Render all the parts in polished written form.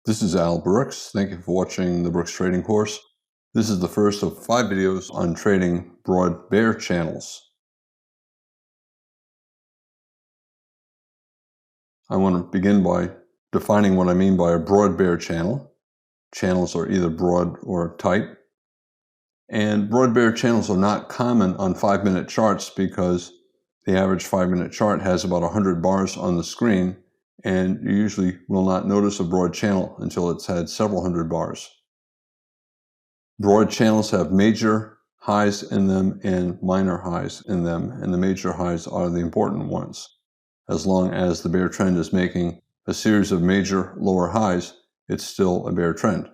This is Al Brooks. Thank you for watching the Brooks Trading course. This is the first of 5 videos on trading broad bear channels. I want to begin by defining what I mean by a broad bear channel. Channels are either broad or tight. And broad bear channels are not common on 5-minute charts because the average 5-minute chart has about 100 bars on the screen, and you usually will not notice a broad channel until it's had several hundred bars. Broad channels have major highs in them and minor highs in them, and the major highs are the important ones. As long as the bear trend is making a series of major lower highs, it's still a bear trend.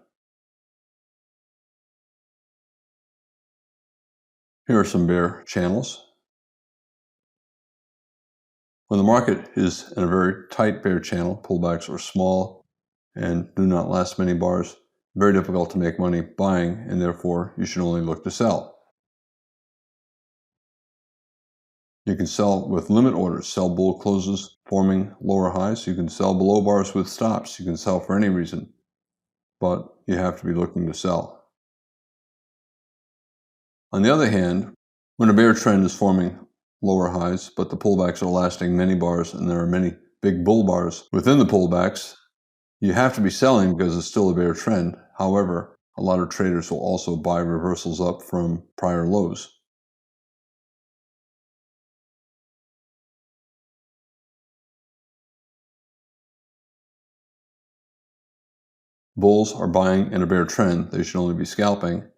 Here are some bear channels. When the market is in a very tight bear channel, pullbacks are small and do not last many bars. Very difficult to make money buying, and therefore you should only look to sell. You can sell with limit orders, sell bull closes forming lower highs. You can sell below bars with stops. You can sell for any reason, but you have to be looking to sell. On the other hand, when a bear trend is forming lower highs, but the pullbacks are lasting many bars and there are many big bull bars within the pullbacks, you have to be selling because it's still a bear trend. However, a lot of traders will also buy reversals up from prior lows. Bulls are buying in a bear trend. They should only be scalping.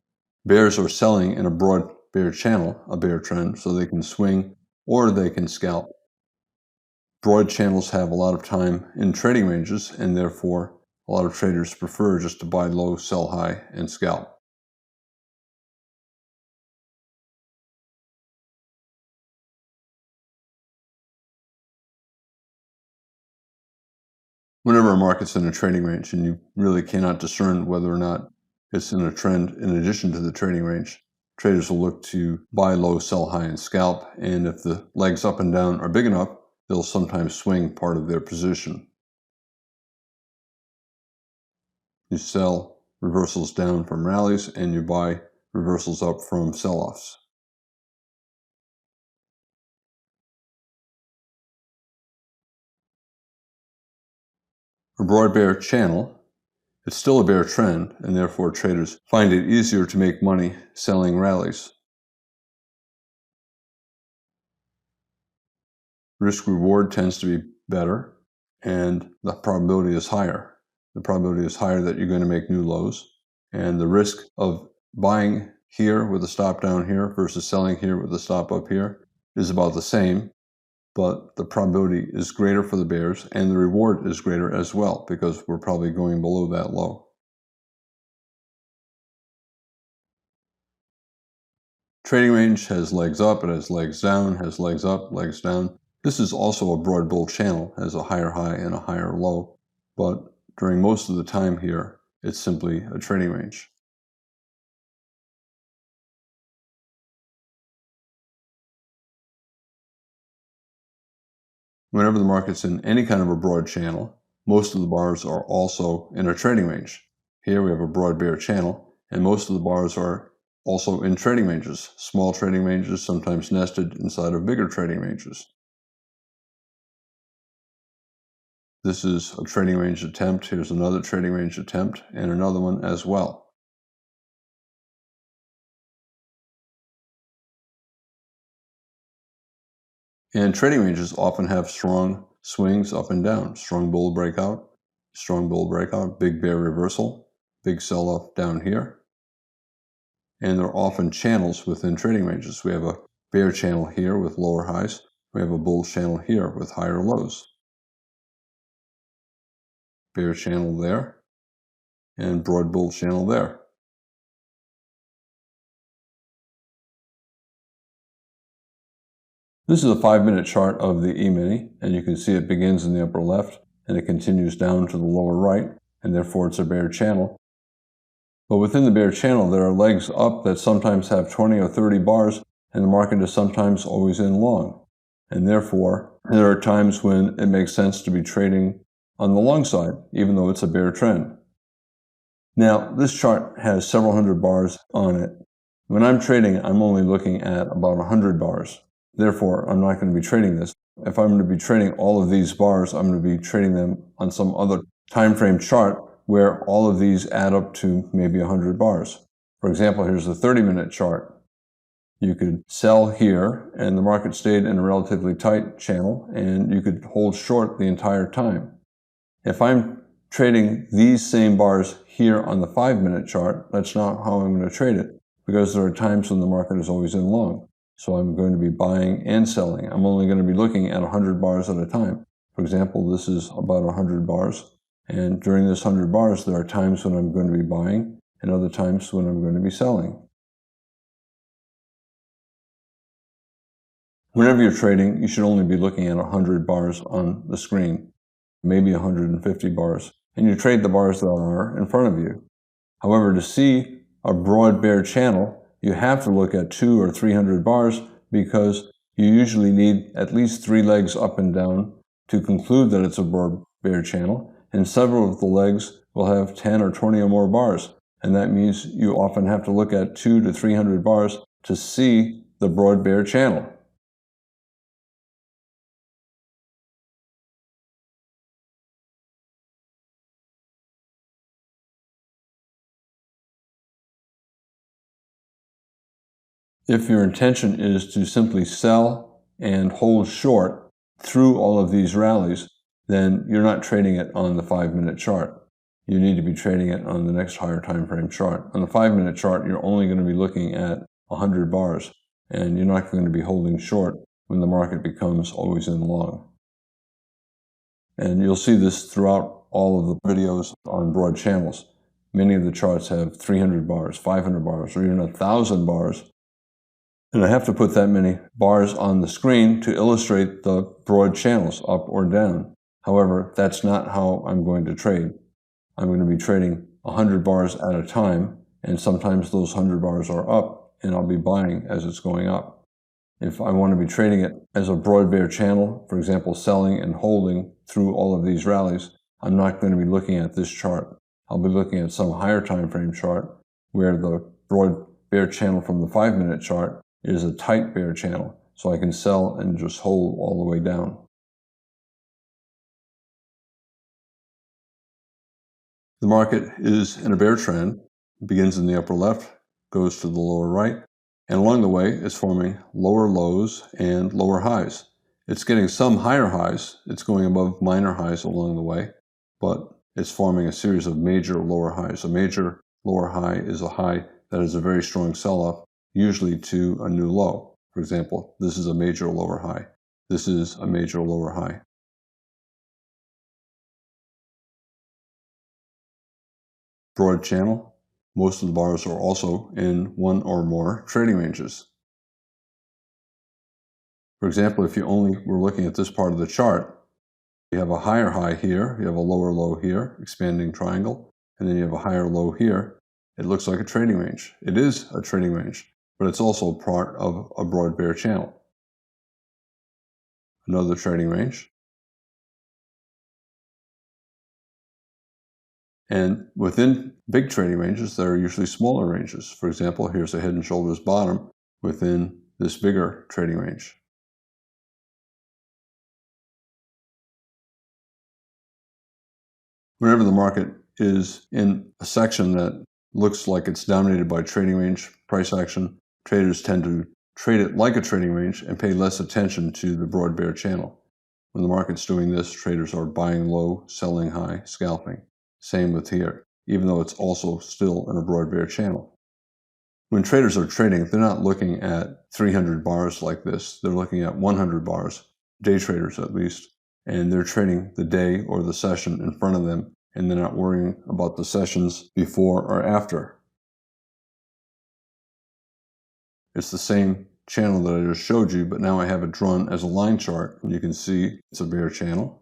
Bears are selling in a broad bear channel, a bear trend, so they can swing or they can scalp. Broad channels have a lot of time in trading ranges, and therefore a lot of traders prefer just to buy low, sell high, and scalp. Whenever a market's in a trading range and you really cannot discern whether or not it's in a trend in addition to the trading range, traders will look to buy low, sell high, and scalp. And if the legs up and down are big enough, they'll sometimes swing part of their position. You sell reversals down from rallies and you buy reversals up from sell-offs. A broad bear channel, it's still a bear trend, and therefore traders find it easier to make money selling rallies. Risk reward tends to be better, and the probability is higher. The probability is higher that you're going to make new lows, and the risk of buying here with a stop down here versus selling here with a stop up here is about the same, but the probability is greater for the bears, and the reward is greater as well because we're probably going below that low. Trading range has legs up, it has legs down, has legs up, legs down. This is also a broad bull channel, has a higher high and a higher low, but during most of the time here, it's simply a trading range. Whenever the market's in any kind of a broad channel, most of the bars are also in a trading range. Here we have a broad bear channel, and most of the bars are also in trading ranges, small trading ranges, sometimes nested inside of bigger trading ranges. This is a trading range attempt. Here's another trading range attempt and another one as well. And trading ranges often have strong swings up and down, strong bull breakout, big bear reversal, big sell-off down here. And there are often channels within trading ranges. We have a bear channel here with lower highs. We have a bull channel here with higher lows. Bear channel there, and broad bull channel there. This is a 5-minute chart of the E-mini, and you can see it begins in the upper left and it continues down to the lower right, and therefore it's a bear channel. But within the bear channel, there are legs up that sometimes have 20 or 30 bars, and the market is sometimes always in long. And therefore, there are times when it makes sense to be trading on the long side, even though it's a bear trend. Now, this chart has several hundred bars on it. When I'm trading, I'm only looking at about 100 bars. Therefore, I'm not going to be trading this. If I'm going to be trading all of these bars, I'm going to be trading them on some other time frame chart where all of these add up to maybe 100 bars. For example, here's the 30-minute chart. You could sell here, and the market stayed in a relatively tight channel, and you could hold short the entire time. If I'm trading these same bars here on the 5-minute chart, that's not how I'm going to trade it, because there are times when the market is always in long. So I'm going to be buying and selling. I'm only going to be looking at 100 bars at a time. For example, this is about 100 bars. And during this 100 bars, there are times when I'm going to be buying and other times when I'm going to be selling. Whenever you're trading, you should only be looking at 100 bars on the screen, maybe 150 bars, and you trade the bars that are in front of you. However, to see a broad bear channel, you have to look at 200 or 300 bars because you usually need at least 3 legs up and down to conclude that it's a broad bear channel, and several of the legs will have 10 or 20 or more bars, and that means you often have to look at 200 to 300 bars to see the broad bear channel. If your intention is to simply sell and hold short through all of these rallies, then you're not trading it on the 5-minute chart. You need to be trading it on the next higher time frame chart. On the 5-minute chart, you're only going to be looking at 100 bars, and you're not going to be holding short when the market becomes always in long. And you'll see this throughout all of the videos on broad channels. Many of the charts have 300 bars, 500 bars, or even 1,000 bars. And I have to put that many bars on the screen to illustrate the broad channels, up or down. However, that's not how I'm going to trade. I'm going to be trading 100 bars at a time, and sometimes those 100 bars are up, and I'll be buying as it's going up. If I want to be trading it as a broad bear channel, for example, selling and holding through all of these rallies, I'm not going to be looking at this chart. I'll be looking at some higher time frame chart where the broad bear channel from the 5-minute chart is a tight bear channel, so I can sell and just hold all the way down. The market is in a bear trend. It begins in the upper left, goes to the lower right, and along the way it's forming lower lows and lower highs. It's getting some higher highs. It's going above minor highs along the way, but it's forming a series of major lower highs. A major lower high is a high that is a very strong sell-off, usually to a new low. For example, this is a major lower high. This is a major lower high. Broad channel. Most of the bars are also in one or more trading ranges. For example, if you only were looking at this part of the chart, you have a higher high here, you have a lower low here, expanding triangle, and then you have a higher low here. It looks like a trading range. It is a trading range, but it's also part of a broad bear channel. Another trading range. And within big trading ranges, there are usually smaller ranges. For example, here's a head and shoulders bottom within this bigger trading range. Whenever the market is in a section that looks like it's dominated by trading range price action, traders tend to trade it like a trading range and pay less attention to the broad bear channel. When the market's doing this, traders are buying low, selling high, scalping. Same with here, even though it's also still in a broad bear channel. When traders are trading, they're not looking at 300 bars like this. They're looking at 100 bars, day traders at least, and they're trading the day or the session in front of them, and they're not worrying about the sessions before or after. It's the same channel that I just showed you, but now I have it drawn as a line chart, and you can see it's a bear channel.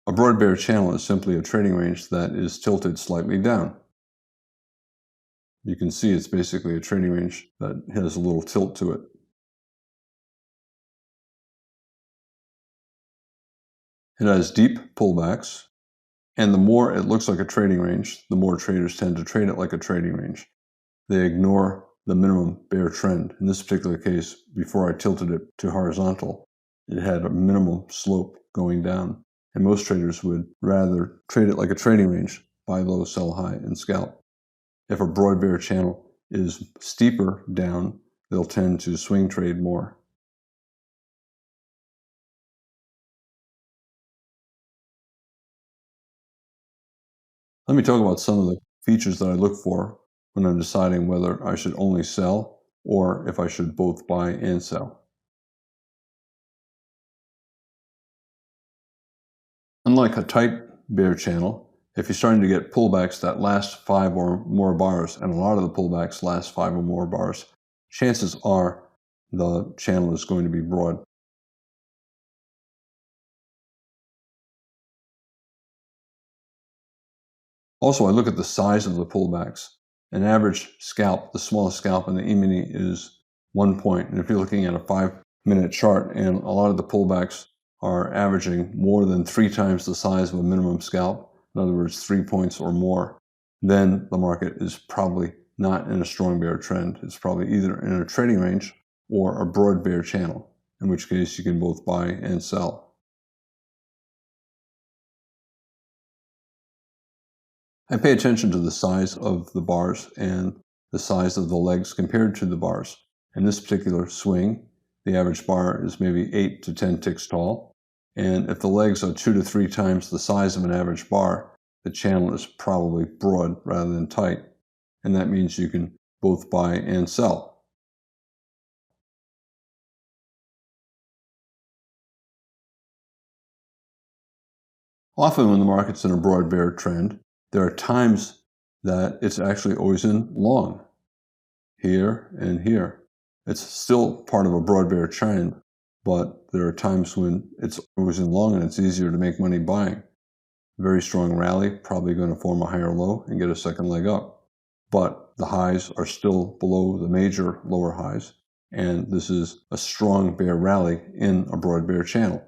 A broad bear channel is simply a trading range that is tilted slightly down. You can see it's basically a trading range that has a little tilt to it. It has deep pullbacks And the more it looks like a trading range, the more traders tend to trade it like a trading range. They ignore the minimum bear trend. In this particular case, before I tilted it to horizontal, it had a minimum slope going down. And most traders would rather trade it like a trading range, buy low, sell high, and scalp. If a broad bear channel is steeper down, they'll tend to swing trade more. Let me talk about some of the features that I look for when I'm deciding whether I should only sell or if I should both buy and sell. Unlike a tight bear channel, if you're starting to get pullbacks that last 5 or more bars, and a lot of the pullbacks last 5 or more bars, chances are the channel is going to be broad. Also, I look at the size of the pullbacks. An average scalp, the smallest scalp in the E-mini is 1 point. And if you're looking at a 5-minute chart and a lot of the pullbacks are averaging more than 3 times the size of a minimum scalp, in other words, 3 points or more, then the market is probably not in a strong bear trend. It's probably either in a trading range or a broad bear channel, in which case you can both buy and sell. I pay attention to the size of the bars and the size of the legs compared to the bars. In this particular swing, the average bar is maybe 8 to 10 ticks tall. And if the legs are 2 to 3 times the size of an average bar, the channel is probably broad rather than tight. And that means you can both buy and sell. Often when the market's in a broad bear trend, there are times that it's actually always in long. Here and here. It's still part of a broad bear trend, but there are times when it's always in long and it's easier to make money buying. Very strong rally, probably going to form a higher low and get a second leg up. But the highs are still below the major lower highs, and this is a strong bear rally in a broad bear channel.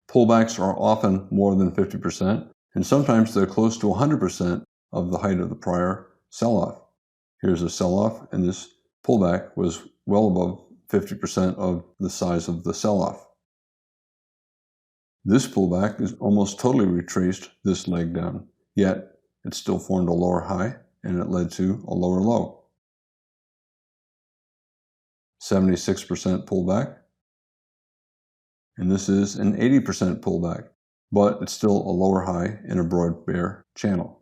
Pullbacks are often more than 50%, and sometimes they're close to 100% of the height of the prior sell-off. Here's a sell-off, and this pullback was well above 50% of the size of the sell-off. This pullback is almost totally retraced this leg down, yet it still formed a lower high, and it led to a lower low. 76% pullback, and this is an 80% pullback, but it's still a lower high in a broad bear channel.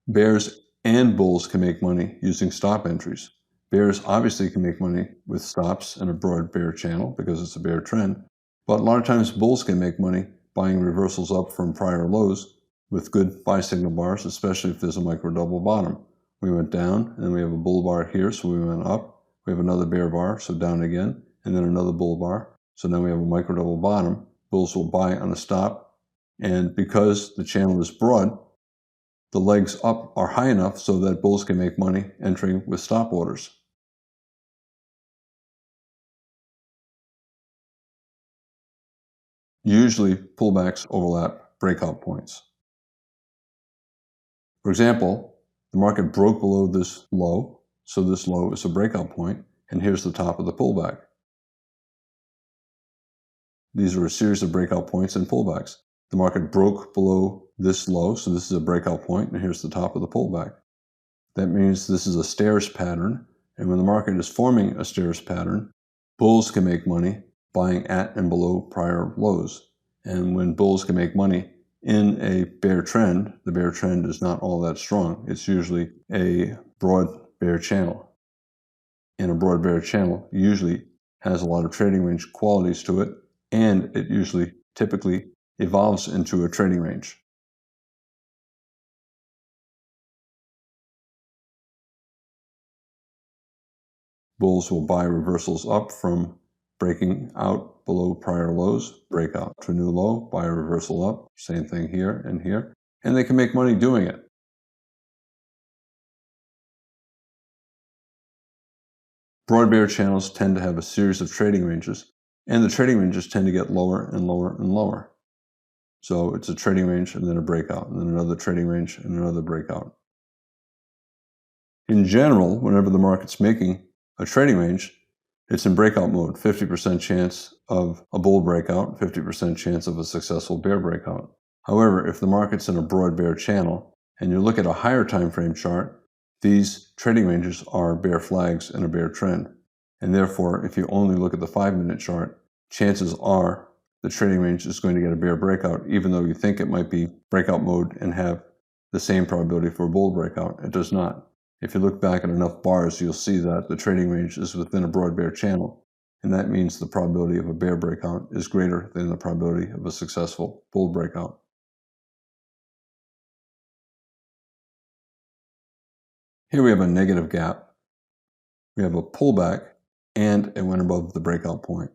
Bears and bulls can make money using stop entries. Bears obviously can make money with stops in a broad bear channel because it's a bear trend, but a lot of times bulls can make money buying reversals up from prior lows with good buy signal bars, especially if there's a micro double bottom. We went down, and we have a bull bar here, so we went up. We have another bear bar, so down again, and then another bull bar. So now we have a micro double bottom. Bulls will buy on a stop, and because the channel is broad, the legs up are high enough so that bulls can make money entering with stop orders. Usually, pullbacks overlap breakout points. For example, the market broke below this low, so this low is a breakout point, and here's the top of the pullback. These are a series of breakout points and pullbacks. The market broke below this low, so this is a breakout point, and here's the top of the pullback. That means this is a stairs pattern, and when the market is forming a stairs pattern, bulls can make money buying at and below prior lows. And when bulls can make money in a bear trend, the bear trend is not all that strong. It's usually a broad bear channel. And a broad bear channel usually has a lot of trading range qualities to it, and it usually typically evolves into a trading range. Bulls will buy reversals up from breaking out below prior lows, break out to a new low, buy a reversal up, same thing here and here, and they can make money doing it. Broad bear channels tend to have a series of trading ranges, and the trading ranges tend to get lower and lower and lower. So it's a trading range and then a breakout, and then another trading range and another breakout. In general, whenever the market's making a trading range, it's in breakout mode, 50% chance of a bull breakout, 50% chance of a successful bear breakout. However, if the market's in a broad bear channel and you look at a higher time frame chart, these trading ranges are bear flags in a bear trend. And therefore, if you only look at the 5-minute chart, chances are the trading range is going to get a bear breakout, even though you think it might be breakout mode and have the same probability for a bull breakout. It does not. If you look back at enough bars, you'll see that the trading range is within a broad bear channel, and that means the probability of a bear breakout is greater than the probability of a successful bull breakout. Here we have a negative gap. We have a pullback, and it went above the breakout point.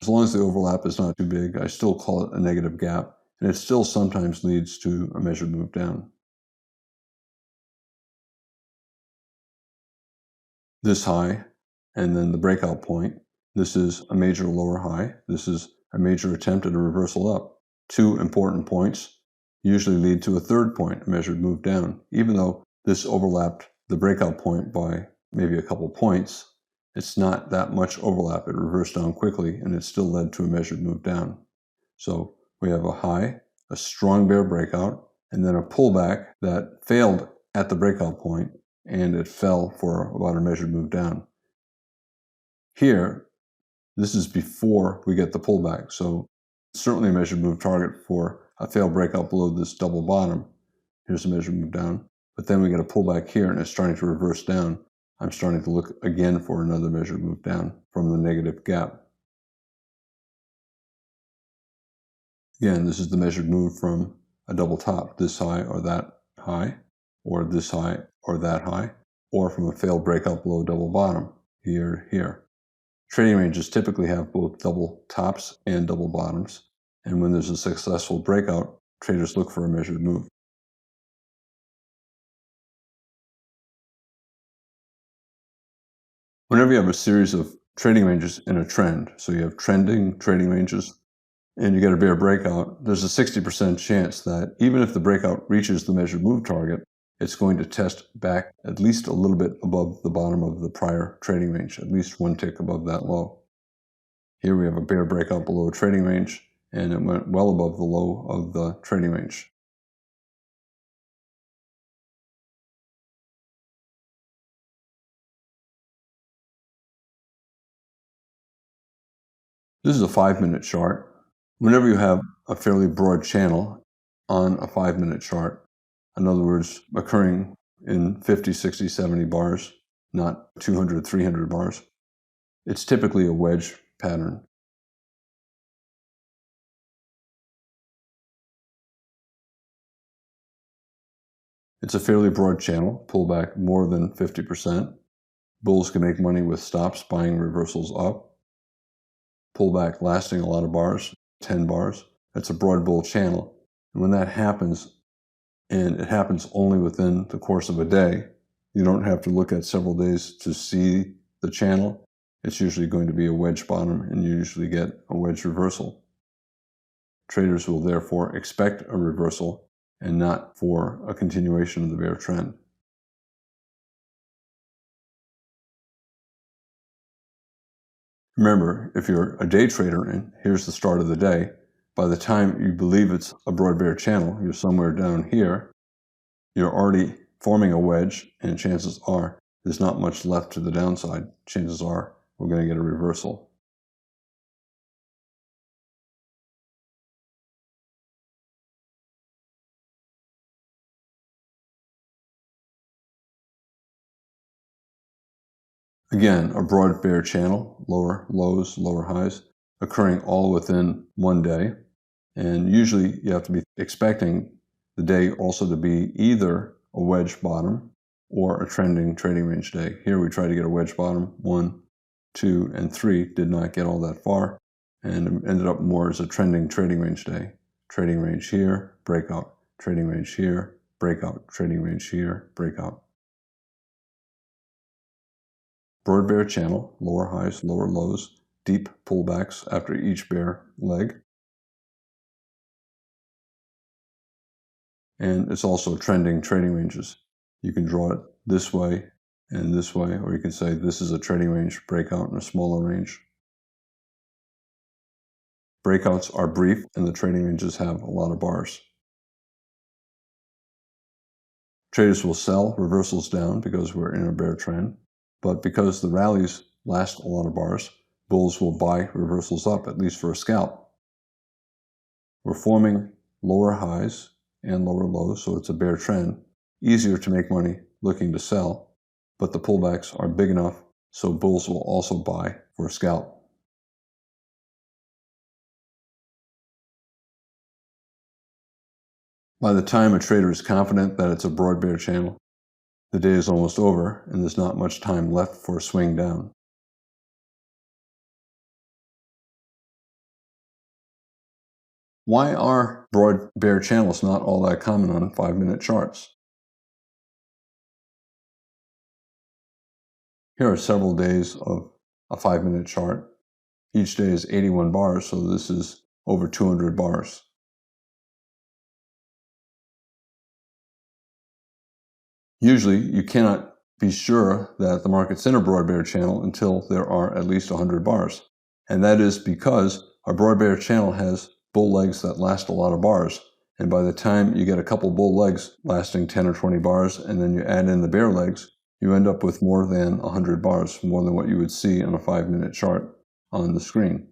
As long as the overlap is not too big, I still call it a negative gap, and it still sometimes leads to a measured move down. This high, and then the breakout point. This is a major lower high. This is a major attempt at a reversal up. Two important points usually lead to a third point, a measured move down. Even though this overlapped the breakout point by maybe a couple points, it's not that much overlap. It reversed down quickly, and it still led to a measured move down. So we have a high, a strong bear breakout, and then a pullback that failed at the breakout point, and it fell for about a measured move down. Here, this is before we get the pullback. So certainly a measured move target for a failed breakout below this double bottom. Here's a measured move down. But then we get a pullback here, and it's starting to reverse down. I'm starting to look again for another measured move down from the negative gap. Again, this is the measured move from a double top, this high or that high, or this high or that high, or from a failed breakout below double bottom, here, here. Trading ranges typically have both double tops and double bottoms, and when there's a successful breakout, traders look for a measured move. Whenever you have a series of trading ranges in a trend, so you have trending trading ranges, and you get a bear breakout, there's a 60% chance that even if the breakout reaches the measured move target, it's going to test back at least a little bit above the bottom of the prior trading range, at least one tick above that low. Here we have a bear breakout below a trading range, and it went well above the low of the trading range. This is a 5-minute chart. Whenever you have a fairly broad channel on a 5-minute chart, in other words, occurring in 50, 60, 70 bars, not 200, 300 bars, it's typically a wedge pattern. It's a fairly broad channel, pull back more than 50%. Bulls can make money with stops buying reversals up. Pullback lasting a lot of bars, 10 bars. That's a broad bull channel. And when that happens, and it happens only within the course of a day, you don't have to look at several days to see the channel. It's usually going to be a wedge bottom, and you usually get a wedge reversal. Traders will therefore expect a reversal and not for a continuation of the bear trend. Remember, if you're a day trader and here's the start of the day, by the time you believe it's a broad bear channel, you're somewhere down here, you're already forming a wedge, and chances are there's not much left to the downside. Chances are we're going to get a reversal. Again, a broad bear channel, lower lows, lower highs, occurring all within one day. And usually you have to be expecting the day also to be either a wedge bottom or a trending trading range day. Here we try to get a wedge bottom, 1, 2, and 3, did not get all that far, and ended up more as a trending trading range day. Trading range here, breakout. Trading range here, breakout. Trading range here, breakout. broad bear channel, lower highs, lower lows, deep pullbacks after each bear leg. And it's also trending trading ranges. You can draw it this way and this way, or you can say this is a trading range breakout in a smaller range. Breakouts are brief and the trading ranges have a lot of bars. Traders will sell reversals down because we're in a bear trend, but because the rallies last a lot of bars, bulls will buy reversals up, at least for a scalp. We're forming lower highs and lower lows, so it's a bear trend. Easier to make money looking to sell, but the pullbacks are big enough so bulls will also buy for a scalp. By the time a trader is confident that it's a broad bear channel, the day is almost over and there's not much time left for a swing down. Why are broad bear channels not all that common on 5-minute charts? Here are several days of a 5-minute chart. Each day is 81 bars, so this is over 200 bars. Usually, you cannot be sure that the market's in a broad bear channel until there are at least 100 bars. And that is because a broad bear channel has bull legs that last a lot of bars. And by the time you get a couple bull legs lasting 10 or 20 bars, and then you add in the bear legs, you end up with more than 100 bars, more than what you would see on a 5-minute chart on the screen.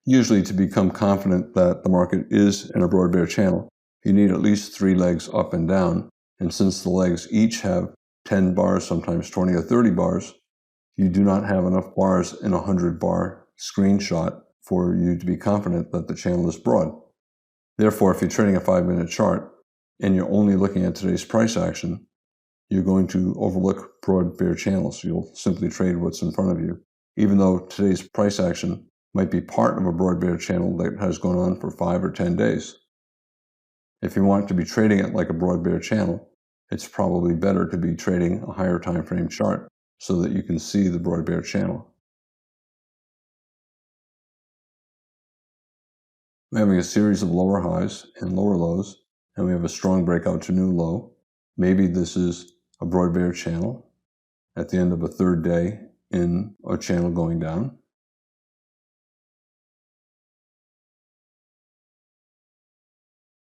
Usually, to become confident that the market is in a broad bear channel, you need at least 3 legs up and down. And since the legs each have 10 bars, sometimes 20 or 30 bars, you do not have enough bars in a 100-bar screenshot for you to be confident that the channel is broad. Therefore, if you're trading a 5-minute chart and you're only looking at today's price action, you're going to overlook broad bear channels. You'll simply trade what's in front of you, even though today's price action might be part of a broad bear channel that has gone on for 5 or 10 days. If you want to be trading it like a broad bear channel, it's probably better to be trading a higher time frame chart so that you can see the broad bear channel. We're having a series of lower highs and lower lows, and we have a strong breakout to new low. Maybe this is a broad bear channel at the end of a third day in a channel going down.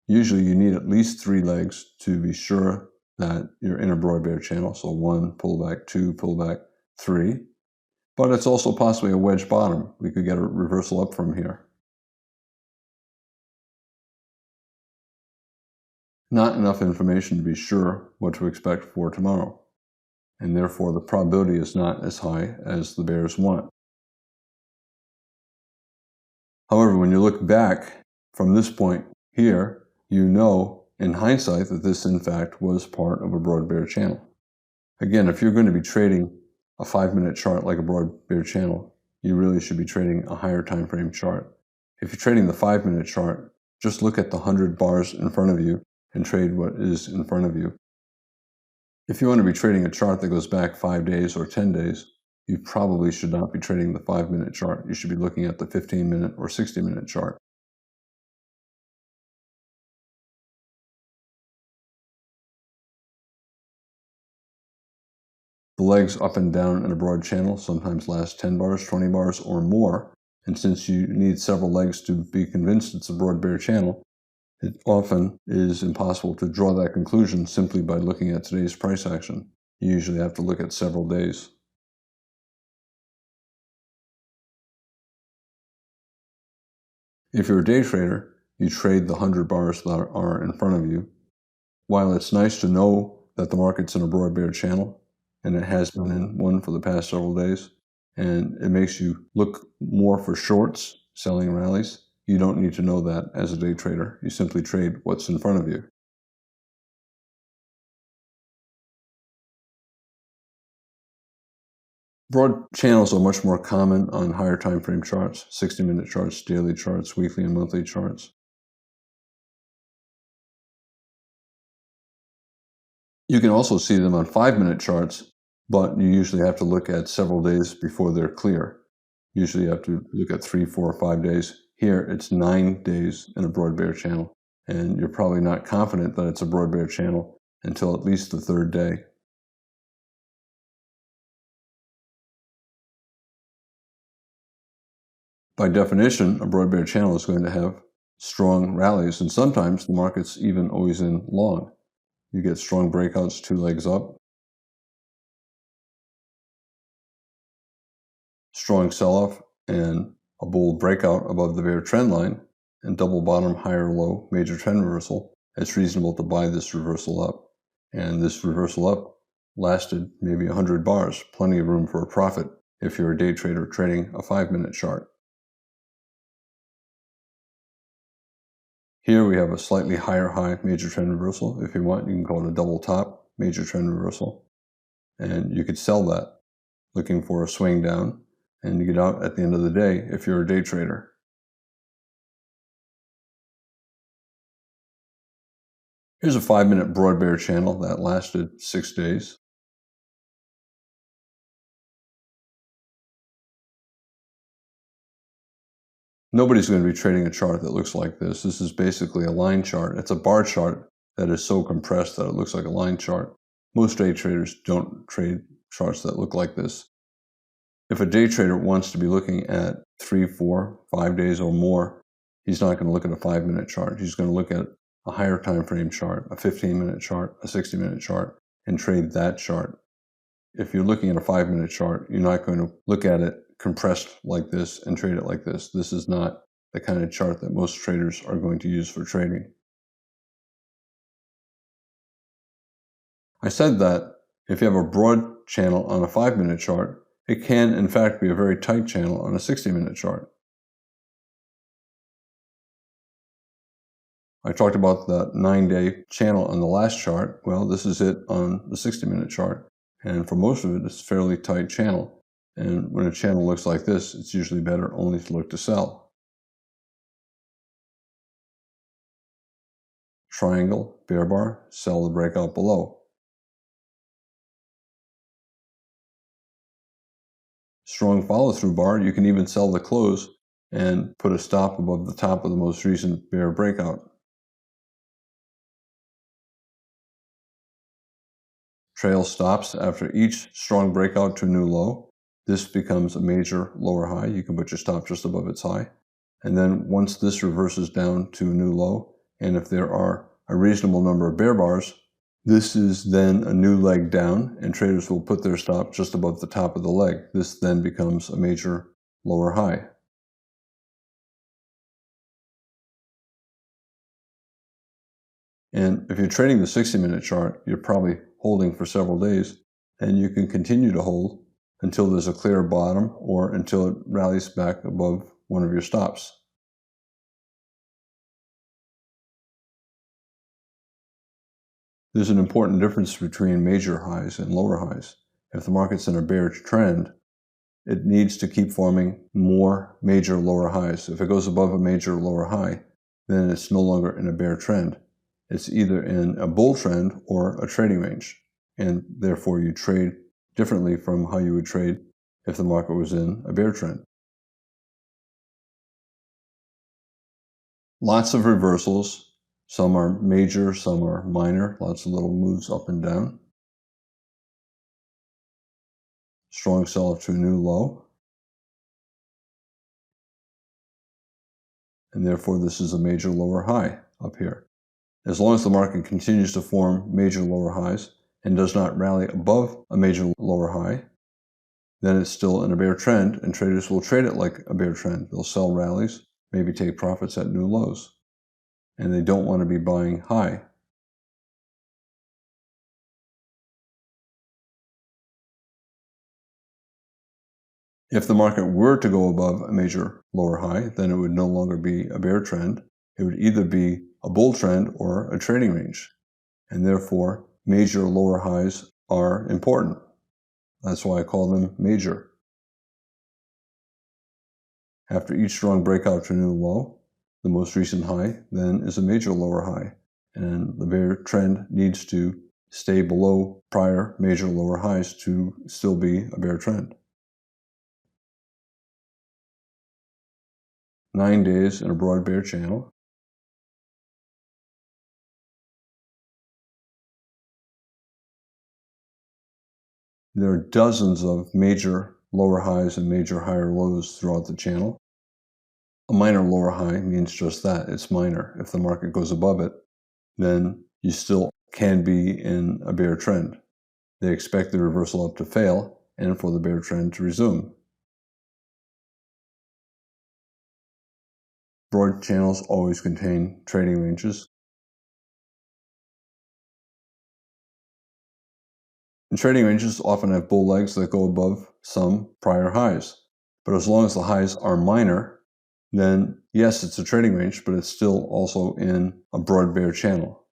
Usually you need at least 3 legs to be sure that you're in a broad bear channel. So 1 pullback, 2 pullback, 3. But it's also possibly a wedge bottom. We could get a reversal up from here. Not enough information to be sure what to expect for tomorrow. And therefore the probability is not as high as the bears want. However, when you look back from this point here, you know in hindsight that this in fact was part of a broad bear channel. Again, if you're going to be trading a 5-minute chart like a broad bear channel, you really should be trading a higher time frame chart. If you're trading the 5-minute chart, just look at the 100 bars in front of you and trade what is in front of you. If you want to be trading a chart that goes back 5 days or 10 days, you probably should not be trading the 5-minute chart. You should be looking at the 15-minute or 60-minute chart. The legs up and down in a broad channel sometimes last 10 bars, 20 bars, or more. And since you need several legs to be convinced it's a broad bear channel, it often is impossible to draw that conclusion simply by looking at today's price action. You usually have to look at several days. If you're a day trader, you trade the 100 bars that are in front of you. While it's nice to know that the market's in a broad bear channel, and it has been in one for the past several days, and it makes you look more for shorts, selling rallies, you don't need to know that as a day trader. You simply trade what's in front of you. Broad channels are much more common on higher time frame charts, 60-minute charts, daily charts, weekly and monthly charts. You can also see them on 5-minute charts, but you usually have to look at several days before they're clear. Usually you have to look at 3, 4, or 5 days. Here, it's 9 days in a broad bear channel, and you're probably not confident that it's a broad bear channel until at least the 3rd day. By definition, a broad bear channel is going to have strong rallies, and sometimes the market's even always in long. You get strong breakouts 2 legs up, strong sell-off, and a bull breakout above the bear trend line, and double bottom higher low major trend reversal. It's reasonable to buy this reversal up. And this reversal up lasted maybe 100 bars, plenty of room for a profit if you're a day trader trading a 5-minute chart. Here we have a slightly higher high major trend reversal. If you want, you can call it a double top major trend reversal. And you could sell that, looking for a swing down, and you get out at the end of the day if you're a day trader. Here's a 5-minute broad bear channel that lasted 6 days. Nobody's going to be trading a chart that looks like this. This is basically a line chart. It's a bar chart that is so compressed that it looks like a line chart. Most day traders don't trade charts that look like this. If a day trader wants to be looking at 3, 4, 5 days or more, he's not going to look at a 5-minute chart. He's going to look at a higher time frame chart, a 15-minute chart, a 60-minute chart, and trade that chart. If you're looking at a 5-minute chart, you're not going to look at it compressed like this and trade it like this. This is not the kind of chart that most traders are going to use for trading. I said that if you have a broad channel on a 5-minute chart, it can in fact be a very tight channel on a 60-minute chart. I talked about the 9-day channel on the last chart. Well, this is it on the 60-minute chart. And for most of it, it's a fairly tight channel. And when a channel looks like this, it's usually better only to look to sell. Triangle, bear bar, sell the breakout below. Strong follow-through bar, you can even sell the close and put a stop above the top of the most recent bear breakout. Trail stops after each strong breakout to a new low. This becomes a major lower high. You can put your stop just above its high. And then once this reverses down to a new low, and if there are a reasonable number of bear bars, this is then a new leg down, and traders will put their stop just above the top of the leg. This then becomes a major lower high. And if you're trading the 60-minute chart, you're probably holding for several days, and you can continue to hold until there's a clear bottom or until it rallies back above one of your stops. There's an important difference between major highs and lower highs. If the market's in a bearish trend, it needs to keep forming more major lower highs. If it goes above a major lower high, then it's no longer in a bear trend. It's either in a bull trend or a trading range, and therefore you trade differently from how you would trade if the market was in a bear trend. Lots of reversals. Some are major, some are minor. Lots of little moves up and down. Strong sell-off to a new low. And therefore this is a major lower high up here. As long as the market continues to form major lower highs and does not rally above a major lower high, then it's still in a bear trend, and traders will trade it like a bear trend. They'll sell rallies, maybe take profits at new lows, and they don't want to be buying high. If the market were to go above a major lower high, then it would no longer be a bear trend. It would either be a bull trend or a trading range, and therefore major lower highs are important. That's why I call them major. After each strong breakout to a new low, the most recent high then is a major lower high, and the bear trend needs to stay below prior major lower highs to still be a bear trend. 9 days in a broad bear channel. There are dozens of major lower highs and major higher lows throughout the channel. A minor lower high means just that, it's minor. If the market goes above it, then you still can be in a bear trend. They expect the reversal up to fail and for the bear trend to resume. Broad channels always contain trading ranges. And trading ranges often have bull legs that go above some prior highs. But as long as the highs are minor, then yes, it's a trading range, but it's still also in a broad bear channel.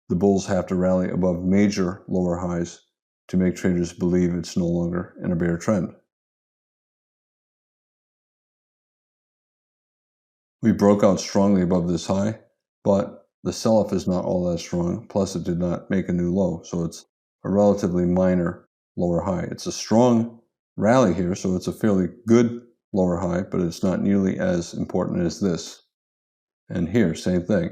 The bulls have to rally above major lower highs to make traders believe it's no longer in a bear trend. We broke out strongly above this high, but the sell-off is not all that strong. Plus, it did not make a new low, so it's a relatively minor lower high. It's a strong rally here, so it's a fairly good lower high, but it's not nearly as important as this. And here, same thing.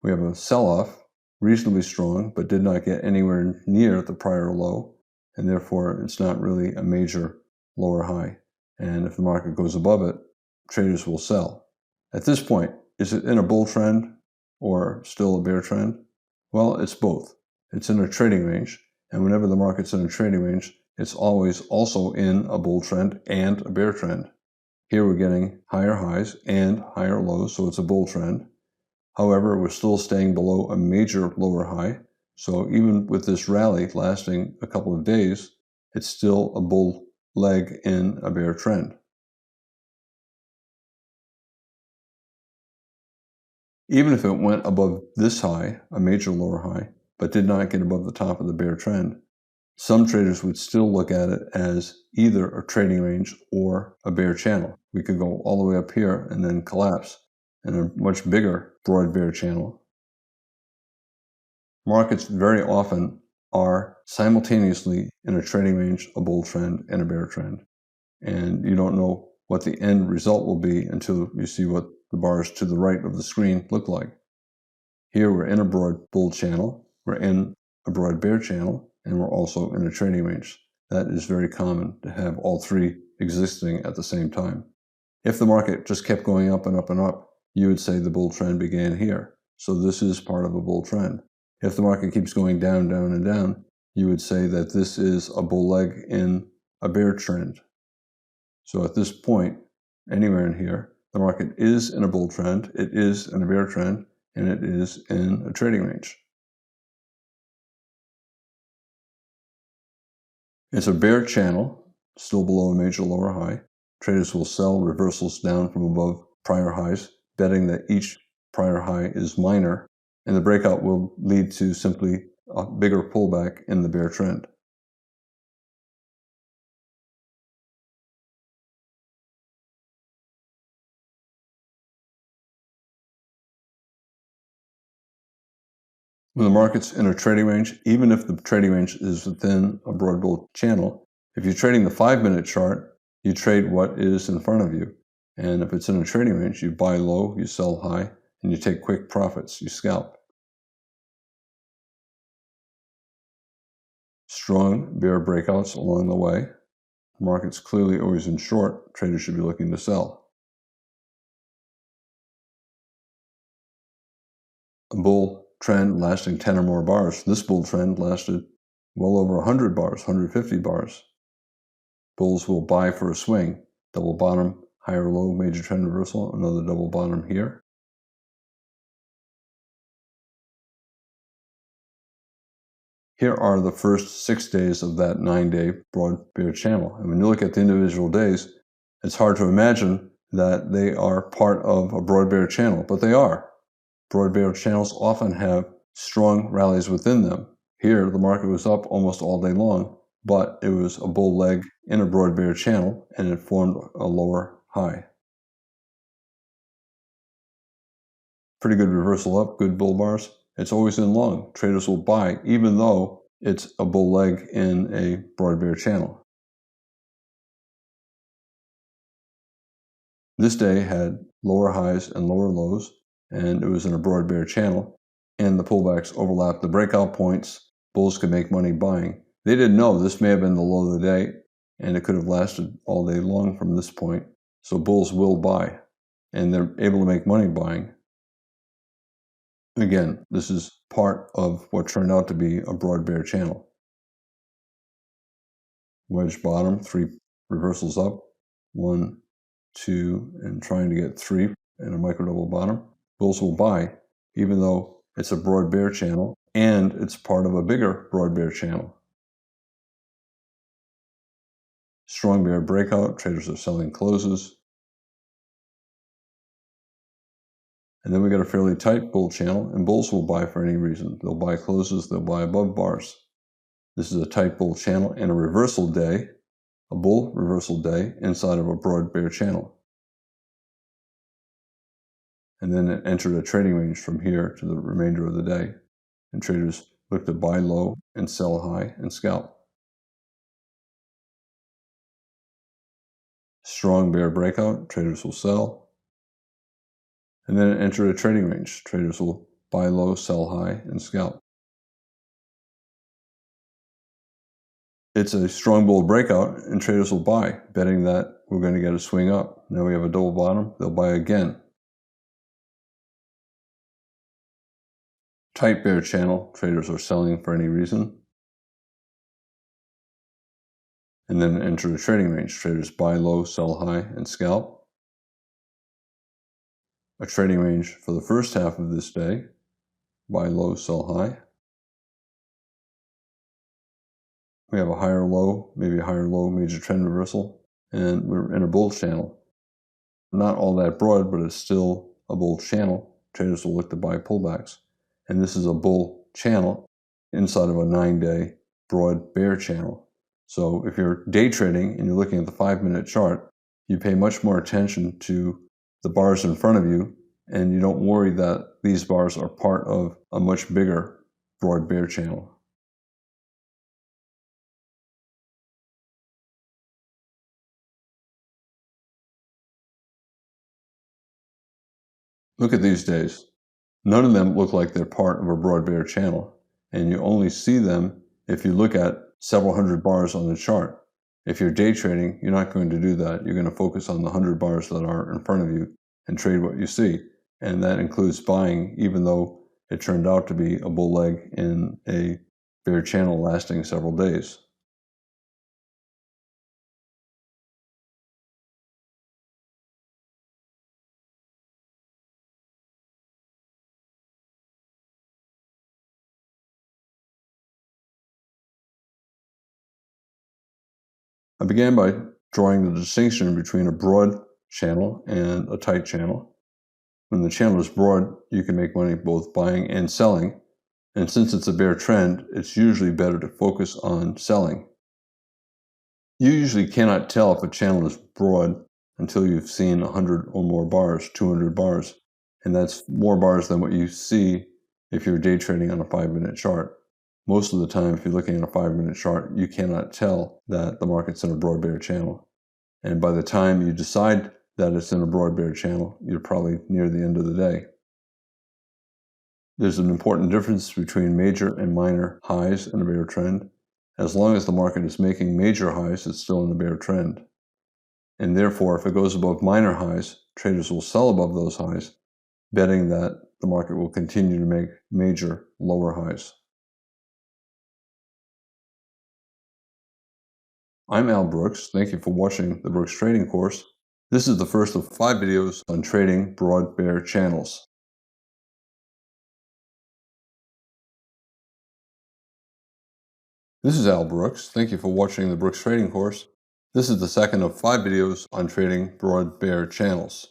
We have a sell-off, reasonably strong, but did not get anywhere near the prior low, and therefore it's not really a major lower high. And if the market goes above it, traders will sell. At this point, is it in a bull trend or still a bear trend? Well, it's both. It's in a trading range, and whenever the market's in a trading range, it's always also in a bull trend and a bear trend. Here we're getting higher highs and higher lows, so it's a bull trend. However, we're still staying below a major lower high, so even with this rally lasting a couple of days, it's still a bull leg in a bear trend. Even if it went above this high, a major lower high, but did not get above the top of the bear trend, some traders would still look at it as either a trading range or a bear channel. We could go all the way up here and then collapse in a much bigger broad bear channel. Markets very often are simultaneously in a trading range, a bull trend, and a bear trend. And you don't know what the end result will be until you see what the bars to the right of the screen look like. Here we're in a broad bull channel, we're in a broad bear channel, and we're also in a trading range. That is very common to have all three existing at the same time. If the market just kept going up and up and up, you would say the bull trend began here. So this is part of a bull trend. If the market keeps going down, down, and down, you would say that this is a bull leg in a bear trend. So at this point, anywhere in here, the market is in a bull trend, it is in a bear trend, and it is in a trading range. It's a bear channel, still below a major lower high. Traders will sell reversals down from above prior highs, betting that each prior high is minor, and the breakout will lead to simply a bigger pullback in the bear trend. When the market's in a trading range, even if the trading range is within a broad bull channel, if you're trading the 5-minute chart, you trade what is in front of you. And if it's in a trading range, you buy low, you sell high, and you take quick profits, you scalp. Strong bear breakouts along the way. The market's clearly always in short, traders should be looking to sell. A bull trend lasting 10 or more bars. This bull trend lasted well over 100 bars, 150 bars. Bulls will buy for a swing. Double bottom, higher low, major trend reversal, another double bottom here. Here are the first 6 days of that 9-day broad bear channel. And when you look at the individual days, it's hard to imagine that they are part of a broad bear channel, but they are. Broad bear channels often have strong rallies within them. Here, the market was up almost all day long, but it was a bull leg in a broad bear channel, and it formed a lower high. Pretty good reversal up, good bull bars, it's always in long. Traders will buy even though it's a bull leg in a broad bear channel. This day had lower highs and lower lows, and it was in a broad bear channel, and the pullbacks overlapped the breakout points. Bulls could make money buying. They didn't know this may have been the low of the day, and it could have lasted all day long from this point. So bulls will buy, and they're able to make money buying. Again, this is part of what turned out to be a broad bear channel. Wedge bottom, 3 reversals up, 1, 2, and trying to get 3 and a micro double bottom. Bulls will buy, even though it's a broad bear channel and it's part of a bigger broad bear channel. Strong bear breakout, traders are selling closes. And then we got a fairly tight bull channel, and bulls will buy for any reason. They'll buy closes, they'll buy above bars. This is a tight bull channel and a reversal day, a bull reversal day inside of a broad bear channel. And then it entered a trading range from here to the remainder of the day. And traders look to buy low and sell high and scalp. Strong bear breakout, traders will sell. And then it entered a trading range. Traders will buy low, sell high, and scalp. It's a strong bull breakout, and traders will buy, betting that we're going to get a swing up. Now we have a double bottom. They'll buy again. Tight bear channel. Traders are selling for any reason. And then enter a trading range. Traders buy low, sell high, and scalp. A trading range for the first half of this day. Buy low, sell high. We have a higher low, maybe a higher low major trend reversal, and we're in a bull channel. Not all that broad, but it's still a bull channel. Traders will look to buy pullbacks. And this is a bull channel inside of a 9-day broad bear channel. So if you're day trading and you're looking at the 5-minute chart, you pay much more attention to the bars in front of you, and you don't worry that these bars are part of a much bigger broad bear channel. Look at these days. None of them look like they're part of a broad bear channel, and you only see them if you look at several hundred bars on the chart. If you're day trading, you're not going to do that. You're going to focus on the 100 bars that are in front of you and trade what you see. And that includes buying, even though it turned out to be a bull leg in a bear channel lasting several days. I began by drawing the distinction between a broad channel and a tight channel. When the channel is broad, you can make money both buying and selling. And since it's a bear trend, it's usually better to focus on selling. You usually cannot tell if a channel is broad until you've seen 100 or more bars, 200 bars. And that's more bars than what you see if you're day trading on a 5-minute chart. Most of the time, if you're looking at a 5-minute chart, you cannot tell that the market's in a broad bear channel. And by the time you decide that it's in a broad bear channel, you're probably near the end of the day. There's an important difference between major and minor highs in a bear trend. As long as the market is making major highs, it's still in the bear trend. And therefore, if it goes above minor highs, traders will sell above those highs, betting that the market will continue to make major lower highs. I'm Al Brooks. Thank you for watching the Brooks Trading Course. This is the first of 5 videos on trading broad bear channels. This is Al Brooks. Thank you for watching the Brooks Trading Course. This is the second of 5 videos on trading broad bear channels.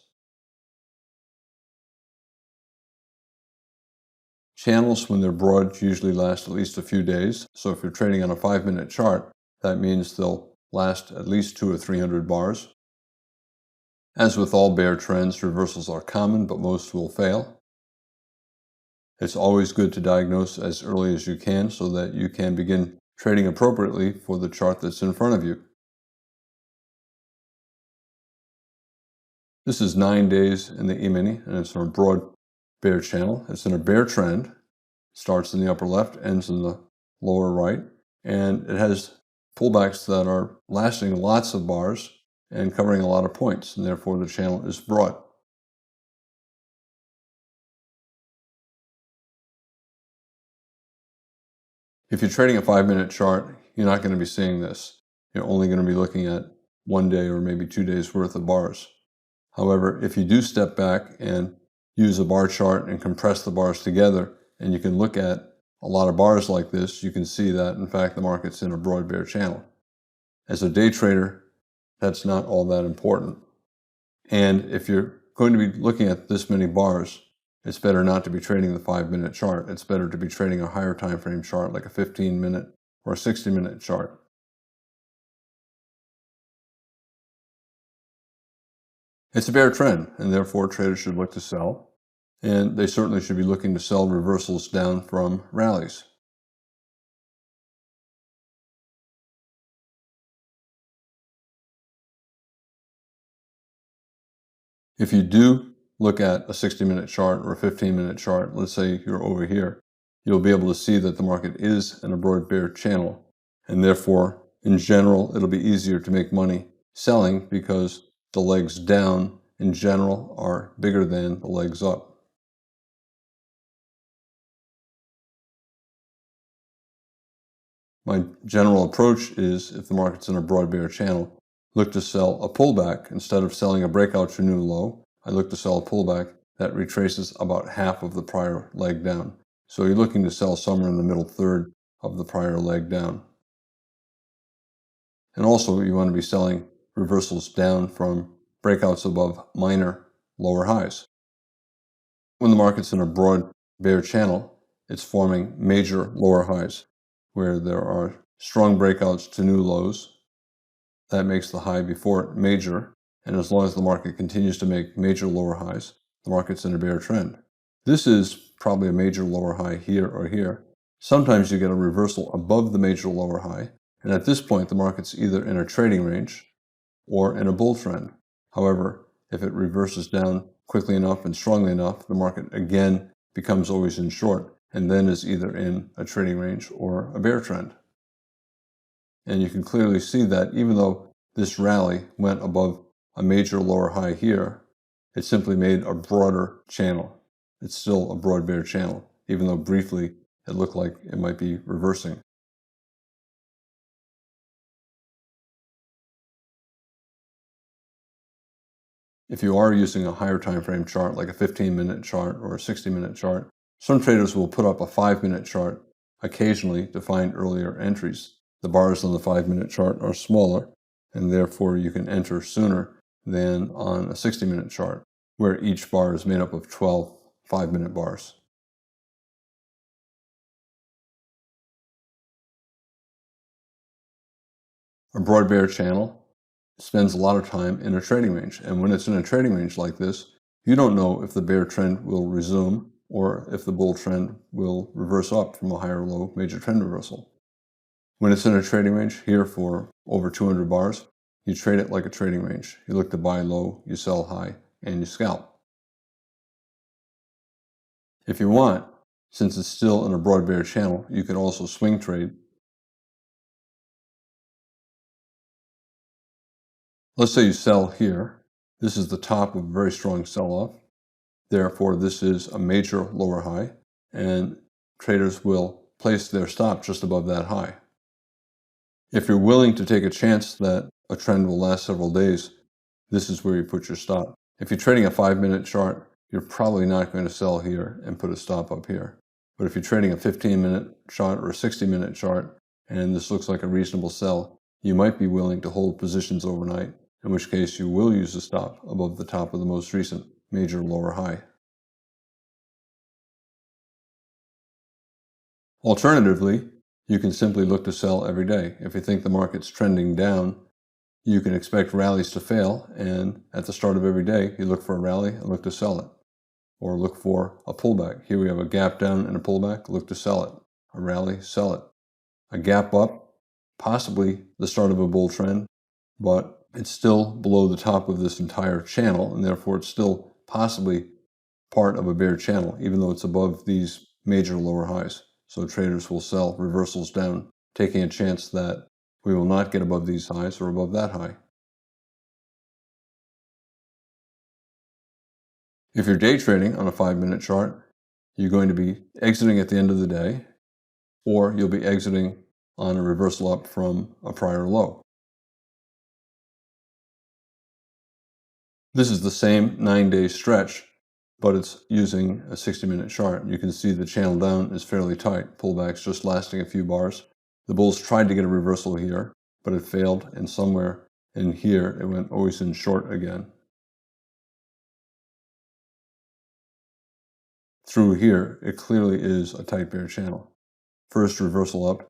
Channels, when they're broad, usually last at least a few days. So if you're trading on a 5-minute chart, that means they'll last at least 200 or 300 bars. As with all bear trends, reversals are common, but most will fail. It's always good to diagnose as early as you can so that you can begin trading appropriately for the chart that's in front of you. This is 9 days in the E-mini, and it's on a broad bear channel. It's in a bear trend. Starts in the upper left, ends in the lower right, and it has pullbacks that are lasting lots of bars and covering a lot of points, and therefore the channel is broad. If you're trading a 5-minute chart, you're not going to be seeing this. You're only going to be looking at 1 day or maybe 2 days worth of bars. However, if you do step back and use a bar chart and compress the bars together, and you can look at a lot of bars like this, you can see that, in fact, the market's in a broad bear channel. As a day trader, that's not all that important. And if you're going to be looking at this many bars, it's better not to be trading the 5-minute chart. It's better to be trading a higher time frame chart like a 15-minute or a 60-minute chart. It's a bear trend, and therefore traders should look to sell. And they certainly should be looking to sell reversals down from rallies. If you do look at a 60-minute chart or a 15-minute chart, let's say you're over here, you'll be able to see that the market is in a broad bear channel, and therefore, in general, it'll be easier to make money selling because the legs down, in general, are bigger than the legs up. My general approach is, if the market's in a broad bear channel, look to sell a pullback. Instead of selling a breakout to new low, I look to sell a pullback that retraces about half of the prior leg down. So you're looking to sell somewhere in the middle third of the prior leg down. And also you want to be selling reversals down from breakouts above minor lower highs. When the market's in a broad bear channel, it's forming major lower highs where there are strong breakouts to new lows. That makes the high before it major, and as long as the market continues to make major lower highs, the market's in a bear trend. This is probably a major lower high here or here. Sometimes you get a reversal above the major lower high, and at this point the market's either in a trading range or in a bull trend. However, if it reverses down quickly enough and strongly enough, the market again becomes always in short, and then is either in a trading range or a bear trend. And you can clearly see that even though this rally went above a major lower high here, it simply made a broader channel. It's still a broad bear channel, even though briefly it looked like it might be reversing. If you are using a higher time frame chart, like a 15-minute chart or a 60-minute chart, some traders will put up a 5-minute chart occasionally to find earlier entries. The bars on the 5-minute chart are smaller, and therefore you can enter sooner than on a 60-minute chart, where each bar is made up of 12 5-minute bars. A broad bear channel spends a lot of time in a trading range, and when it's in a trading range like this, you don't know if the bear trend will resume or if the bull trend will reverse up from a higher low major trend reversal. When it's in a trading range here for over 200 bars, you trade it like a trading range. You look to buy low, you sell high, and you scalp. If you want, since it's still in a broad bear channel, you can also swing trade. Let's say you sell here. This is the top of a very strong sell-off. Therefore, this is a major lower high, and traders will place their stop just above that high. If you're willing to take a chance that a trend will last several days, this is where you put your stop. If you're trading a 5-minute chart, you're probably not going to sell here and put a stop up here. But if you're trading a 15-minute chart or a 60-minute chart, and this looks like a reasonable sell, you might be willing to hold positions overnight, in which case you will use a stop above the top of the most recent major lower high. Alternatively, you can simply look to sell every day. If you think the market's trending down, you can expect rallies to fail, and at the start of every day, you look for a rally and look to sell it. or look for a pullback. Here we have a gap down and a pullback, look to sell it. A rally, sell it. A gap up, possibly the start of a bull trend, but it's still below the top of this entire channel, and therefore it's still possibly part of a bear channel, even though it's above these major lower highs. So traders will sell reversals down, taking a chance that we will not get above these highs or above that high. If you're day trading on a 5-minute chart, you're going to be exiting at the end of the day, or you'll be exiting on a reversal up from a prior low. This is the same 9-day stretch, but it's using a 60-minute chart. You can see the channel down is fairly tight. Pullbacks just lasting a few bars. The bulls tried to get a reversal here, but it failed, and somewhere in here it went always in short again. Through here, it clearly is a tight bear channel. First reversal up.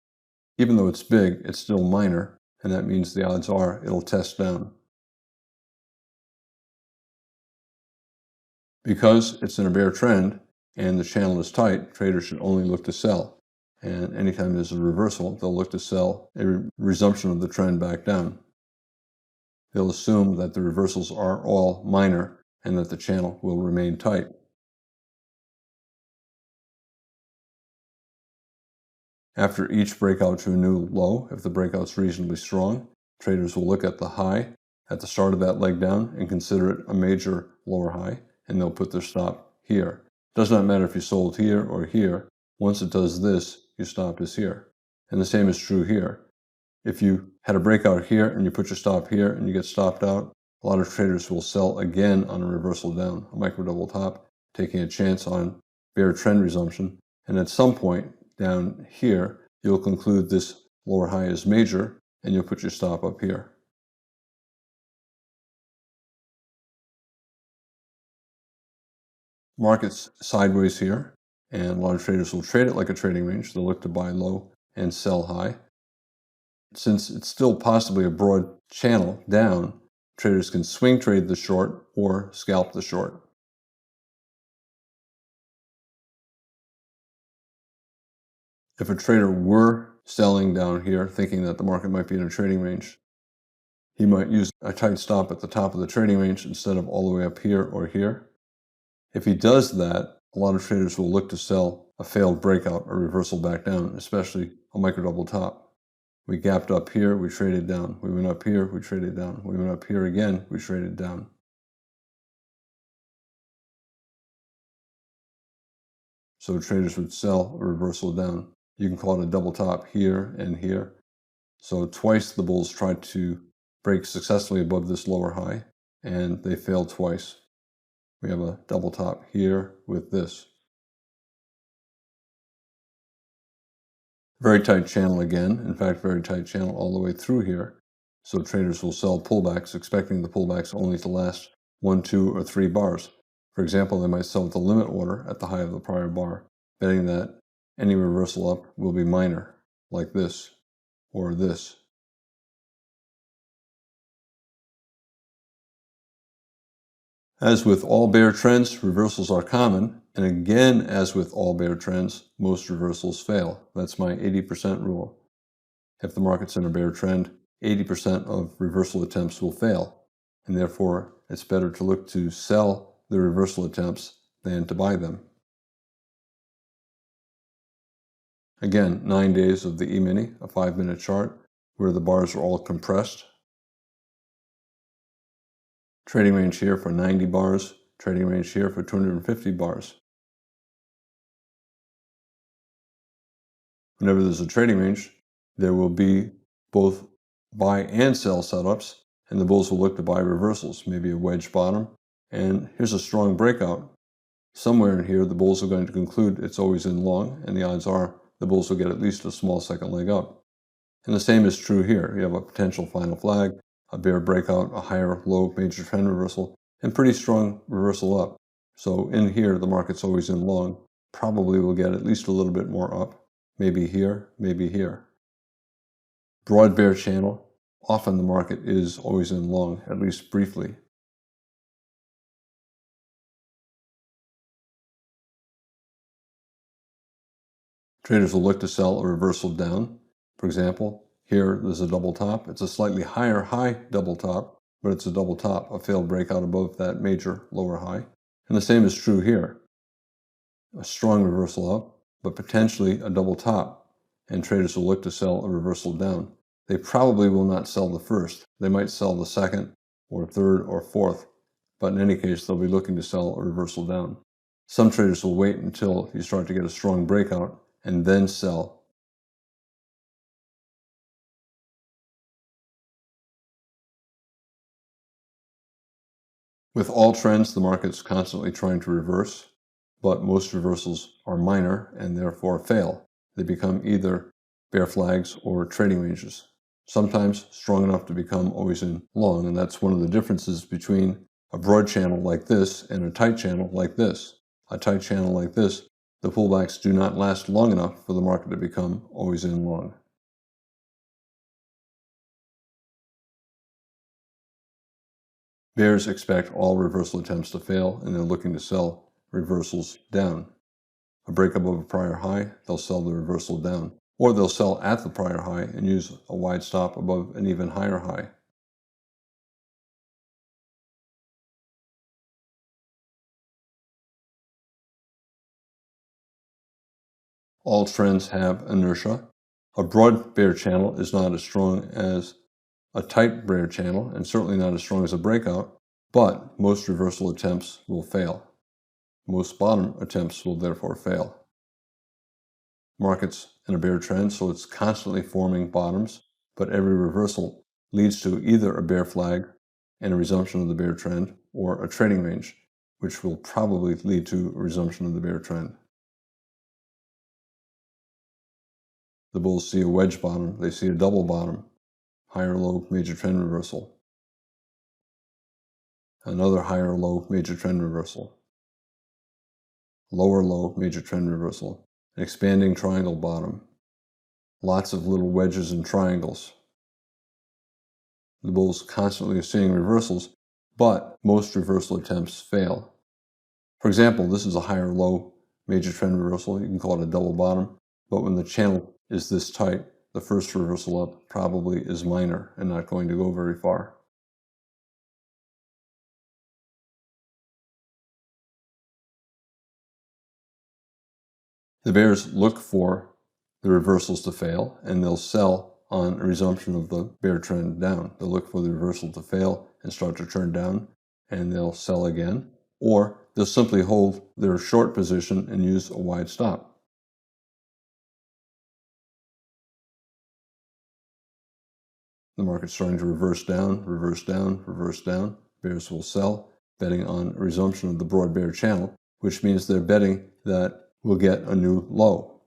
Even though it's big, it's still minor, and that means the odds are it'll test down. Because it's in a bear trend and the channel is tight, traders should only look to sell. And anytime there's a reversal, they'll look to sell a resumption of the trend back down. They'll assume that the reversals are all minor and that the channel will remain tight. After each breakout to a new low, if the breakout's reasonably strong, traders will look at the high at the start of that leg down and consider it a major lower high, and they'll put their stop here. It does not matter if you sold here or here. Once it does this, your stop is here. And the same is true here. If you had a breakout here and you put your stop here and you get stopped out, a lot of traders will sell again on a reversal down, a micro double top, taking a chance on bear trend resumption. And at some point down here, you'll conclude this lower high is major and you'll put your stop up here. Market's sideways here, and a lot of traders will trade it like a trading range. They'll look to buy low and sell high. Since it's still possibly a broad channel down, traders can swing trade the short or scalp the short. If a trader were selling down here, thinking that the market might be in a trading range, he might use a tight stop at the top of the trading range instead of all the way up here or here. If he does that, a lot of traders will look to sell a failed breakout or reversal back down, especially a micro double top. We gapped up here, we traded down. We went up here, we traded down. We went up here again, we traded down. So traders would sell a reversal down. You can call it a double top here and here. So twice the bulls tried to break successfully above this lower high, and they failed twice. We have a double top here with this. Very tight channel again. In fact, very tight channel all the way through here. So traders will sell pullbacks, expecting the pullbacks only to last 1, 2, or 3 bars. For example, they might sell with a limit order at the high of the prior bar, betting that any reversal up will be minor, like this or this. As with all bear trends, reversals are common, and again, as with all bear trends, most reversals fail. That's my 80% rule. If the market's in a bear trend, 80% of reversal attempts will fail, and therefore it's better to look to sell the reversal attempts than to buy them. Again, 9 days of the E-mini, a 5-minute chart, where the bars are all compressed. Trading range here for 90 bars, trading range here for 250 bars. Whenever there's a trading range, there will be both buy and sell setups, and the bulls will look to buy reversals, maybe a wedge bottom. And here's a strong breakout. Somewhere in here, the bulls are going to conclude it's always in long, and the odds are the bulls will get at least a small second leg up. And the same is true here. You have a potential final flag, a bear breakout, a higher low major trend reversal, and pretty strong reversal up. So in here, the market's always in long. Probably will get at least a little bit more up. Maybe here, maybe here. Broad bear channel. Often the market is always in long, at least briefly. Traders will look to sell a reversal down. For example, here there's a double top. It's a slightly higher high double top, but it's a double top, a failed breakout above that major lower high. And the same is true here. A strong reversal up, but potentially a double top, and traders will look to sell a reversal down. They probably will not sell the first. They might sell the second or third or fourth, but in any case, they'll be looking to sell a reversal down. Some traders will wait until you start to get a strong breakout and then sell. With all trends, the market's constantly trying to reverse, but most reversals are minor and therefore fail. They become either bear flags or trading ranges, sometimes strong enough to become always in long, and that's one of the differences between a broad channel like this and a tight channel like this. A tight channel like this, the pullbacks do not last long enough for the market to become always in long. Bears expect all reversal attempts to fail, and they're looking to sell reversals down. A break above a prior high, they'll sell the reversal down. Or they'll sell at the prior high and use a wide stop above an even higher high. All trends have inertia. A broad bear channel is not as strong as a tight bear channel, and certainly not as strong as a breakout, but most reversal attempts will fail. Most bottom attempts will therefore fail. Market's in a bear trend, so it's constantly forming bottoms, but every reversal leads to either a bear flag and a resumption of the bear trend, or a trading range, which will probably lead to a resumption of the bear trend. The bulls see a wedge bottom, they see a double bottom, higher low major trend reversal, another higher low major trend reversal, lower low major trend reversal, an expanding triangle bottom, lots of little wedges and triangles. The bulls constantly are seeing reversals, but most reversal attempts fail. For example, this is a higher low major trend reversal. You can call it a double bottom, but when the channel is this tight, the first reversal up probably is minor and not going to go very far. The bears look for the reversals to fail, and they'll sell on a resumption of the bear trend down. They'll look for the reversal to fail and start to turn down, and they'll sell again, or they'll simply hold their short position and use a wide stop. The market's starting to reverse down, reverse down, reverse down. Bears will sell, betting on a resumption of the broad bear channel, which means they're betting that we'll get a new low.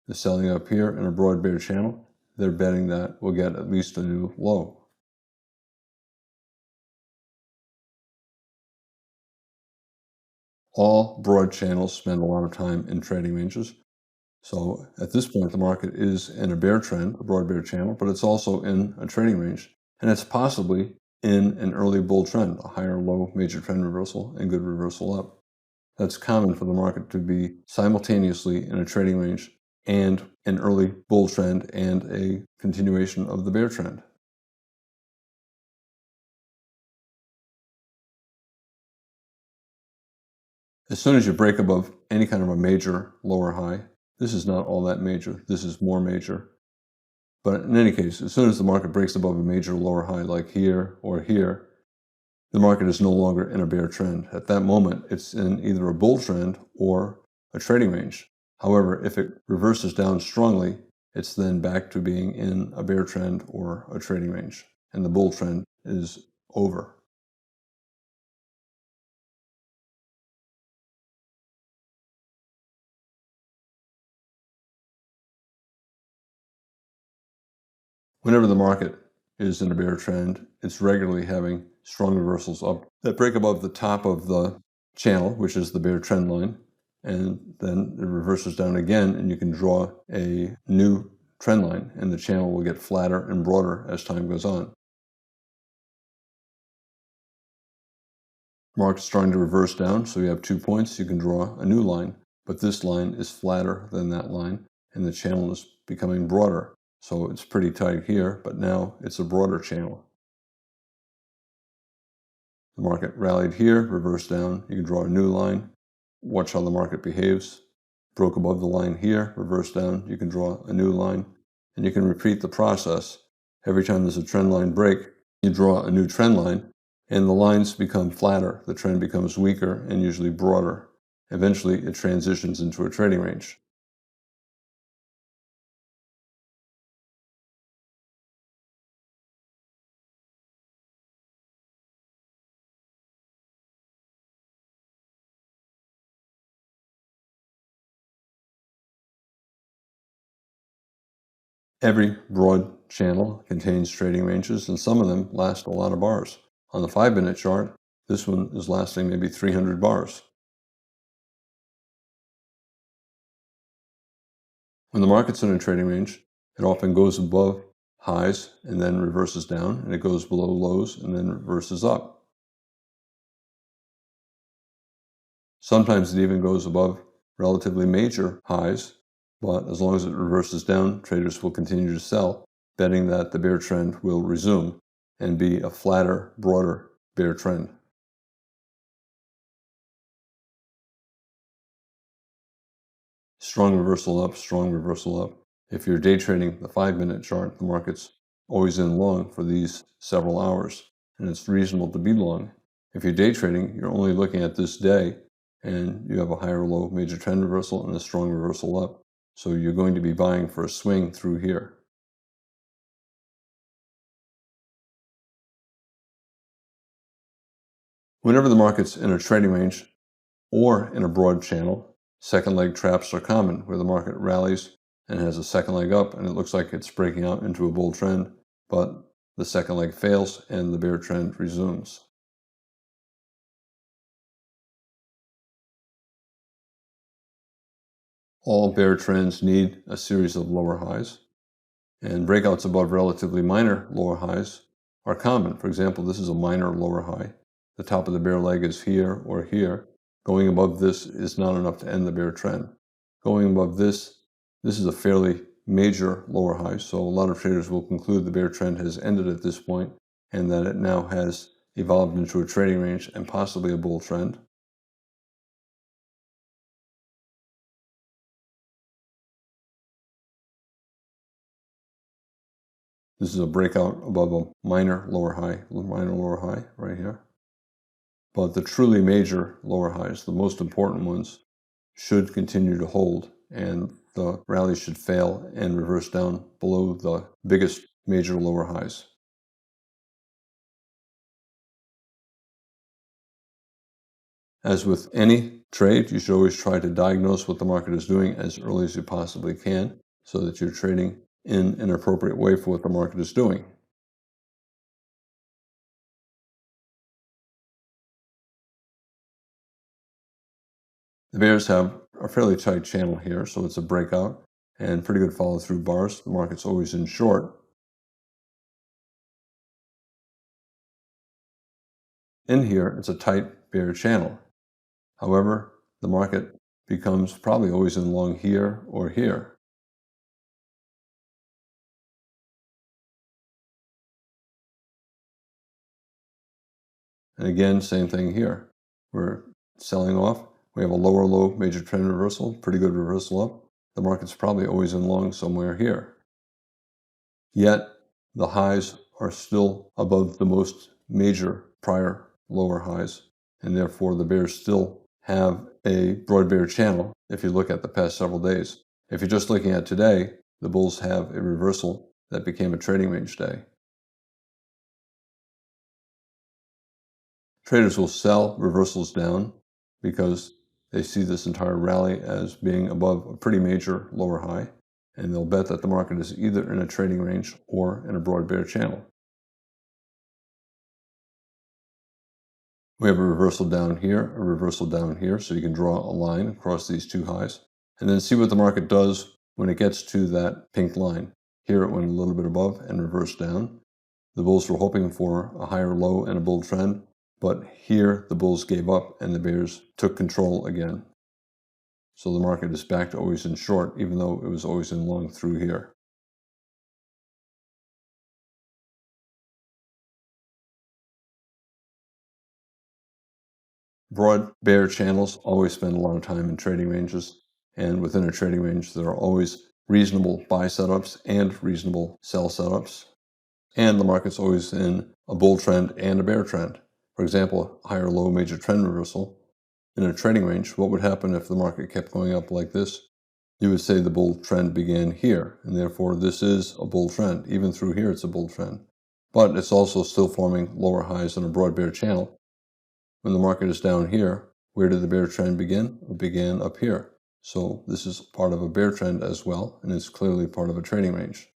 They're selling up here in a broad bear channel. They're betting that we'll get at least a new low. All broad channels spend a lot of time in trading ranges. So at this point, the market is in a bear trend, a broad bear channel, but it's also in a trading range. And it's possibly in an early bull trend, a higher low major trend reversal and good reversal up. That's common for the market to be simultaneously in a trading range and an early bull trend and a continuation of the bear trend. As soon as you break above any kind of a major lower high, this is not all that major, this is more major. But in any case, as soon as the market breaks above a major lower high like here or here, the market is no longer in a bear trend. At that moment, it's in either a bull trend or a trading range. However, if it reverses down strongly, it's then back to being in a bear trend or a trading range, and the bull trend is over. Whenever the market is in a bear trend, it's regularly having strong reversals up that break above the top of the channel, which is the bear trend line, and then it reverses down again, and you can draw a new trend line, and the channel will get flatter and broader as time goes on. Market's starting to reverse down, so you have 2 points. You can draw a new line, but this line is flatter than that line, and the channel is becoming broader. So it's pretty tight here, but now it's a broader channel. The market rallied here, reversed down. You can draw a new line, watch how the market behaves. Broke above the line here, reversed down. You can draw a new line, and you can repeat the process. Every time there's a trend line break, you draw a new trend line, and the lines become flatter. The trend becomes weaker and usually broader. Eventually, it transitions into a trading range. Every broad channel contains trading ranges, and some of them last a lot of bars. On the 5-minute chart, this one is lasting maybe 300 bars. When the market's in a trading range, it often goes above highs and then reverses down, and it goes below lows and then reverses up. Sometimes it even goes above relatively major highs, but as long as it reverses down, traders will continue to sell, betting that the bear trend will resume and be a flatter, broader bear trend. Strong reversal up, strong reversal up. If you're day trading the 5-minute chart, the market's always in long for these several hours, and it's reasonable to be long. If you're day trading, you're only looking at this day, and you have a higher low major trend reversal and a strong reversal up. So you're going to be buying for a swing through here. Whenever the market's in a trading range or in a broad channel, second leg traps are common, where the market rallies and has a second leg up, and it looks like it's breaking out into a bull trend, but the second leg fails and the bear trend resumes. All bear trends need a series of lower highs, and breakouts above relatively minor lower highs are common. For example, this is a minor lower high. The top of the bear leg is here or here. Going above this is not enough to end the bear trend. Going above this is a fairly major lower high, so a lot of traders will conclude the bear trend has ended at this point and that it now has evolved into a trading range and possibly a bull trend. This is a breakout above a minor lower high right here. But the truly major lower highs, the most important ones, should continue to hold, and the rally should fail and reverse down below the biggest major lower highs. As with any trade, you should always try to diagnose what the market is doing as early as you possibly can so that you're trading in an appropriate way for what the market is doing. The bears have a fairly tight channel here, so it's a breakout and pretty good follow through bars. The market's always in short. In here, it's a tight bear channel. However, the market becomes probably always in long here or here. And again, same thing here. We're selling off. We have a lower low major trend reversal, pretty good reversal up. The market's probably always in long somewhere here. Yet the highs are still above the most major prior lower highs, and therefore the bears still have a broad bear channel if you look at the past several days. If you're just looking at today, the bulls have a reversal that became a trading range day. Traders will sell reversals down because they see this entire rally as being above a pretty major lower high, and they'll bet that the market is either in a trading range or in a broad bear channel. We have a reversal down here, a reversal down here, so you can draw a line across these two highs, and then see what the market does when it gets to that pink line. Here it went a little bit above and reversed down. The bulls were hoping for a higher low and a bull trend, but here the bulls gave up and the bears took control again. So the market is back to always in short, even though it was always in long through here. Broad bear channels always spend a lot of time in trading ranges, and within a trading range, there are always reasonable buy setups and reasonable sell setups. And the market's always in a bull trend and a bear trend. For example, a higher low major trend reversal in a trading range. What would happen if the market kept going up like this? You would say the bull trend began here, and therefore this is a bull trend. Even through here, it's a bull trend. But it's also still forming lower highs in a broad bear channel. When the market is down here, where did the bear trend begin? It began up here. So this is part of a bear trend as well, and it's clearly part of a trading range.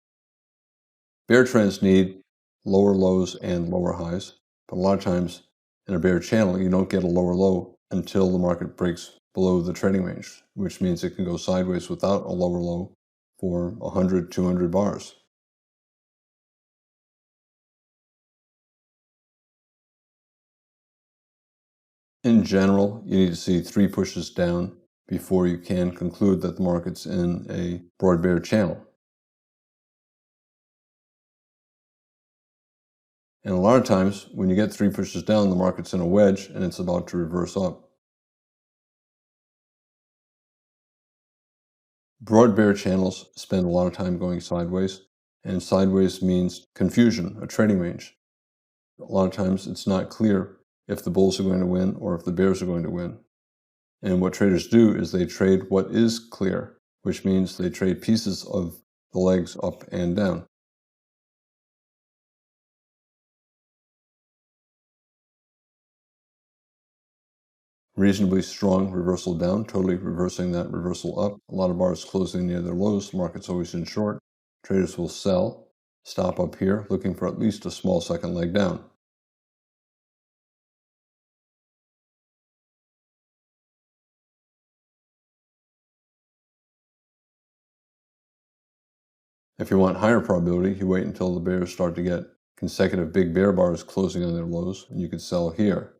Bear trends need lower lows and lower highs, but a lot of times in a bear channel, you don't get a lower low until the market breaks below the trading range, which means it can go sideways without a lower low for 100, 200 bars. In general, you need to see 3 pushes down before you can conclude that the market's in a broad bear channel. And a lot of times, when you get 3 pushes down, the market's in a wedge and it's about to reverse up. Broad bear channels spend a lot of time going sideways, and sideways means confusion, a trading range. A lot of times it's not clear if the bulls are going to win or if the bears are going to win. And what traders do is they trade what is clear, which means they trade pieces of the legs up and down. Reasonably strong reversal down, totally reversing that reversal up. A lot of bars closing near their lows, the market's always in short. Traders will sell, stop up here, looking for at least a small second leg down. If you want higher probability, you wait until the bears start to get consecutive big bear bars closing on their lows, and you could sell here.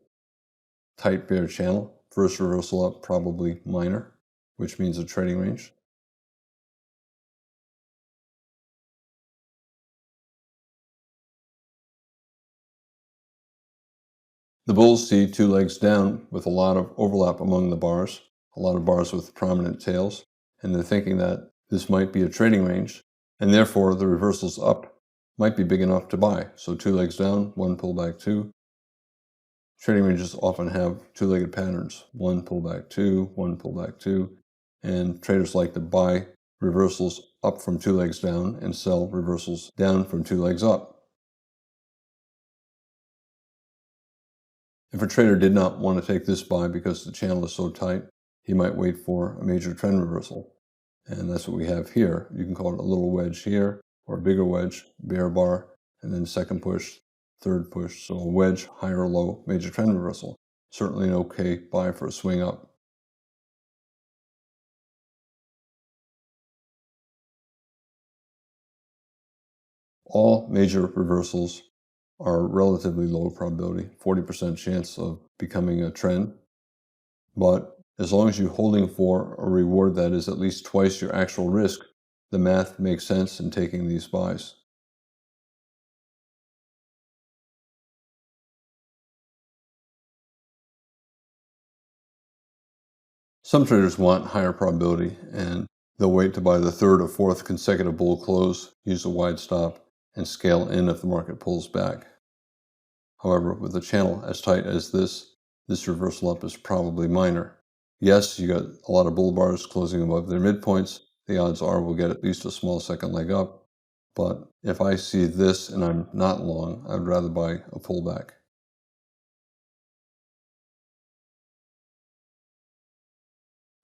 Tight bear channel, first reversal up, probably minor, which means a trading range. The bulls see 2 legs down with a lot of overlap among the bars, a lot of bars with prominent tails, and they're thinking that this might be a trading range, and therefore the reversals up might be big enough to buy. So 2 legs down, 1 pullback 2. Trading ranges often have 2-legged patterns, 1 pullback 2, 1 pullback 2, and traders like to buy reversals up from 2 legs down and sell reversals down from 2 legs up. If a trader did not want to take this buy because the channel is so tight, he might wait for a major trend reversal. And that's what we have here. You can call it a little wedge here, or a bigger wedge, bear bar, and then second push, third push. So a wedge, higher low, major trend reversal. Certainly an okay buy for a swing up. All major reversals are relatively low probability, 40% chance of becoming a trend. But as long as you're holding for a reward that is at least twice your actual risk, the math makes sense in taking these buys. Some traders want higher probability and they'll wait to buy the third or fourth consecutive bull close, use a wide stop, and scale in if the market pulls back. However, with a channel as tight as this reversal up is probably minor. Yes, you got a lot of bull bars closing above their midpoints. The odds are we'll get at least a small second leg up. But if I see this and I'm not long, I'd rather buy a pullback.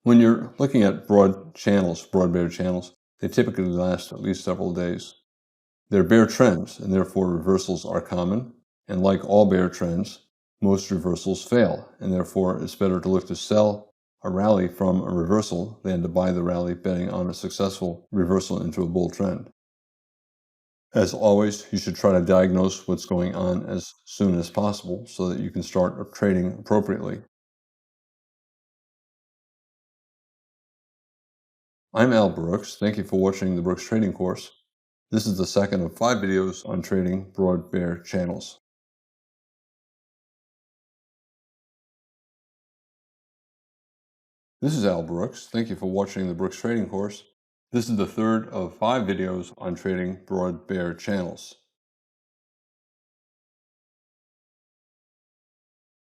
When you're looking at broad channels, broad bear channels, they typically last at least several days. They're bear trends, and therefore reversals are common. And like all bear trends, most reversals fail, and therefore it's better to look to sell a rally from a reversal than to buy the rally betting on a successful reversal into a bull trend. As always, you should try to diagnose what's going on as soon as possible so that you can start trading appropriately. I'm Al Brooks. Thank you for watching the Brooks Trading Course. This is the second of 5 videos on trading broad bear channels. This is Al Brooks. Thank you for watching the Brooks Trading Course. This is the third of 5 videos on trading broad bear channels.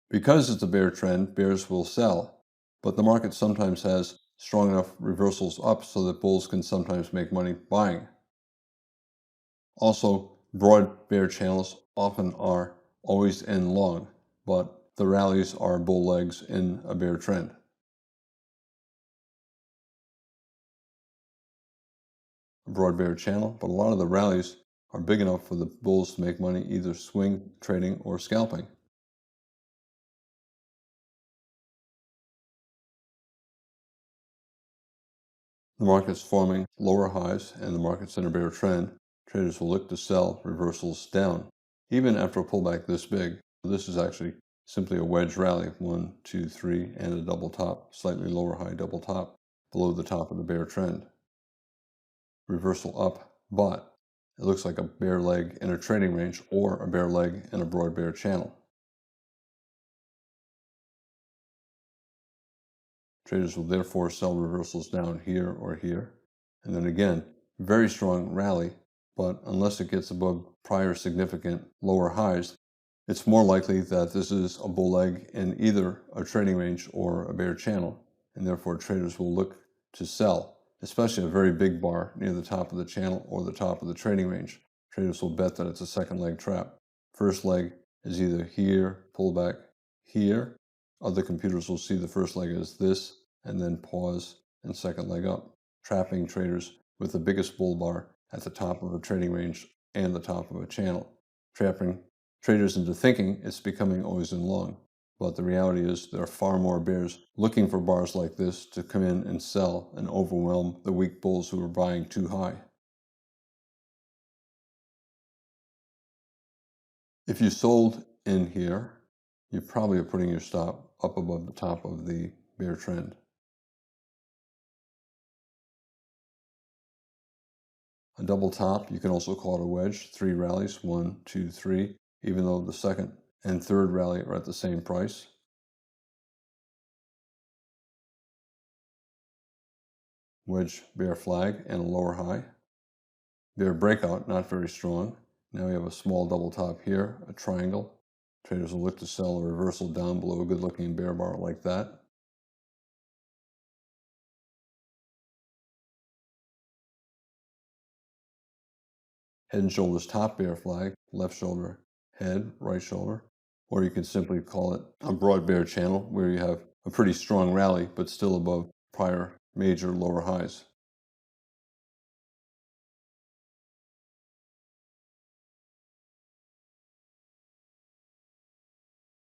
Because it's a bear trend, bears will sell, but the market sometimes has strong enough reversals up so that bulls can sometimes make money buying. Also, broad bear channels often are always in long, but the rallies are bull legs in a bear trend. A broad bear channel, but a lot of the rallies are big enough for the bulls to make money either swing trading or scalping. The market's forming lower highs and the market's in a bear trend. Traders will look to sell reversals down, even after a pullback this big. This is actually simply a wedge rally, 1, 2, 3, and a double top, slightly lower high double top below the top of the bear trend. Reversal up, but it looks like a bear leg in a trading range or a bear leg in a broad bear channel. Traders will therefore sell reversals down here or here. And then again, very strong rally, but unless it gets above prior significant lower highs, it's more likely that this is a bull leg in either a trading range or a bear channel, and therefore traders will look to sell, especially a very big bar near the top of the channel or the top of the trading range. Traders will bet that it's a second leg trap. First leg is either here, pullback here. Other computers will see the first leg as this, and then pause and second leg up, trapping traders with the biggest bull bar at the top of a trading range and the top of a channel, trapping traders into thinking it's becoming always in long. But the reality is there are far more bears looking for bars like this to come in and sell and overwhelm the weak bulls who are buying too high. If you sold in here, you probably are putting your stop up above the top of the bear trend. A double top, you can also call it a wedge, 3 rallies, 1, 2, 3, even though the second and third rally are at the same price. Wedge bear flag and a lower high. Bear breakout, not very strong. Now we have a small double top here, a triangle. Traders will look to sell a reversal down below a good looking bear bar like that. Head and shoulders top bear flag, left shoulder, head, right shoulder. Or you could simply call it a broad bear channel where you have a pretty strong rally but still above prior major lower highs.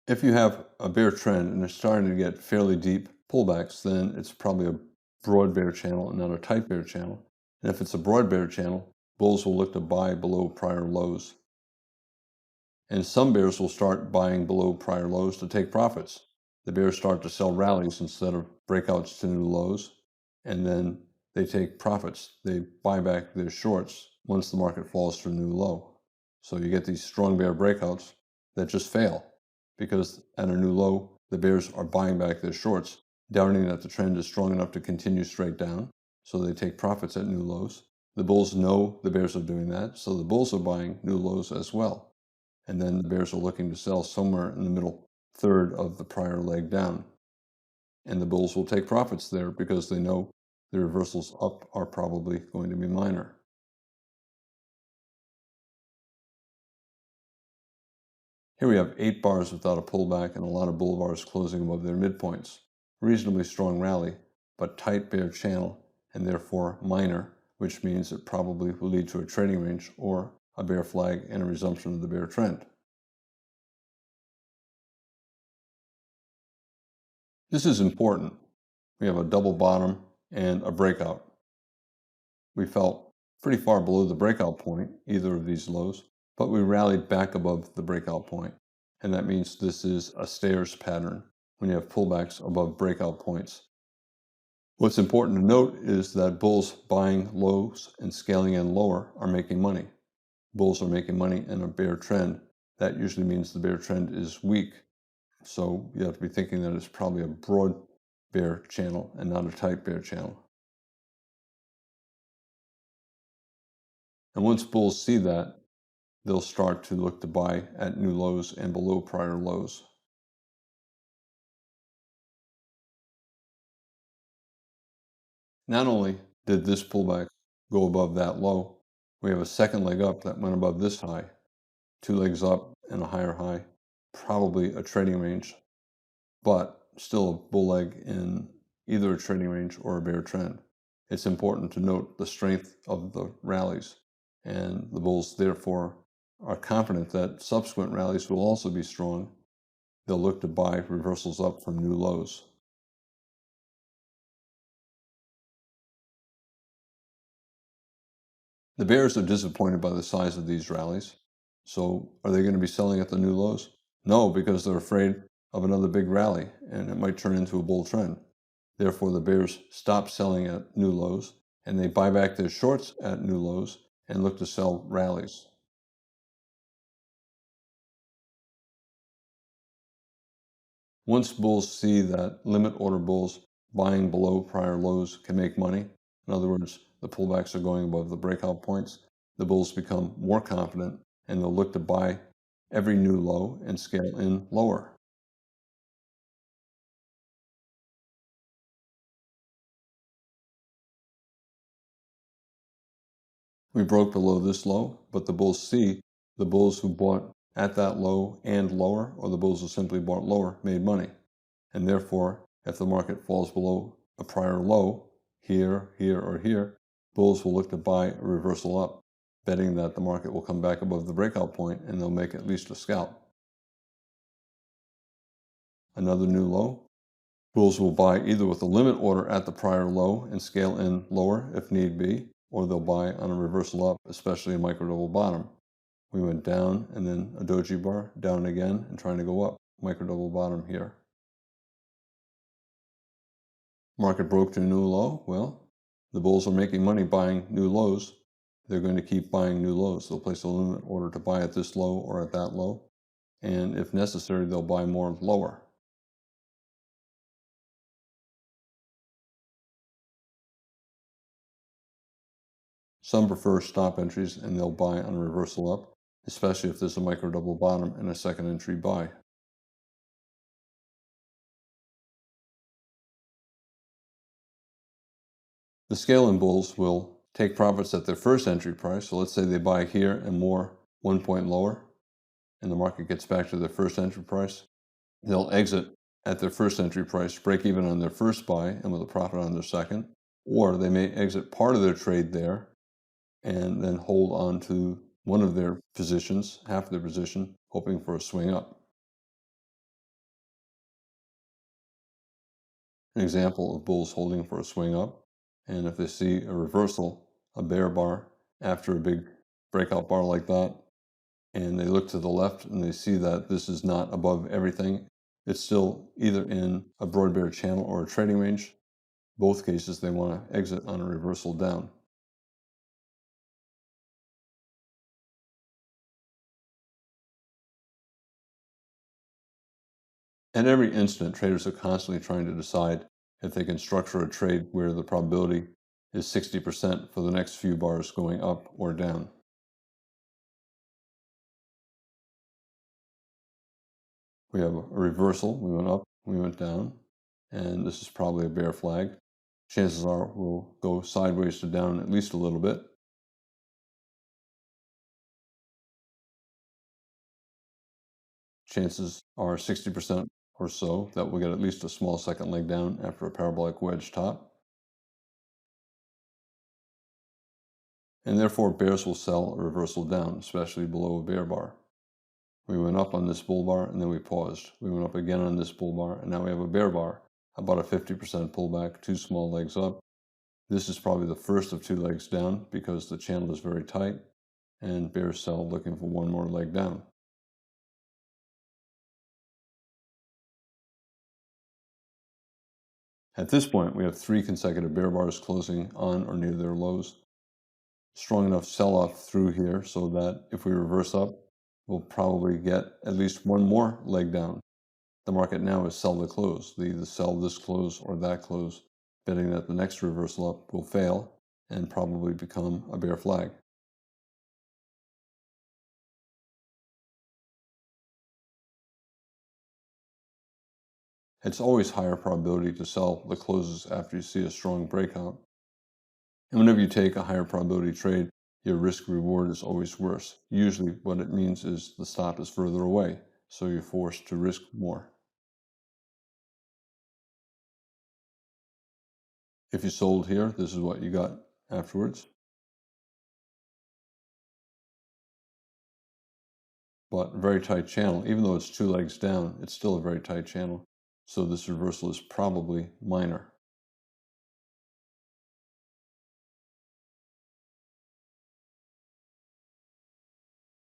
If you have a bear trend and it's starting to get fairly deep pullbacks, then it's probably a broad bear channel and not a tight bear channel. And if it's a broad bear channel, bulls will look to buy below prior lows. And some bears will start buying below prior lows to take profits. The bears start to sell rallies instead of breakouts to new lows, and then they take profits. They buy back their shorts once the market falls to a new low. So you get these strong bear breakouts that just fail because at a new low, the bears are buying back their shorts, doubting that the trend is strong enough to continue straight down. So they take profits at new lows. The bulls know the bears are doing that, so the bulls are buying new lows as well. And then the bears are looking to sell somewhere in the middle third of the prior leg down. And the bulls will take profits there because they know the reversals up are probably going to be minor. Here we have 8 bars without a pullback and a lot of bull bars closing above their midpoints. Reasonably strong rally, but tight bear channel and therefore minor, which means it probably will lead to a trading range or a bear flag and a resumption of the bear trend. This is important. We have a double bottom and a breakout. We fell pretty far below the breakout point, either of these lows, but we rallied back above the breakout point. And that means this is a stairs pattern when you have pullbacks above breakout points. What's important to note is that bulls buying lows and scaling in lower are making money. Bulls are making money in a bear trend. That usually means the bear trend is weak. So you have to be thinking that it's probably a broad bear channel and not a tight bear channel. And once bulls see that, they'll start to look to buy at new lows and below prior lows. Not only did this pullback go above that low, we have a second leg up that went above this high, two legs up and a higher high, probably a trading range, but still a bull leg in either a trading range or a bear trend. It's important to note the strength of the rallies, and the bulls therefore are confident that subsequent rallies will also be strong. They'll look to buy reversals up from new lows. The bears are disappointed by the size of these rallies. So are they going to be selling at the new lows? No, because they're afraid of another big rally and it might turn into a bull trend. Therefore, the bears stop selling at new lows and they buy back their shorts at new lows and look to sell rallies. Once bulls see that limit order bulls buying below prior lows can make money, in other words, the pullbacks are going above the breakout points, the bulls become more confident and they'll look to buy every new low and scale in lower. We broke below this low, but the bulls see the bulls who bought at that low and lower, or the bulls who simply bought lower, made money. And therefore, if the market falls below a prior low, here, here, or here, bulls will look to buy a reversal up, betting that the market will come back above the breakout point and they'll make at least a scalp. Another new low. Bulls will buy either with a limit order at the prior low and scale in lower if need be, or they'll buy on a reversal up, especially a micro double bottom. We went down and then a doji bar, down again and trying to go up. Micro double bottom here. Market broke to a new low. Well, the bulls are making money buying new lows. They're going to keep buying new lows. They'll place a limit order to buy at this low or at that low. And if necessary, they'll buy more lower. Some prefer stop entries and they'll buy on a reversal up, especially if there's a micro double bottom and a second entry buy. The scale-in bulls will take profits at their first entry price. So let's say they buy here and more 1 point lower, and the market gets back to their first entry price. They'll exit at their first entry price, break even on their first buy, and with a profit on their second. Or they may exit part of their trade there and then hold on to one of their positions, half of their position, hoping for a swing up. An example of bulls holding for a swing up, and if they see a reversal, a bear bar, after a big breakout bar like that, and they look to the left and they see that this is not above everything, it's still either in a broad bear channel or a trading range. Both cases, they want to exit on a reversal down. At every instant, traders are constantly trying to decide if they can structure a trade where the probability is 60% for the next few bars going up or down. We have a reversal. We went up, we went down, and this is probably a bear flag. Chances are we'll go sideways to down at least a little bit. Chances are 60% or so that we'll get at least a small second leg down after a parabolic wedge top. And therefore bears will sell a reversal down, especially below a bear bar. We went up on this bull bar and then we paused. We went up again on this bull bar and now we have a bear bar, about a 50% pullback, two small legs up. This is probably the first of two legs down because the channel is very tight and bears sell looking for one more leg down. At this point, we have 3 consecutive bear bars closing on or near their lows. Strong enough sell-off through here so that if we reverse up, we'll probably get at least one more leg down. The market now is sell to close. They either sell this close or that close, betting that the next reversal up will fail and probably become a bear flag. It's always higher probability to sell the closes after you see a strong breakout. And whenever you take a higher probability trade, your risk reward is always worse. Usually what it means is the stop is further away, so you're forced to risk more. If you sold here, this is what you got afterwards. But very tight channel. Even though it's 2 legs down, it's still a very tight channel. So this reversal is probably minor.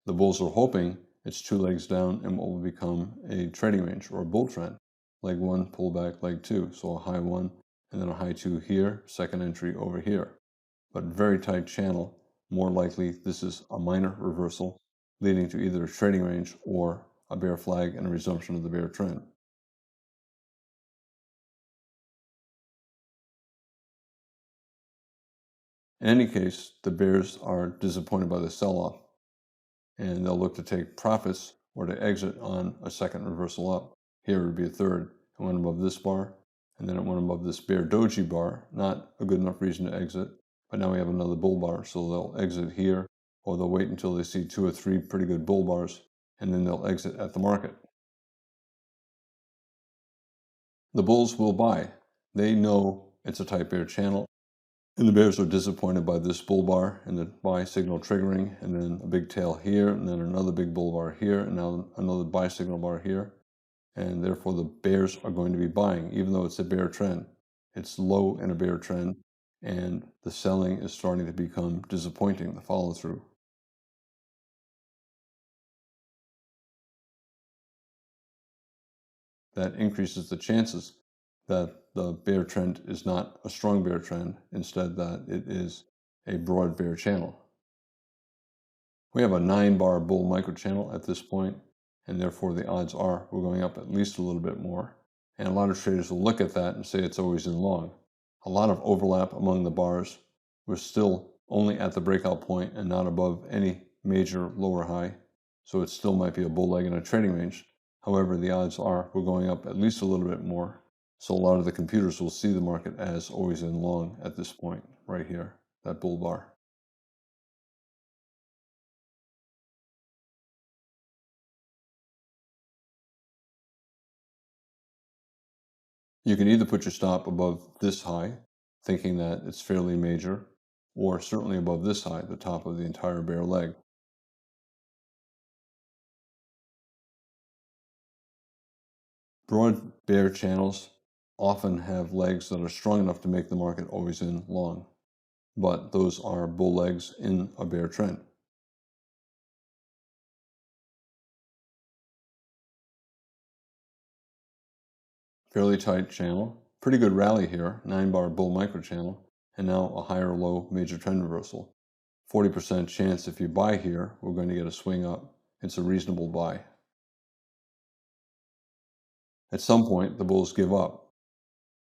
The bulls are hoping it's 2 legs down and what will become a trading range or a bull trend. Leg 1, pullback, leg 2. So a high 1 and then a high 2 here, second entry over here. But very tight channel. More likely this is a minor reversal leading to either a trading range or a bear flag and a resumption of the bear trend. In any case, the bears are disappointed by the sell-off, and they'll look to take profits or to exit on a second reversal up. Here would be a third. It went above this bar, and then it went above this bear doji bar. Not a good enough reason to exit, but now we have another bull bar, so they'll exit here, or they'll wait until they see 2 or 3 pretty good bull bars, and then they'll exit at the market. The bulls will buy. They know it's a tight bear channel. And the bears are disappointed by this bull bar and the buy signal triggering, and then a big tail here, and then another big bull bar here, and now another buy signal bar here. And therefore the bears are going to be buying, even though it's a bear trend. It's low in a bear trend, and the selling is starting to become disappointing, the follow through. That increases the chances that the bear trend is not a strong bear trend, instead that it is a broad bear channel. We have a 9-bar bull microchannel at this point, and therefore the odds are we're going up at least a little bit more. And a lot of traders will look at that and say it's always in long. A lot of overlap among the bars. We're still only at the breakout point and not above any major lower high, so it still might be a bull leg in a trading range. However, the odds are we're going up at least a little bit more. So a lot of the computers will see the market as always in long at this point, right here, that bull bar. You can either put your stop above this high, thinking that it's fairly major, or certainly above this high, the top of the entire bear leg. Broad bear channels often have legs that are strong enough to make the market always in long, but those are bull legs in a bear trend. Fairly tight channel, pretty good rally here, 9-bar bull micro channel, and now a higher low major trend reversal. 40% chance if you buy here, we're going to get a swing up. It's a reasonable buy. At some point, the bulls give up.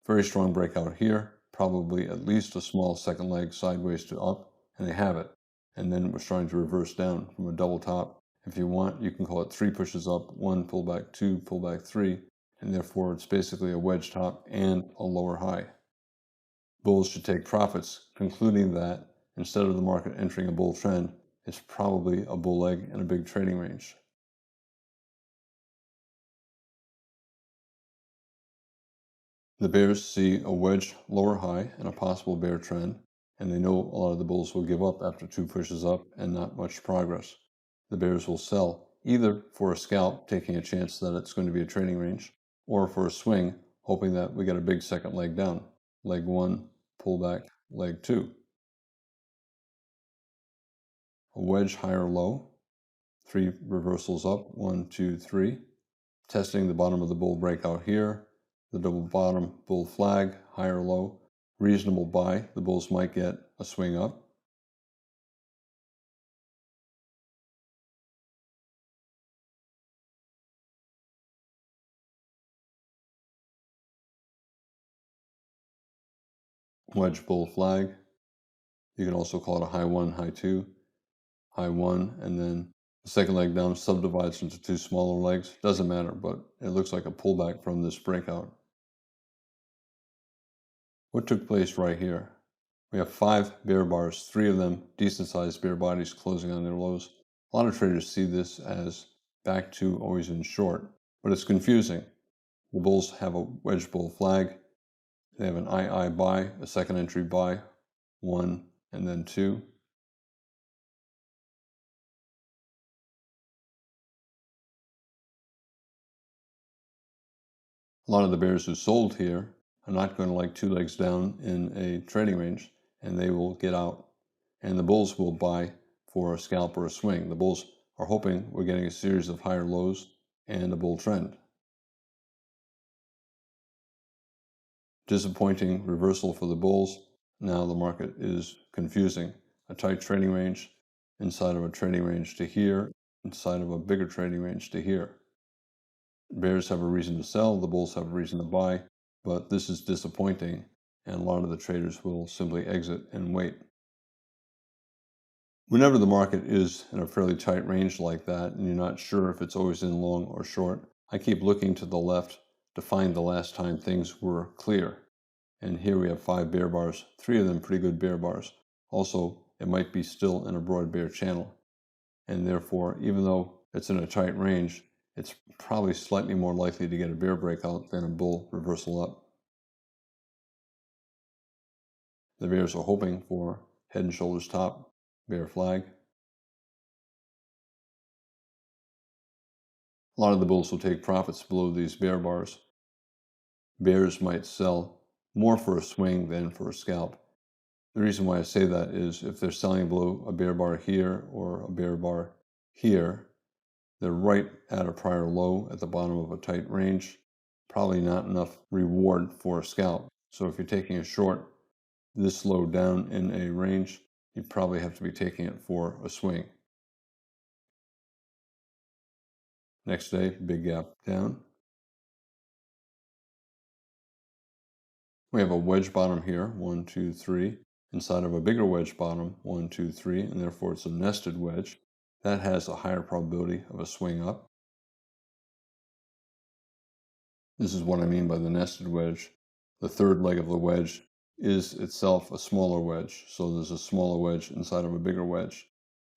Very strong breakout here, probably at least a small second leg sideways to up, and they have it. And then it was trying to reverse down from a double top. If you want, you can call it 3 pushes up, 1 pullback, 2 pullback, 3, and therefore it's basically a wedge top and a lower high. Bulls should take profits, concluding that instead of the market entering a bull trend, it's probably a bull leg and a big trading range. The bears see a wedge lower high and a possible bear trend, and they know a lot of the bulls will give up after 2 pushes up and not much progress. The bears will sell, either for a scalp, taking a chance that it's going to be a trading range, or for a swing, hoping that we get a big second leg down. Leg 1, pullback, leg 2. A wedge higher low, 3 reversals up, 1, 2, 3. Testing the bottom of the bull breakout here, the double bottom bull flag, high or low, reasonable buy. The bulls might get a swing up. Wedge bull flag. You can also call it a high one, high two, high one, and then the second leg down subdivides into two smaller legs. Doesn't matter, but it looks like a pullback from this breakout. What took place right here? We have 5 bear bars, 3 of them decent-sized bear bodies closing on their lows. A lot of traders see this as back to always in short, but it's confusing. The bulls have a wedge bull flag. They have an II buy, a second entry buy, 1 and then 2. A lot of the bears who sold here are not going to like 2 legs down in a trading range, and they will get out. And the bulls will buy for a scalp or a swing. The bulls are hoping we're getting a series of higher lows and a bull trend. Disappointing reversal for the bulls. Now the market is confusing. A tight trading range inside of a trading range to here, inside of a bigger trading range to here. Bears have a reason to sell, the bulls have a reason to buy, but this is disappointing, and a lot of the traders will simply exit and wait. Whenever the market is in a fairly tight range like that, and you're not sure if it's always in long or short, I keep looking to the left to find the last time things were clear. And here we have 5 bear bars, 3 of them pretty good bear bars. Also, it might be still in a broad bear channel. And therefore, even though it's in a tight range, it's probably slightly more likely to get a bear breakout than a bull reversal up. The bears are hoping for head and shoulders top, bear flag. A lot of the bulls will take profits below these bear bars. Bears might sell more for a swing than for a scalp. The reason why I say that is if they're selling below a bear bar here or a bear bar here, they're right at a prior low at the bottom of a tight range. Probably not enough reward for a scalp. So if you're taking a short this low down in a range, you probably have to be taking it for a swing. Next day, big gap down. We have a wedge bottom here, 1, 2, 3, inside of a bigger wedge bottom, 1, 2, 3, and therefore it's a nested wedge. That has a higher probability of a swing up. This is what I mean by the nested wedge. The third leg of the wedge is itself a smaller wedge. So there's a smaller wedge inside of a bigger wedge.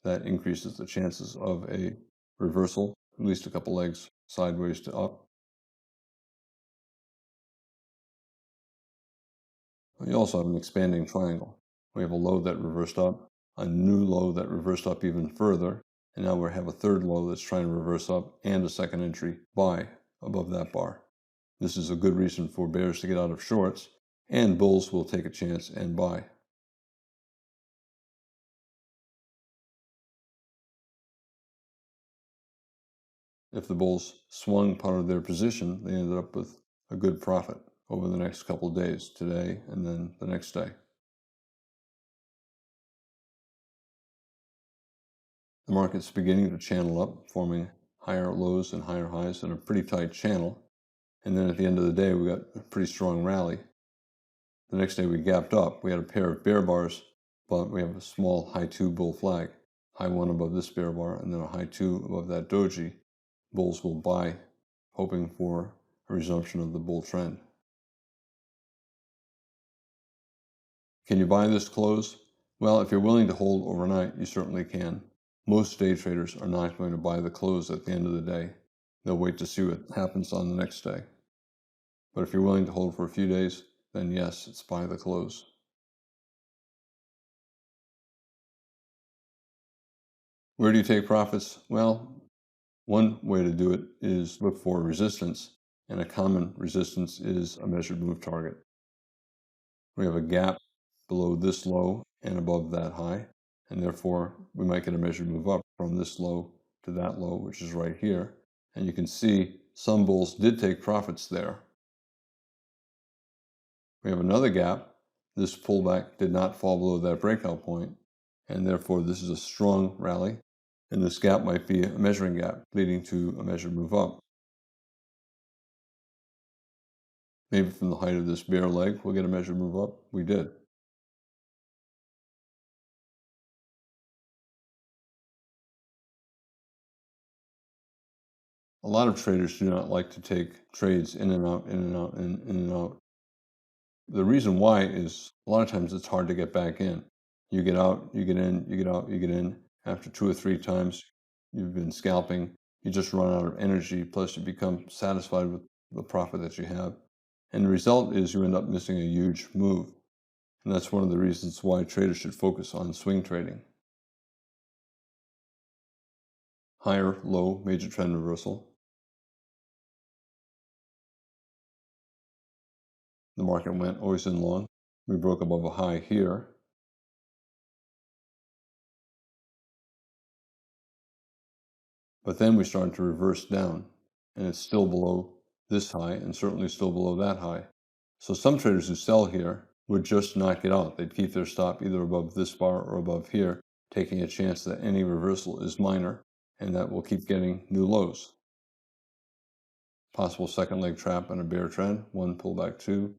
That increases the chances of a reversal, at least a couple legs sideways to up. You also have an expanding triangle. We have a low that reversed up, a new low that reversed up even further, and now we have a third low that's trying to reverse up and a second entry buy above that bar. This is a good reason for bears to get out of shorts, and bulls will take a chance and buy. If the bulls swung part of their position, they ended up with a good profit over the next couple of days, today and then the next day. The market's beginning to channel up, forming higher lows and higher highs in a pretty tight channel. And then at the end of the day, we got a pretty strong rally. The next day we gapped up. We had a pair of bear bars, but we have a small high 2 bull flag. High 1 above this bear bar, and then a high 2 above that doji. Bulls will buy, hoping for a resumption of the bull trend. Can you buy this close? Well, if you're willing to hold overnight, you certainly can. Most day traders are not going to buy the close at the end of the day. They'll wait to see what happens on the next day. But if you're willing to hold for a few days, then yes, it's buy the close. Where do you take profits? Well, one way to do it is look for resistance, and a common resistance is a measured move target. We have a gap below this low and above that high, and therefore we might get a measured move up from this low to that low, which is right here. And you can see some bulls did take profits there. We have another gap. This pullback did not fall below that breakout point, and therefore this is a strong rally, and this gap might be a measuring gap leading to a measured move up. Maybe from the height of this bear leg, we'll get a measured move up. We did. A lot of traders do not like to take trades in and out, in and out, in and out. The reason why is a lot of times it's hard to get back in. You get out, you get in, you get out, you get in. After 2 or 3 times you've been scalping, you just run out of energy, plus you become satisfied with the profit that you have. And the result is you end up missing a huge move. And that's one of the reasons why traders should focus on swing trading. Higher, low, major trend reversal. The market went always in long. We broke above a high here. But then we started to reverse down, and it's still below this high and certainly still below that high. So some traders who sell here would just not get out. They'd keep their stop either above this bar or above here, taking a chance that any reversal is minor and that we'll keep getting new lows. Possible second leg trap and a bear trend, 1 pullback 2,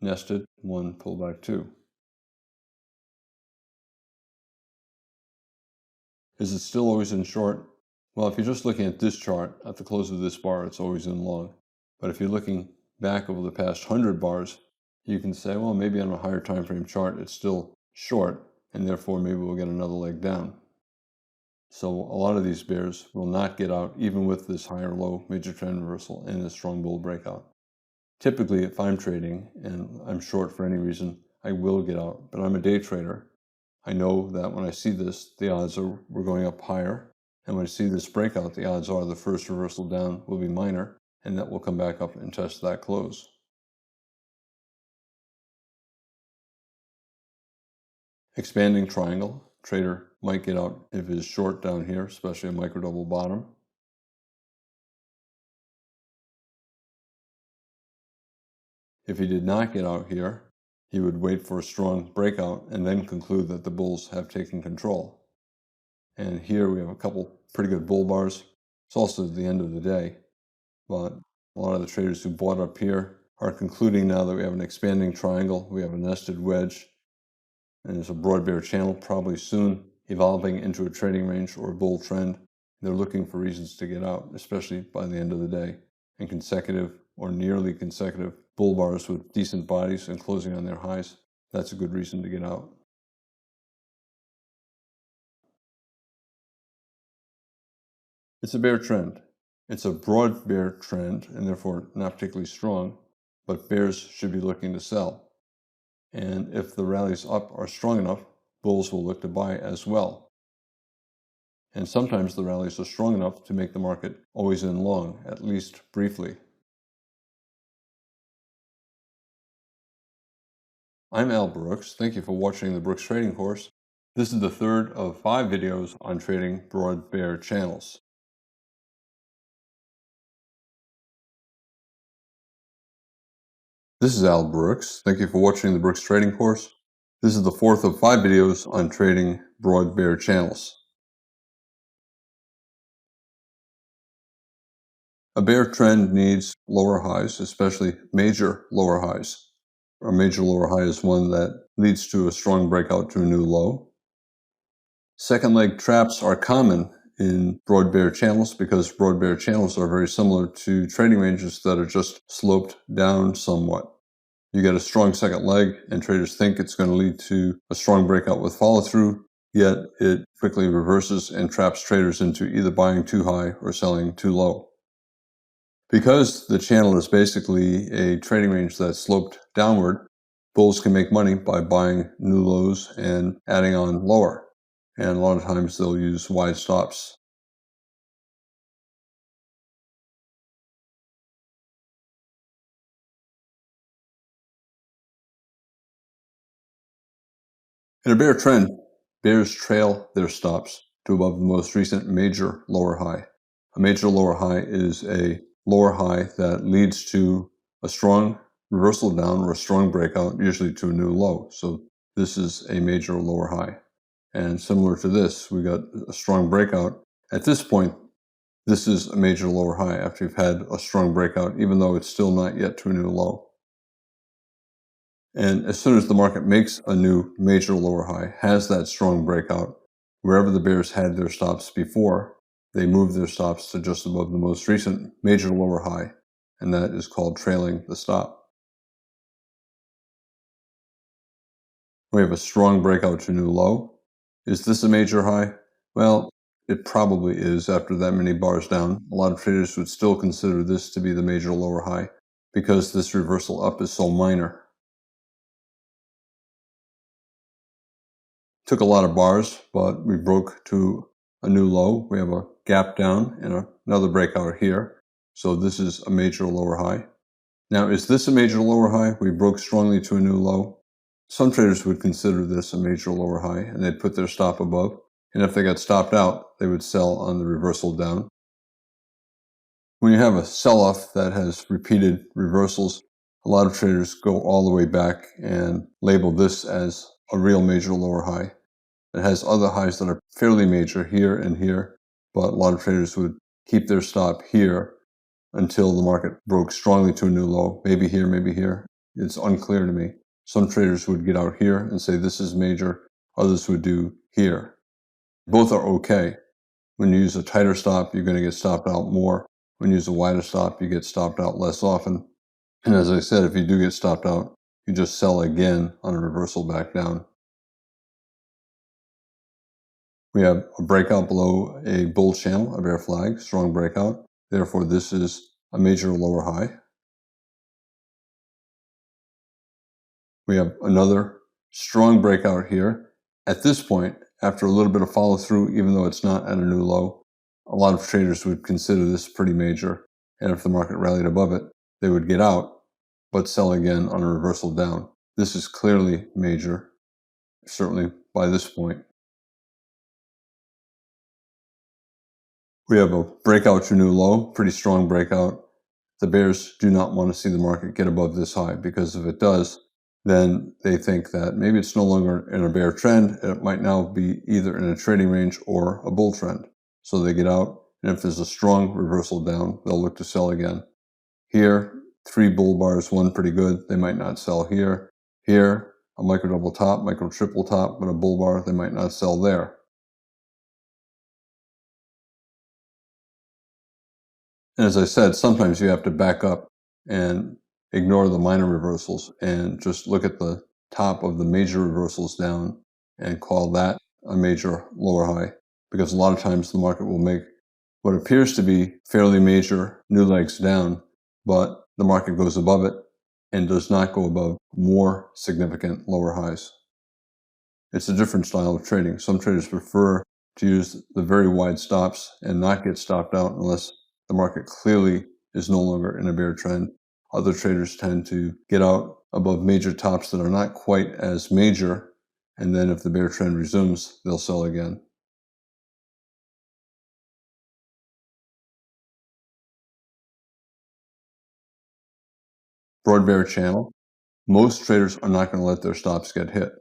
nested, 1 pullback 2. Is it still always in short? Well, if you're just looking at this chart, at the close of this bar, it's always in long. But if you're looking back over the past 100 bars, you can say, well, maybe on a higher time frame chart, it's still short, and therefore maybe we'll get another leg down. So a lot of these bears will not get out, even with this higher low major trend reversal and a strong bull breakout. Typically, if I'm trading and I'm short for any reason, I will get out. But I'm a day trader. I know that when I see this, the odds are we're going up higher. And when I see this breakout, the odds are the first reversal down will be minor, and that will come back up and test that close. Expanding triangle. Trader might get out if it's short down here, especially a micro double bottom. If he did not get out here, he would wait for a strong breakout and then conclude that the bulls have taken control. And here we have a couple pretty good bull bars. It's also the end of the day, but a lot of the traders who bought up here are concluding now that we have an expanding triangle, we have a nested wedge, and there's a broad bear channel probably soon evolving into a trading range or a bull trend. They're looking for reasons to get out, especially by the end of the day. And consecutive or nearly consecutive bull bars with decent bodies and closing on their highs, that's a good reason to get out. It's a bear trend. It's a broad bear trend and therefore not particularly strong, but bears should be looking to sell. And if the rallies up are strong enough, bulls will look to buy as well. And sometimes the rallies are strong enough to make the market always in long, at least briefly. I'm Al Brooks. Thank you for watching the Brooks Trading Course. This is the third of 5 videos on trading broad bear channels. This is Al Brooks. Thank you for watching the Brooks Trading Course. This is the fourth of 5 videos on trading broad bear channels. A bear trend needs lower highs, especially major lower highs. A major lower high is one that leads to a strong breakout to a new low. Second leg traps are common in broad bear channels because broad bear channels are very similar to trading ranges that are just sloped down somewhat. You get a strong second leg and traders think it's going to lead to a strong breakout with follow through, yet it quickly reverses and traps traders into either buying too high or selling too low. Because the channel is basically a trading range that's sloped downward, bulls can make money by buying new lows and adding on lower. And a lot of times they'll use wide stops. In a bear trend, bears trail their stops to above the most recent major lower high. A major lower high is a lower high that leads to a strong reversal down or a strong breakout, usually to a new low. So this is a major lower high. And similar to this, we got a strong breakout. At this point, this is a major lower high after you've had a strong breakout, even though it's still not yet to a new low. And as soon as the market makes a new major lower high, has that strong breakout, wherever the bears had their stops before, they move their stops to just above the most recent major lower high, and that is called trailing the stop. We have a strong breakout to new low. Is this a major high? Well, it probably is after that many bars down. A lot of traders would still consider this to be the major lower high because this reversal up is so minor. Took a lot of bars, but we broke to a new low. We have a gap down and another breakout here. So this is a major lower high. Now, is this a major lower high? We broke strongly to a new low. Some traders would consider this a major lower high, and they'd put their stop above. And if they got stopped out, they would sell on the reversal down. When you have a sell-off that has repeated reversals, a lot of traders go all the way back and label this as a real major lower high. It has other highs that are fairly major here and here, but a lot of traders would keep their stop here until the market broke strongly to a new low, maybe here, maybe here. It's unclear to me. Some traders would get out here and say this is major. Others would do here. Both are okay. When you use a tighter stop, you're going to get stopped out more. When you use a wider stop, you get stopped out less often. And as I said, if you do get stopped out, you just sell again on a reversal back down. We have a breakout below a bull channel, a bear flag, strong breakout. Therefore, this is a major lower high. We have another strong breakout here. At this point, after a little bit of follow through, even though it's not at a new low, a lot of traders would consider this pretty major. And if the market rallied above it, they would get out, but sell again on a reversal down. This is clearly major, certainly by this point. We have a breakout to new low, pretty strong breakout. The bears do not want to see the market get above this high, because if it does, then they think that maybe it's no longer in a bear trend. It might now be either in a trading range or a bull trend. So they get out, and if there's a strong reversal down, they'll look to sell again. Here, 3 bull bars, 1 pretty good. They might not sell here. Here, a micro double top, micro triple top, but a bull bar, they might not sell there. And as I said, sometimes you have to back up and ignore the minor reversals and just look at the top of the major reversals down and call that a major lower high. Because a lot of times the market will make what appears to be fairly major new legs down, but the market goes above it and does not go above more significant lower highs. It's a different style of trading. Some traders prefer to use the very wide stops and not get stopped out unless the market clearly is no longer in a bear trend. Other traders tend to get out above major tops that are not quite as major, and then if the bear trend resumes, they'll sell again. Broad bear channel. Most traders are not going to let their stops get hit.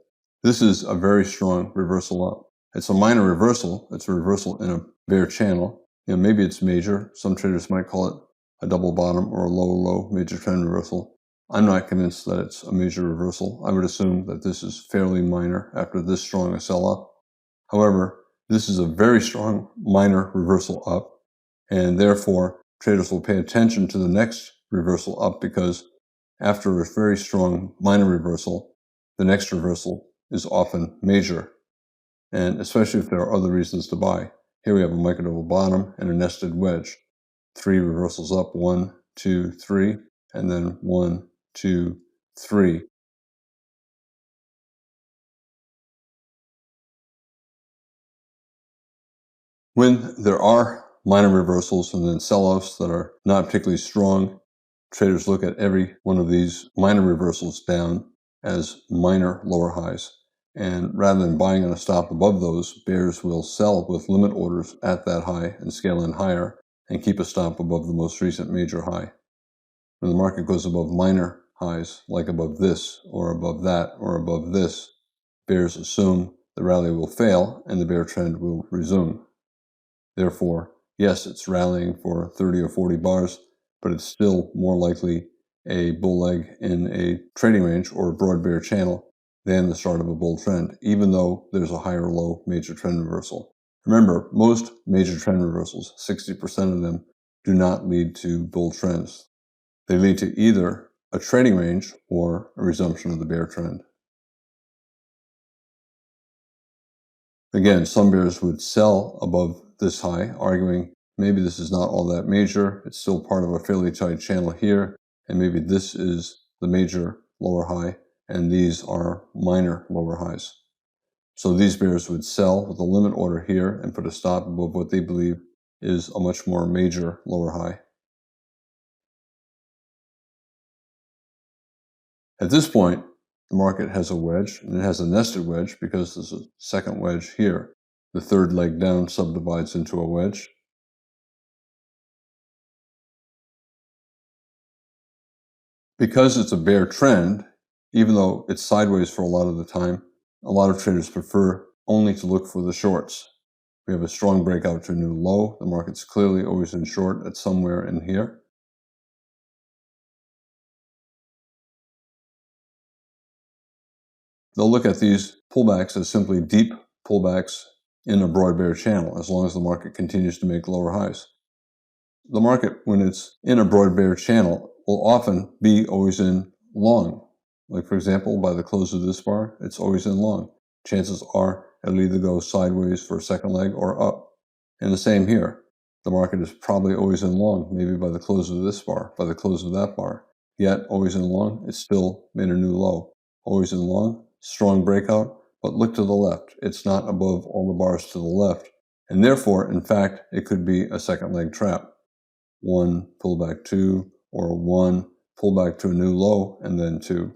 This is a very strong reversal up. It's a minor reversal. It's a reversal in a bear channel. Maybe it's major. Some traders might call it a double bottom or a low major trend reversal. I'm not convinced that it's a major reversal. I would assume that this is fairly minor after this strong a sell-off. However, this is a very strong minor reversal up, and therefore traders will pay attention to the next reversal up, because after a very strong minor reversal, the next reversal is often major, and especially if there are other reasons to buy. Here we have a micro double bottom and a nested wedge. 3 reversals up, 1, 2, 3, and then 1, 2, 3. When there are minor reversals and then sell-offs that are not particularly strong, traders look at every one of these minor reversals down as minor lower highs. And rather than buying on a stop above those, bears will sell with limit orders at that high and scale in higher and keep a stop above the most recent major high. When the market goes above minor highs, like above this, or above that, or above this, bears assume the rally will fail and the bear trend will resume. Therefore, yes, it's rallying for 30 or 40 bars, but it's still more likely a bull leg in a trading range or a broad bear channel than the start of a bull trend, even though there's a higher low major trend reversal. Remember, most major trend reversals, 60% of them, do not lead to bull trends. They lead to either a trading range or a resumption of the bear trend. Again, some bears would sell above this high, arguing maybe this is not all that major, it's still part of a fairly tight channel here, and maybe this is the major lower high, and these are minor lower highs. So these bears would sell with a limit order here and put a stop above what they believe is a much more major lower high. At this point, the market has a wedge, and it has a nested wedge because there's a second wedge here. The third leg down subdivides into a wedge. Because it's a bear trend, even though it's sideways for a lot of the time, a lot of traders prefer only to look for the shorts. We have a strong breakout to a new low. The market's clearly always in short at somewhere in here. They'll look at these pullbacks as simply deep pullbacks in a broad bear channel, as long as the market continues to make lower highs. The market, when it's in a broad bear channel, will often be always in long. Like, for example, by the close of this bar, it's always in long. Chances are it'll either go sideways for a second leg or up. And the same here. The market is probably always in long, maybe by the close of this bar, by the close of that bar. Yet, always in long, it's still made a new low. Always in long, strong breakout, but look to the left. It's not above all the bars to the left. And therefore, in fact, it could be a second leg trap. One, pullback two, or one, pullback to a new low, and then two.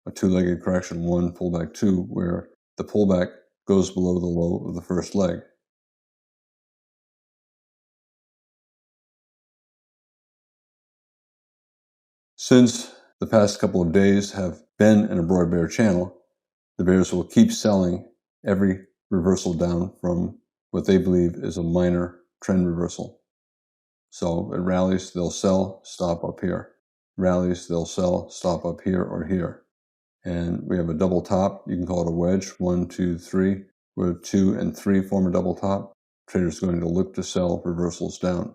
A two-legged correction, one, pullback two, where the pullback goes below the low of the first leg. Since the past couple of days have been in a broad bear channel, the bears will keep selling every reversal down from what they believe is a minor trend reversal. So it rallies, they'll sell, stop up here. Rallies, they'll sell, stop up here or here. And we have a double top. You can call it a wedge, 1, 2, 3, where 2 and 3 form a double top. Traders are going to look to sell reversals down.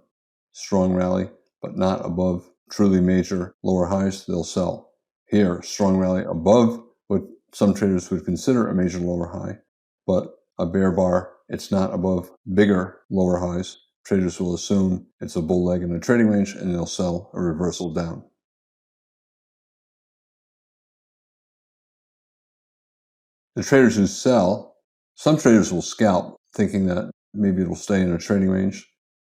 Strong rally, but not above truly major lower highs, they'll sell. Here, strong rally above what some traders would consider a major lower high, but a bear bar, it's not above bigger lower highs. Traders will assume it's a bull leg in a trading range, and they'll sell a reversal down. The traders who sell, some traders will scalp, thinking that maybe it'll stay in a trading range.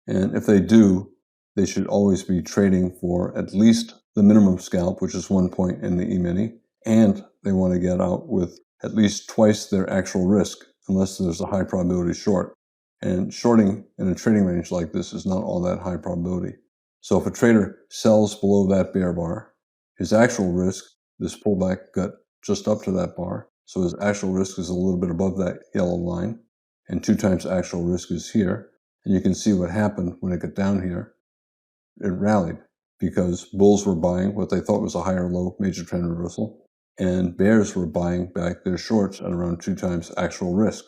And if they do, they should always be trading for at least the minimum scalp, which is 1 point in the E-mini, and they want to get out with at least twice their actual risk, unless there's a high probability short. And shorting in a trading range like this is not all that high probability. So if a trader sells below that bear bar, his actual risk, this pullback got just up to that bar, so his actual risk is a little bit above that yellow line, and 2 times actual risk is here. And you can see what happened when it got down here. It rallied because bulls were buying what they thought was a higher low major trend reversal, and bears were buying back their shorts at around 2 times actual risk.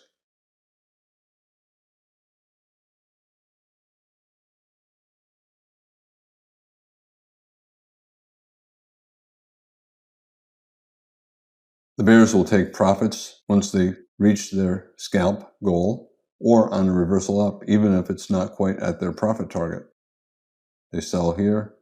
The bears will take profits once they reach their scalp goal or on a reversal up, even if it's not quite at their profit target. They sell here,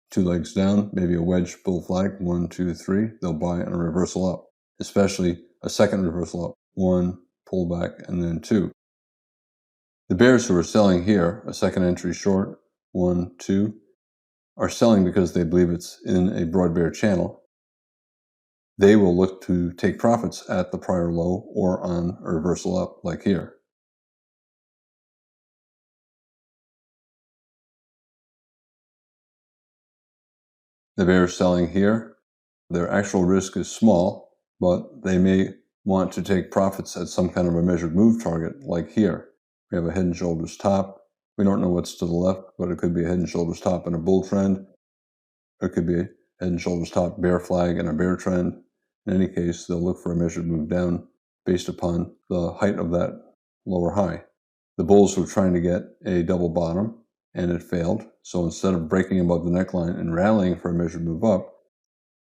2 legs down, maybe a wedge bull flag, 1, 2, 3. They'll buy on a reversal up, especially a second reversal up, 1, pullback, and then 2. The bears who are selling here, a second entry short, 1, 2, are selling because they believe it's in a broad bear channel. They will look to take profits at the prior low or on a reversal up, like here. The bears selling here, Their actual risk is small, but they may want to take profits at some kind of a measured move target, like here. We have a head and shoulders top. We don't know what's to the left, but it could be a head and shoulders top and a bull trend. It could be a head and shoulders top bear flag and a bear trend. In any case, they'll look for a measured move down based upon the height of that lower high. The bulls were trying to get a double bottom, and it failed. So instead of breaking above the neckline and rallying for a measured move up,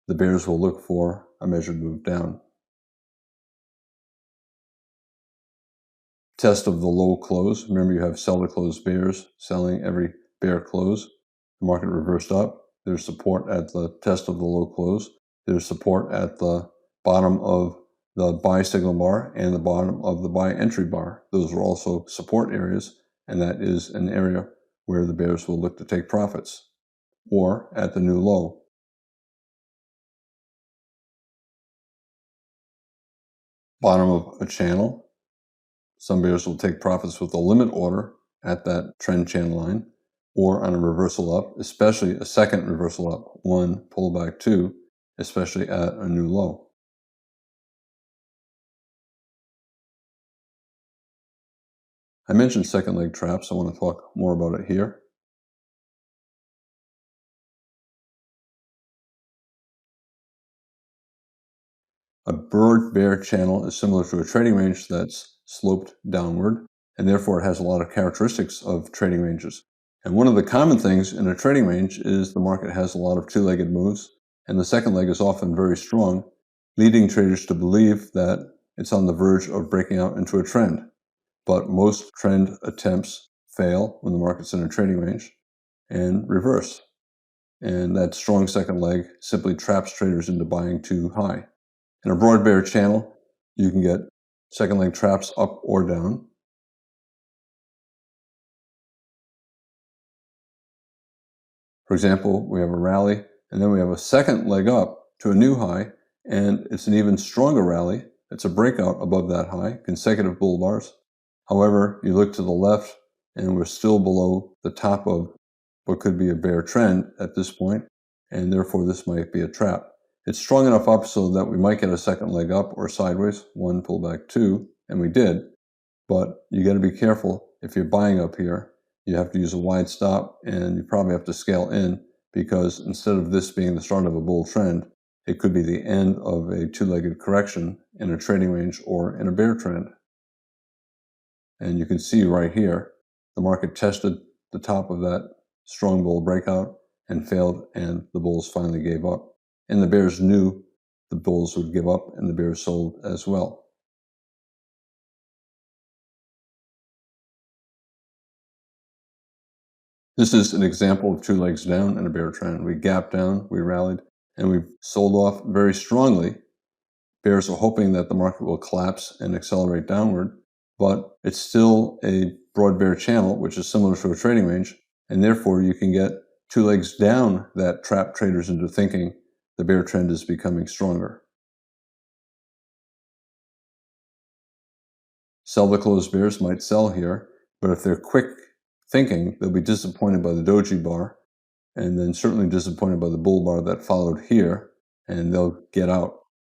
the bears will look for a measured move down. Test of the low close. Remember, you have sell to close bears selling every bear close. The market reversed up. There's support at the test of the low close. There's support at the bottom of the buy signal bar and the bottom of the buy entry bar. Those are also support areas, and that is an area where the bears will look to take profits, or at the new low. Bottom of a channel. Some bears will take profits with a limit order at that trend channel line, or on a reversal up, especially a second reversal up, 1, pullback 2, especially at a new low. I mentioned second leg traps. I want to talk more about it here. A broad bear channel is similar to a trading range that's sloped downward, and therefore it has a lot of characteristics of trading ranges. And one of the common things in a trading range is the market has a lot of two-legged moves, and the second leg is often very strong, leading traders to believe that it's on the verge of breaking out into a trend. But most trend attempts fail when the market's in a trading range and reverse. And that strong second leg simply traps traders into buying too high. In a broad bear channel, you can get second leg traps up or down. For example, we have a rally, and then we have a second leg up to a new high, and it's an even stronger rally. It's a breakout above that high, consecutive bull bars. However, you look to the left, and we're still below the top of what could be a bear trend at this point, and therefore this might be a trap. It's strong enough up so that we might get a second leg up or sideways, 1 pullback 2, and we did. But you got to be careful if you're buying up here. You have to use a wide stop, and you probably have to scale in, because instead of this being the start of a bull trend, it could be the end of a two-legged correction in a trading range or in a bear trend. And you can see right here, the market tested the top of that strong bull breakout and failed, and the bulls finally gave up. And the bears knew the bulls would give up, and the bears sold as well. This is an example of two legs down in a bear trend. We gapped down, we rallied, and we sold off very strongly. Bears are hoping that the market will collapse and accelerate downward, but it's still a broad bear channel, which is similar to a trading range, and therefore you can get two legs down that trap traders into thinking the bear trend is becoming stronger. Sell the closed bears might sell here, but if they're quick thinking, they'll be disappointed by the doji bar, and then certainly disappointed by the bull bar that followed here, and they'll get out,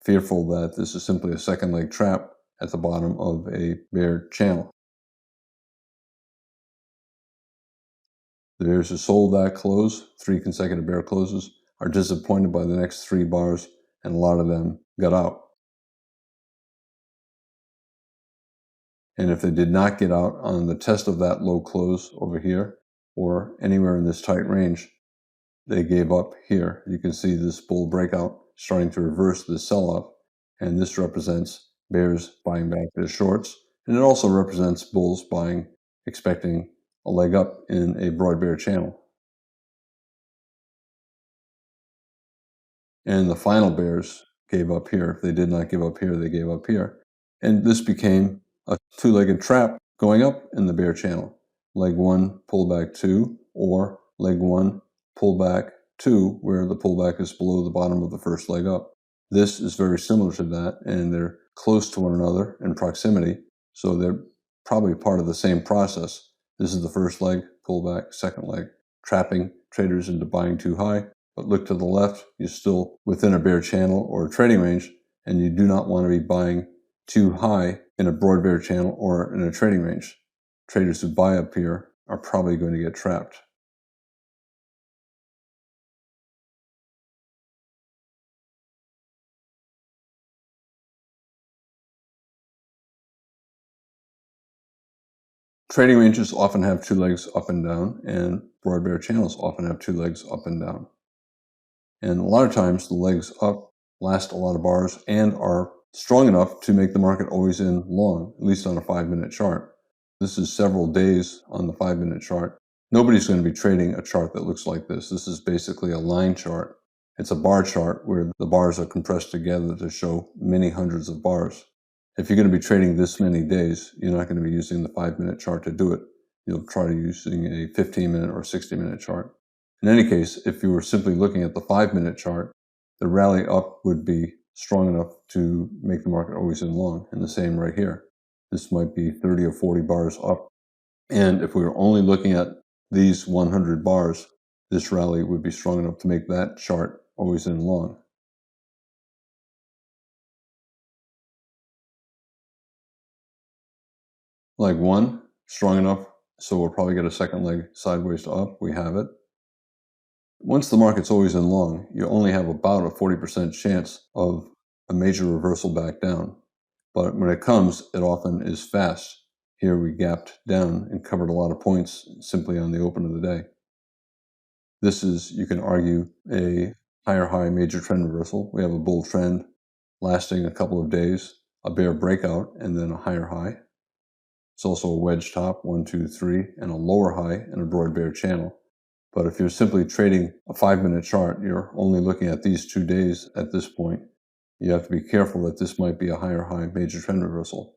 fearful that this is simply a second leg trap at the bottom of a bear channel. The bears who sold that close, 3 consecutive bear closes, are disappointed by the next 3 bars, and a lot of them got out. And if they did not get out on the test of that low close over here, or anywhere in this tight range, they gave up here. You can see this bull breakout starting to reverse this sell-off, and this represents bears buying back their shorts, and it also represents bulls buying, expecting a leg up in a broad bear channel. And the final bears gave up here. If they did not give up here, they gave up here. And this became a two-legged trap going up in the bear channel. Leg 1, pullback 2, or leg 1, pullback 2, where the pullback is below the bottom of the first leg up. This is very similar to that, and they're close to one another in proximity, so they're probably part of the same process. This is the first leg, pullback, second leg, trapping traders into buying too high. but look to the left, you're still within a bear channel or a trading range, and you do not want to be buying too high in a broad bear channel or in a trading range. Traders who buy up here are probably going to get trapped. Trading ranges often have two legs up and down, and broad bear channels often have two legs up and down. And a lot of times the legs up last a lot of bars and are strong enough to make the market always in long, at least on a 5-minute chart. This is several days on the 5-minute chart. Nobody's going to be trading a chart that looks like this. This is basically a line chart. It's a bar chart where the bars are compressed together to show many hundreds of bars. If you're going to be trading this many days, you're not going to be using the 5-minute chart to do it. You'll try using a 15-minute or 60-minute chart. In any case, if you were simply looking at the 5-minute chart, the rally up would be strong enough to make the market always in long, and the same right here. This might be 30 or 40 bars up. And if we were only looking at these 100 bars, this rally would be strong enough to make that chart always in long. Leg 1, strong enough, so we'll probably get a second leg sideways to up. We have it. Once the market's always in long, you only have about a 40% chance of a major reversal back down. But when it comes, it often is fast. Here we gapped down and covered a lot of points simply on the open of the day. This is, you can argue, a higher high major trend reversal. We have a bull trend lasting a couple of days, a bear breakout, and then a higher high. It's also a wedge top, 1, 2, 3, and a lower high and a broad bear channel. But if you're simply trading a 5-minute chart, you're only looking at these 2 days at this point. You have to be careful that this might be a higher high major trend reversal.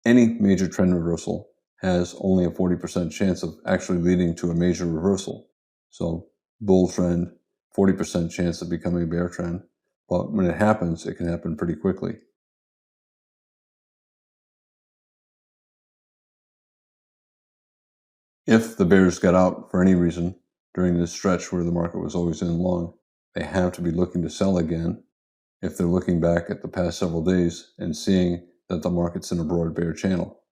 Any major trend reversal has only a 40% chance of actually leading to a major reversal. So bull trend, 40% chance of becoming a bear trend. But when it happens, it can happen pretty quickly. If the bears get out for any reason during this stretch where the market was always in long, they have to be looking to sell again if they're looking back at the past several days and seeing that the market's in a broad bear channel.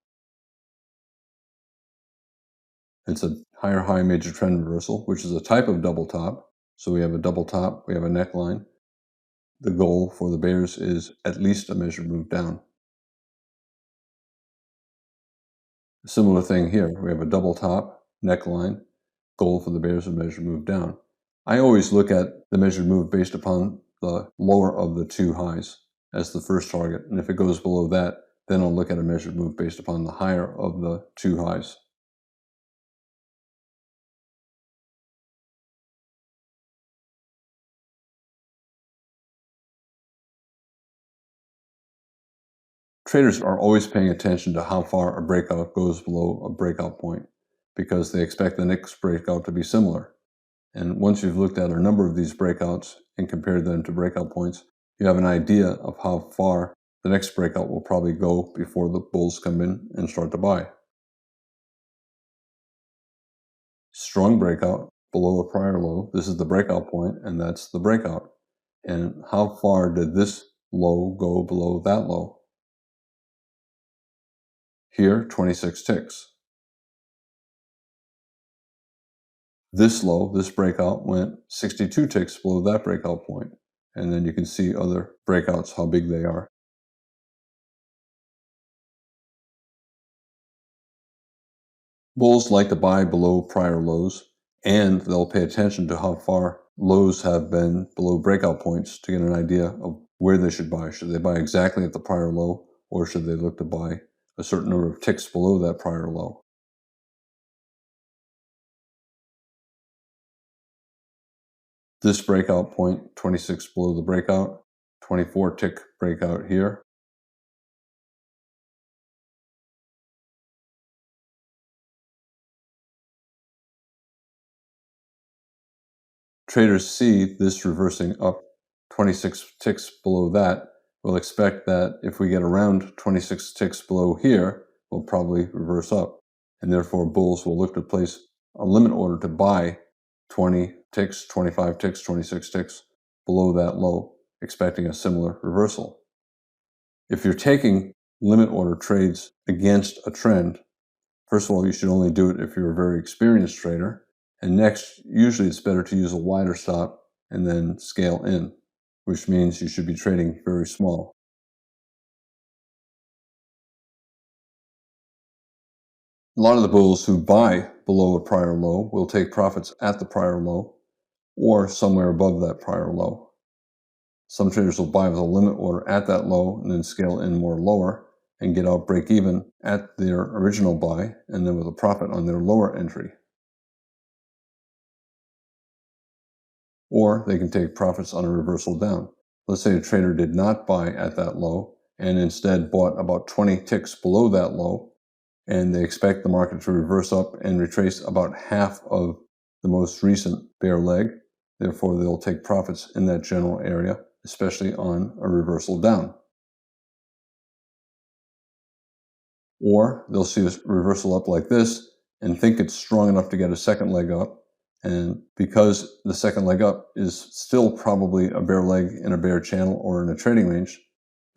It's a higher high major trend reversal, which is a type of double top. So we have a double top, we have a neckline. The goal for the bears is at least a measured move down. A similar thing here. We have a double top, neckline. Goal for the bears is a measured move down. I always look at the measured move based upon the lower of the two highs as the first target. And if it goes below that, then I'll look at a measured move based upon the higher of the two highs. Traders are always paying attention to how far a breakout goes below a breakout point because they expect the next breakout to be similar. And once you've looked at a number of these breakouts and compared them to breakout points, you have an idea of how far the next breakout will probably go before the bulls come in and start to buy. Strong breakout below a prior low. This is the breakout point, and that's the breakout. And how far did this low go below that low? Here, 26 ticks. This low, this breakout, went 62 ticks below that breakout point. And then you can see other breakouts, how big they are. Bulls like to buy below prior lows, and they'll pay attention to how far lows have been below breakout points to get an idea of where they should buy. Should they buy exactly at the prior low, or should they look to buy a certain number of ticks below that prior low? This breakout point, 26 below the breakout, 24 tick breakout here. Traders see this reversing up 26 ticks below that. We'll expect that if we get around 26 ticks below here, we'll probably reverse up. And therefore, bulls will look to place a limit order to buy 20 ticks, 25 ticks, 26 ticks below that low, expecting a similar reversal. If you're taking limit order trades against a trend, first of all, you should only do it if you're a very experienced trader. And next, usually it's better to use a wider stop and then scale in, which means you should be trading very small. A lot of the bulls who buy below a prior low will take profits at the prior low or somewhere above that prior low. Some traders will buy with a limit order at that low and then scale in more lower and get out break even at their original buy and then with a profit on their lower entry. Or they can take profits on a reversal down. Let's say a trader did not buy at that low and instead bought about 20 ticks below that low, and they expect the market to reverse up and retrace about half of the most recent bear leg. Therefore, they'll take profits in that general area, especially on a reversal down. Or they'll see a reversal up like this and think it's strong enough to get a second leg up. And because the second leg up is still probably a bear leg in a bear channel or in a trading range,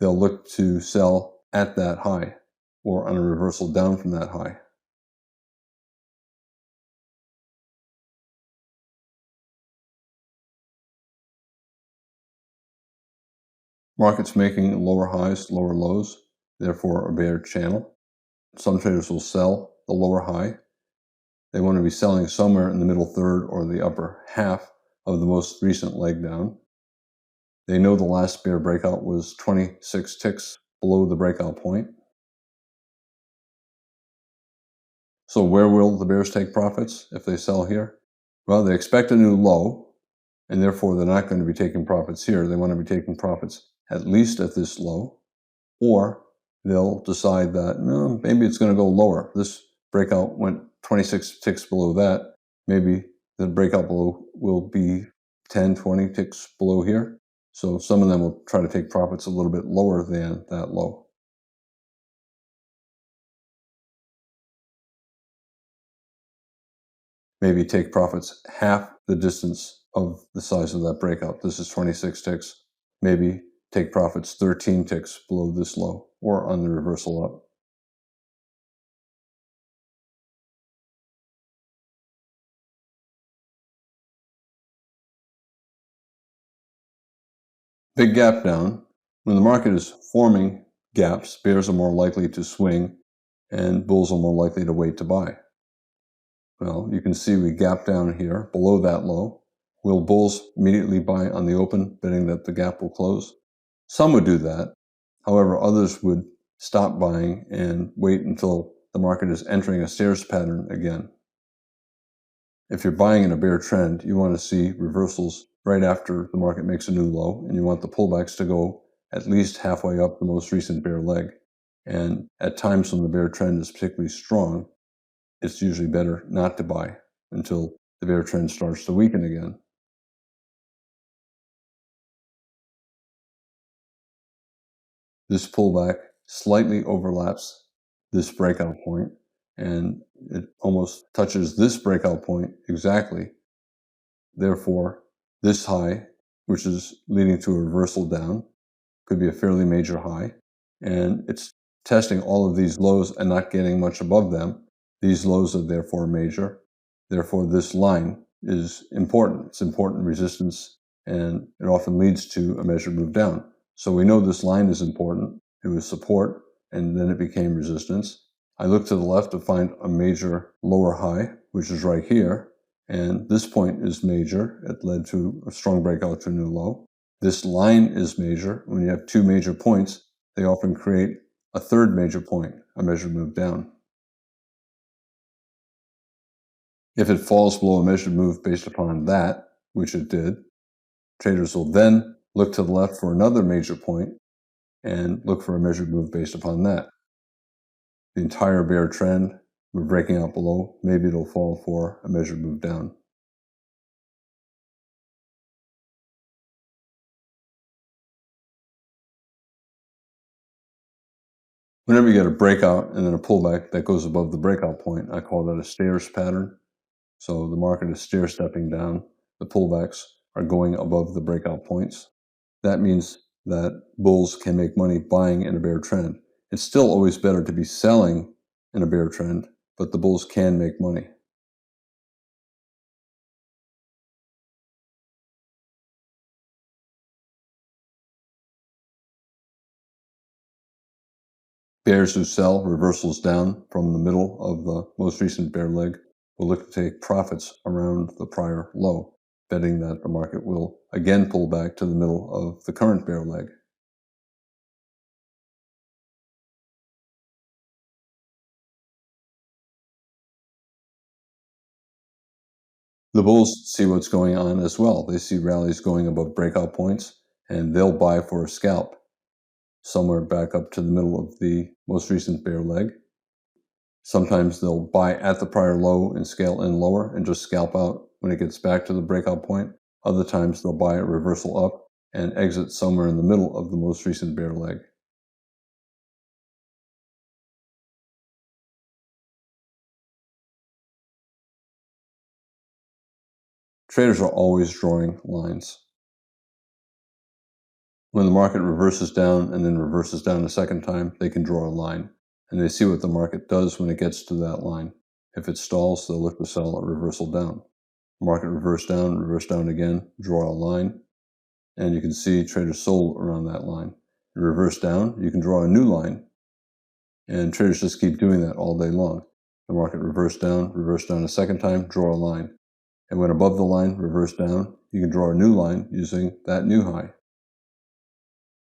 they'll look to sell at that high or on a reversal down from that high. Markets making lower highs, lower lows, therefore a bear channel. Some traders will sell the lower high. They want to be selling somewhere in the middle third or the upper half of the most recent leg down. They know the last bear breakout was 26 ticks below the breakout point. So where will the bears take profits if they sell here? Well, they expect a new low, and therefore they're not going to be taking profits here. They want to be taking profits at least at this low, or they'll decide that maybe it's going to go lower. This breakout went 26 ticks below that. Maybe the breakout below will be 10, 20 ticks below here. So some of them will try to take profits a little bit lower than that low. Maybe take profits half the distance of the size of that breakout. This is 26 ticks. Maybe take profits 13 ticks below this low or on the reversal up. Big gap down. When the market is forming gaps, bears are more likely to swing and bulls are more likely to wait to buy. Well, you can see we gap down here below that low. Will bulls immediately buy on the open, betting that the gap will close? Some would do that. However, others would stop buying and wait until the market is entering a stairs pattern again. If you're buying in a bear trend, you want to see reversals right after the market makes a new low, and you want the pullbacks to go at least halfway up the most recent bear leg. And at times when the bear trend is particularly strong, it's usually better not to buy until the bear trend starts to weaken again. This pullback slightly overlaps this breakout point, and it almost touches this breakout point exactly. Therefore, this high, which is leading to a reversal down, could be a fairly major high, and it's testing all of these lows and not getting much above them. These lows are therefore major. Therefore, this line is important. It's important resistance, and it often leads to a measured move down. So we know this line is important. It was support, and then it became resistance. I look to the left to find a major lower high, which is right here. And this point is major. It led to a strong breakout to a new low. This line is major. When you have two major points, they often create a third major point, a measured move down. If it falls below a measured move based upon that, which it did, traders will then look to the left for another major point and look for a measured move based upon that. The entire bear trend, we're breaking out below, maybe it'll fall for a measured move down. Whenever you get a breakout and then a pullback that goes above the breakout point, I call that a stairs pattern. So the market is stair-stepping down. The pullbacks are going above the breakout points. That means that bulls can make money buying in a bear trend. It's still always better to be selling in a bear trend, but the bulls can make money. Bears who sell reversals down from the middle of the most recent bear leg will look to take profits around the prior low, betting that the market will again pull back to the middle of the current bear leg. The bulls see what's going on as well. They see rallies going above breakout points, and they'll buy for a scalp somewhere back up to the middle of the most recent bear leg. Sometimes they'll buy at the prior low and scale in lower and just scalp out when it gets back to the breakout point. Other times they'll buy a reversal up and exit somewhere in the middle of the most recent bear leg. Traders are always drawing lines. When the market reverses down and then reverses down a second time, they can draw a line, and they see what the market does when it gets to that line. If it stalls, they'll look to sell a reversal down. Market reverse down again, draw a line, and you can see traders sold around that line. Reverse down, you can draw a new line, and traders just keep doing that all day long. The market reverse down a second time, draw a line. And when above the line, reverse down, you can draw a new line using that new high.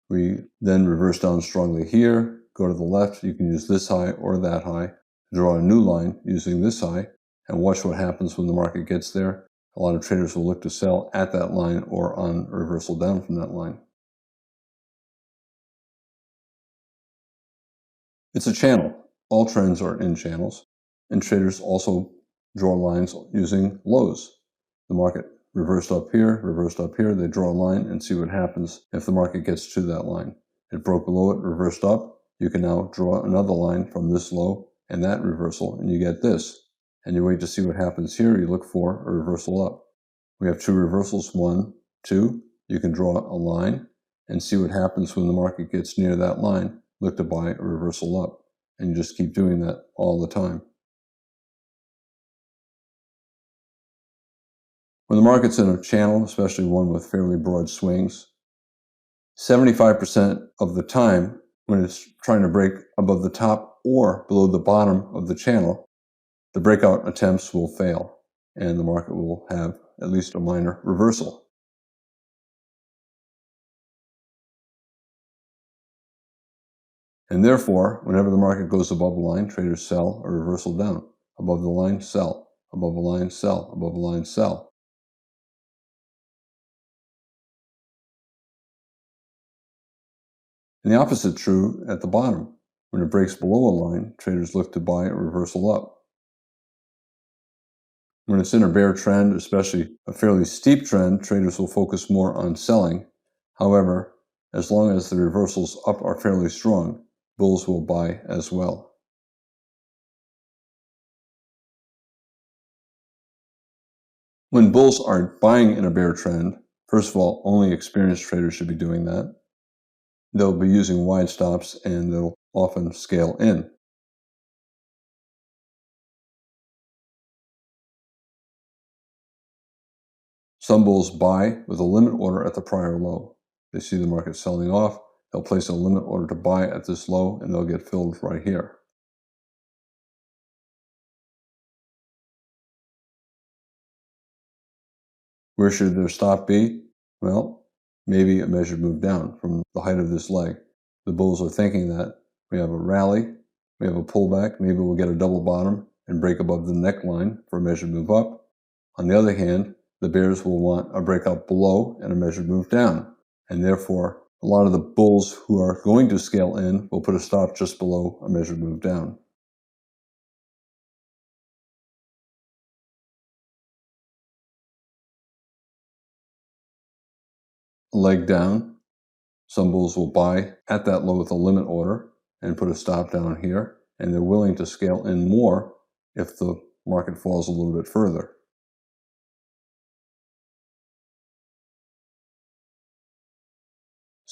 We then reverse down strongly here, go to the left, you can use this high or that high, draw a new line using this high, and watch what happens when the market gets there. A lot of traders will look to sell at that line or on reversal down from that line. It's a channel. All trends are in channels, and traders also draw lines using lows. The market reversed up here, they draw a line and see what happens if the market gets to that line. It broke below it, reversed up. You can now draw another line from this low and that reversal, and you get this. And you wait to see what happens here. You look for a reversal up. We have two reversals, 1, 2. You can draw a line and see what happens when the market gets near that line. Look to buy a reversal up, and you just keep doing that all the time. When the market's in a channel, especially one with fairly broad swings, 75% of the time when it's trying to break above the top or below the bottom of the channel, the breakout attempts will fail, and the market will have at least a minor reversal. And therefore, whenever the market goes above the line, traders sell a reversal down. Above the line, sell. Above the line, sell. Above the line, sell. And the opposite true at the bottom. When it breaks below a line, traders look to buy a reversal up. When it's in a bear trend, especially a fairly steep trend, traders will focus more on selling. However, as long as the reversals up are fairly strong, bulls will buy as well. When bulls are buying in a bear trend, first of all, only experienced traders should be doing that. They'll be using wide stops and they'll often scale in. Some bulls buy with a limit order at the prior low. They see the market selling off, they'll place a limit order to buy at this low and they'll get filled right here. Where should their stop be? Well, maybe a measured move down from the height of this leg. The bulls are thinking that we have a rally, we have a pullback, maybe we'll get a double bottom and break above the neckline for a measured move up. On the other hand, the bears will want a breakout below and a measured move down. And therefore, a lot of the bulls who are going to scale in will put a stop just below a measured move down. A leg down, some bulls will buy at that low with a limit order and put a stop down here, and they're willing to scale in more if the market falls a little bit further.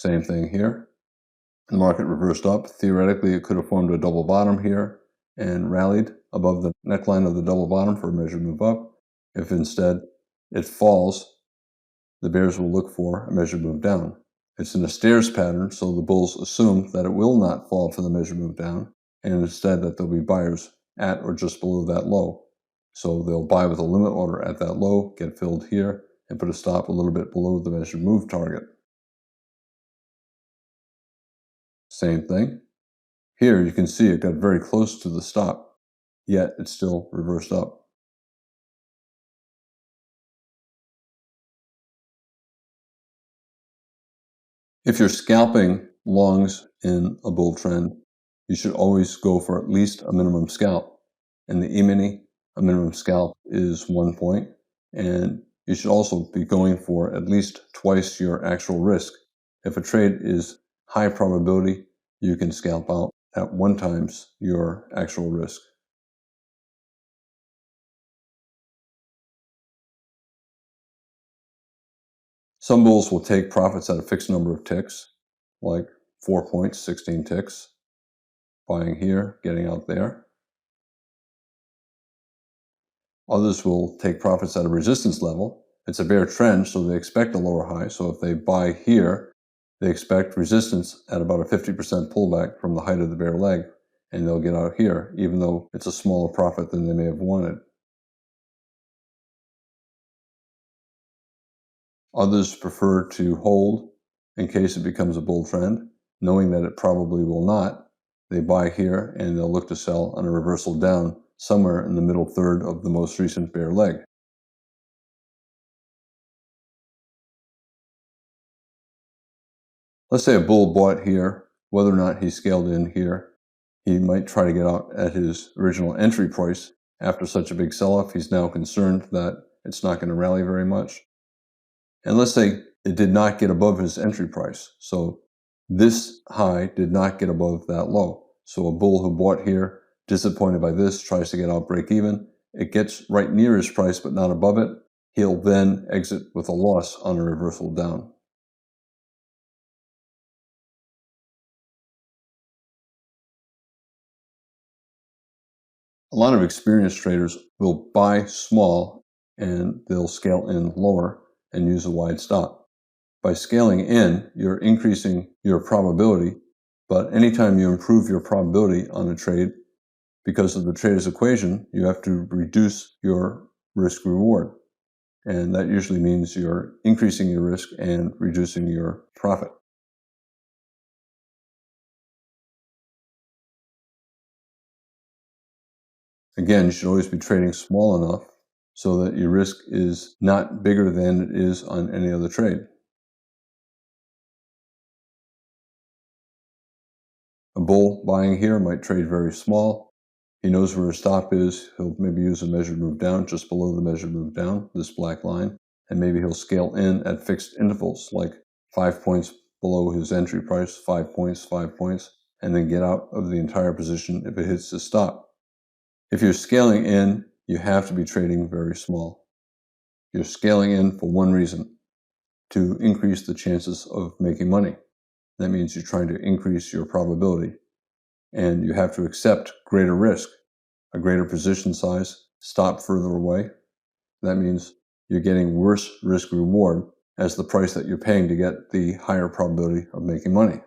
Same thing here. The market reversed up. Theoretically, it could have formed a double bottom here and rallied above the neckline of the double bottom for a measured move up. If instead it falls, the bears will look for a measured move down. It's in a stairs pattern, so the bulls assume that it will not fall for the measured move down, and instead that there'll be buyers at or just below that low. So they'll buy with a limit order at that low, get filled here, and put a stop a little bit below the measured move target. Same thing. Here you can see it got very close to the stop, yet it's still reversed up. If you're scalping longs in a bull trend, you should always go for at least a minimum scalp. In the E-mini, a minimum scalp is 1 point, and you should also be going for at least twice your actual risk. If a trade is high probability, you can scalp out at 1 times your actual risk. Some bulls will take profits at a fixed number of ticks, like 4 points, 16 ticks, buying here, getting out there. Others will take profits at a resistance level. It's a bear trend, so they expect a lower high. So if they buy here, they expect resistance at about a 50% pullback from the height of the bear leg, and they'll get out here, even though it's a smaller profit than they may have wanted. Others prefer to hold in case it becomes a bull trend, knowing that it probably will not. They buy here and they'll look to sell on a reversal down somewhere in the middle third of the most recent bear leg. Let's say a bull bought here, whether or not he scaled in here, he might try to get out at his original entry price. After such a big sell-off, he's now concerned that it's not going to rally very much. And let's say it did not get above his entry price. So this high did not get above that low. So a bull who bought here, disappointed by this, tries to get out break even. It gets right near his price, but not above it. He'll then exit with a loss on a reversal down. A lot of experienced traders will buy small and they'll scale in lower and use a wide stop. By scaling in, you're increasing your probability, but anytime you improve your probability on a trade, because of the trader's equation, you have to reduce your risk reward. And that usually means you're increasing your risk and reducing your profit. Again, you should always be trading small enough so that your risk is not bigger than it is on any other trade. A bull buying here might trade very small. He knows where his stop is. He'll maybe use a measured move down just below the measured move down, this black line, and maybe he'll scale in at fixed intervals, like 5 points below his entry price, 5 points, 5 points, and then get out of the entire position if it hits his stop. If you're scaling in, you have to be trading very small. You're scaling in for one reason, to increase the chances of making money. That means you're trying to increase your probability. And you have to accept greater risk, a greater position size, stop further away. That means you're getting worse risk reward as the price that you're paying to get the higher probability of making money.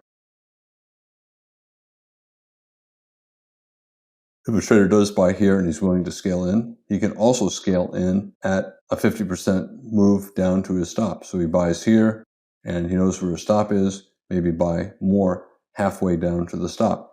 If a trader does buy here and he's willing to scale in, he can also scale in at a 50% move down to his stop. So he buys here and he knows where his stop is, maybe buy more halfway down to the stop.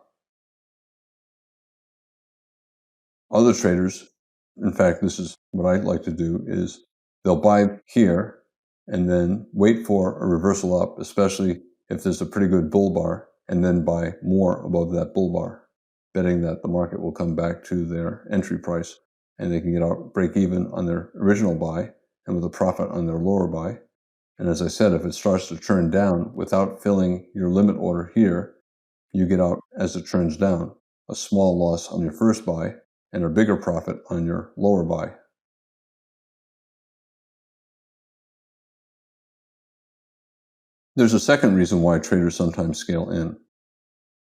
Other traders, in fact, this is what I like to do, is they'll buy here and then wait for a reversal up, especially if there's a pretty good bull bar, and then buy more above that bull bar, betting that the market will come back to their entry price and they can get out break even on their original buy and with a profit on their lower buy. And as I said, if it starts to turn down without filling your limit order here, you get out as it turns down, a small loss on your first buy and a bigger profit on your lower buy. There's a second reason why traders sometimes scale in.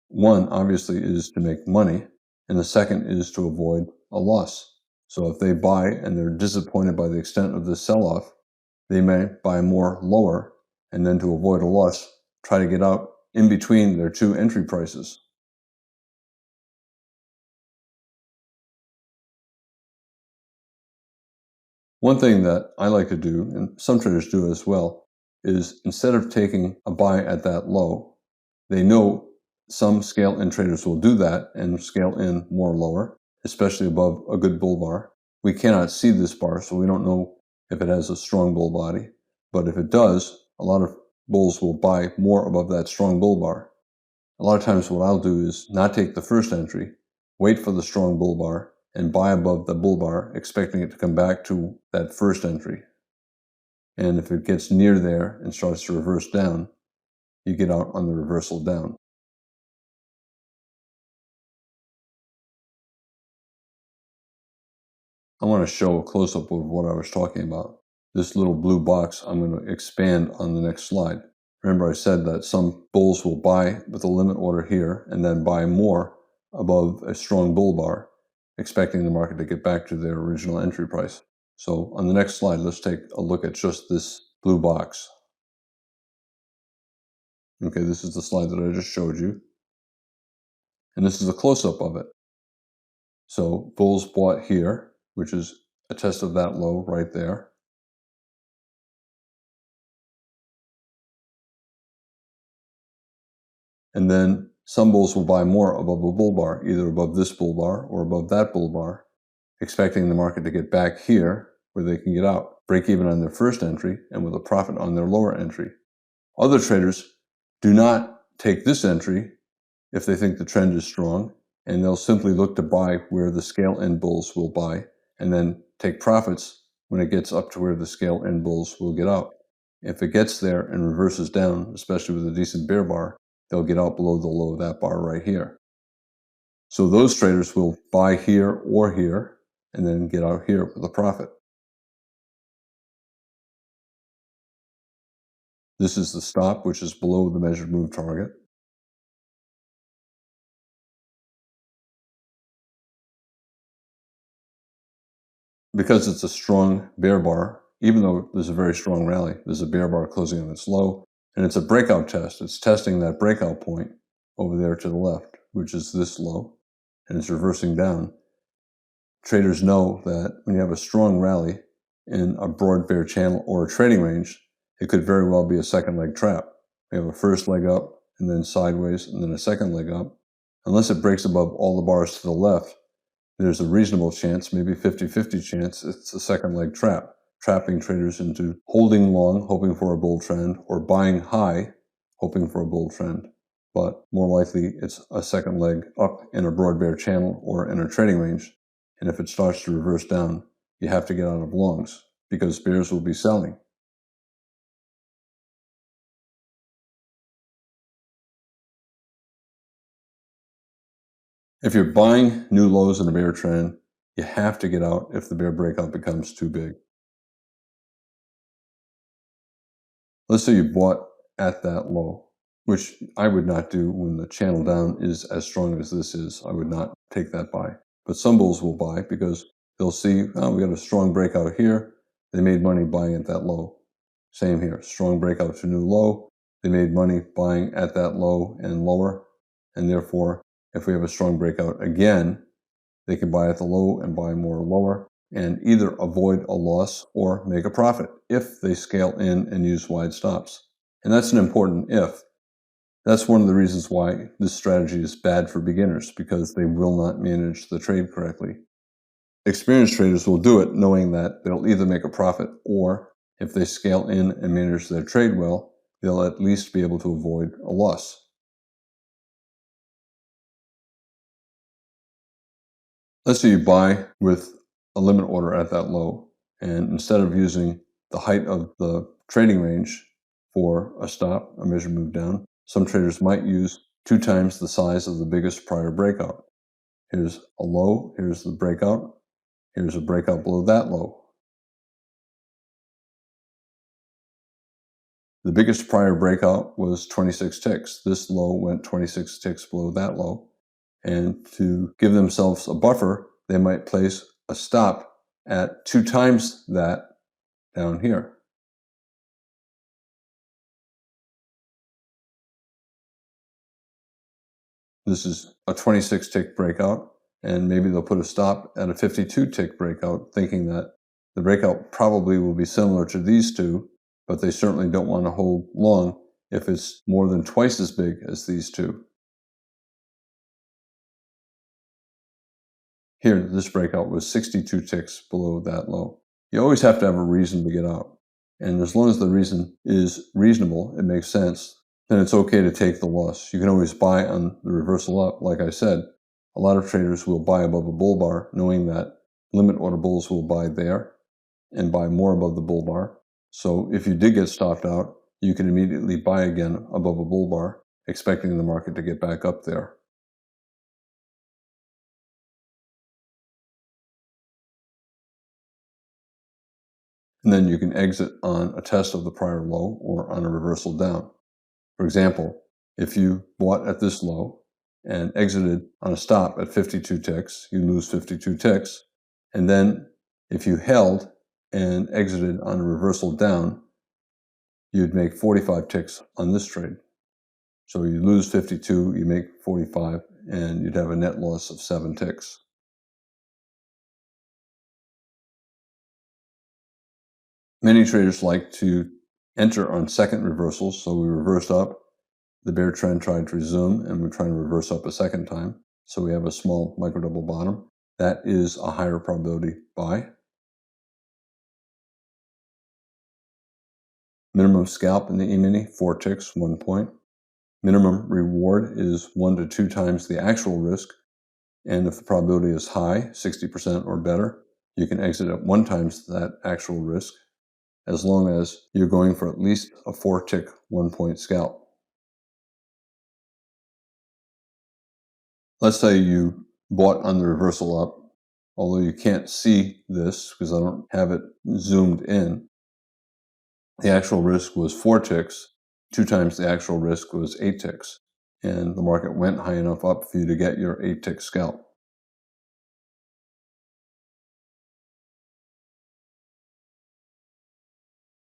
One, obviously, is to make money, and the second is to avoid a loss. So if they buy and they're disappointed by the extent of the sell-off, they may buy more lower, and then to avoid a loss, try to get out in between their two entry prices. One thing that I like to do, and some traders do as well, is instead of taking a buy at that low, they know some scale in traders will do that and scale in more lower, especially above a good bull bar. We cannot see this bar, so we don't know if it has a strong bull body. But if it does, a lot of bulls will buy more above that strong bull bar. A lot of times what I'll do is not take the first entry, wait for the strong bull bar, and buy above the bull bar, expecting it to come back to that first entry. And if it gets near there and starts to reverse down, you get out on the reversal down. I want to show a close-up of what I was talking about. This little blue box I'm going to expand on the next slide. Remember I said that some bulls will buy with a limit order here and then buy more above a strong bull bar, expecting the market to get back to their original entry price. So on the next slide, let's take a look at just this blue box. Okay, this is the slide that I just showed you. And this is a close-up of it. So bulls bought here, which is a test of that low right there. And then some bulls will buy more above a bull bar, either above this bull bar or above that bull bar, expecting the market to get back here where they can get out, break even on their first entry, and with a profit on their lower entry. Other traders do not take this entry if they think the trend is strong, and they'll simply look to buy where the scale end bulls will buy, and then take profits when it gets up to where the scale end bulls will get out. If it gets there and reverses down, especially with a decent bear bar, they'll get out below the low of that bar right here. So those traders will buy here or here, and then get out here with a profit. This is the stop, which is below the measured move target. Because it's a strong bear bar, even though there's a very strong rally, there's a bear bar closing on its low, and it's a breakout test. It's testing that breakout point over there to the left, which is this low, and it's reversing down. Traders know that when you have a strong rally in a broad bear channel or a trading range, it could very well be a second leg trap. We have a first leg up, and then sideways, and then a second leg up. Unless it breaks above all the bars to the left, there's a reasonable chance, maybe 50-50 chance, it's a second leg trap, trapping traders into holding long, hoping for a bull trend, or buying high, hoping for a bull trend. But more likely, it's a second leg up in a broad bear channel or in a trading range. And if it starts to reverse down, you have to get out of longs because bears will be selling. If you're buying new lows in a bear trend, you have to get out if the bear breakout becomes too big. Let's say you bought at that low, which I would not do when the channel down is as strong as this is. I would not take that buy. But some bulls will buy because they'll see, oh, we got a strong breakout here. They made money buying at that low. Same here, strong breakout to new low. They made money buying at that low and lower. And therefore, if we have a strong breakout again, they can buy at the low and buy more lower and either avoid a loss or make a profit if they scale in and use wide stops. And that's an important if. That's one of the reasons why this strategy is bad for beginners, because they will not manage the trade correctly. Experienced traders will do it knowing that they'll either make a profit, or if they scale in and manage their trade well, they'll at least be able to avoid a loss. Let's say you buy with a limit order at that low, and instead of using the height of the trading range for a stop, a measured move down, some traders might use 2 times the size of the biggest prior breakout. Here's a low, here's the breakout, here's a breakout below that low. The biggest prior breakout was 26 ticks. This low went 26 ticks below that low. And to give themselves a buffer, they might place a stop at 2 times that down here. This is a 26 tick breakout, and maybe they'll put a stop at a 52 tick breakout, thinking that the breakout probably will be similar to these two, but they certainly don't want to hold long if it's more than twice as big as these two. Here, this breakout was 62 ticks below that low. You always have to have a reason to get out. And as long as the reason is reasonable, it makes sense, then it's okay to take the loss. You can always buy on the reversal up. Like I said, a lot of traders will buy above a bull bar, knowing that limit order bulls will buy there and buy more above the bull bar. So if you did get stopped out, you can immediately buy again above a bull bar, expecting the market to get back up there. And then you can exit on a test of the prior low or on a reversal down. For example, if you bought at this low and exited on a stop at 52 ticks, you lose 52 ticks. And then if you held and exited on a reversal down, you'd make 45 ticks on this trade. So you lose 52, you make 45, and you'd have a net loss of 7 ticks. Many traders like to enter on second reversals, so we reversed up, the bear trend tried to resume, and we're trying to reverse up a second time. So we have a small micro double bottom. That is a higher probability buy. Minimum scalp in the E-mini, 4 ticks, 1 point. Minimum reward is 1 to 2 times the actual risk. And if the probability is high, 60% or better, you can exit at 1 times that actual risk, as long as you're going for at least a 4 tick, 1 point scalp. Let's say you bought on the reversal up, although you can't see this because I don't have it zoomed in. The actual risk was 4 ticks. 2 times the actual risk was 8 ticks. And the market went high enough up for you to get your 8 tick scalp.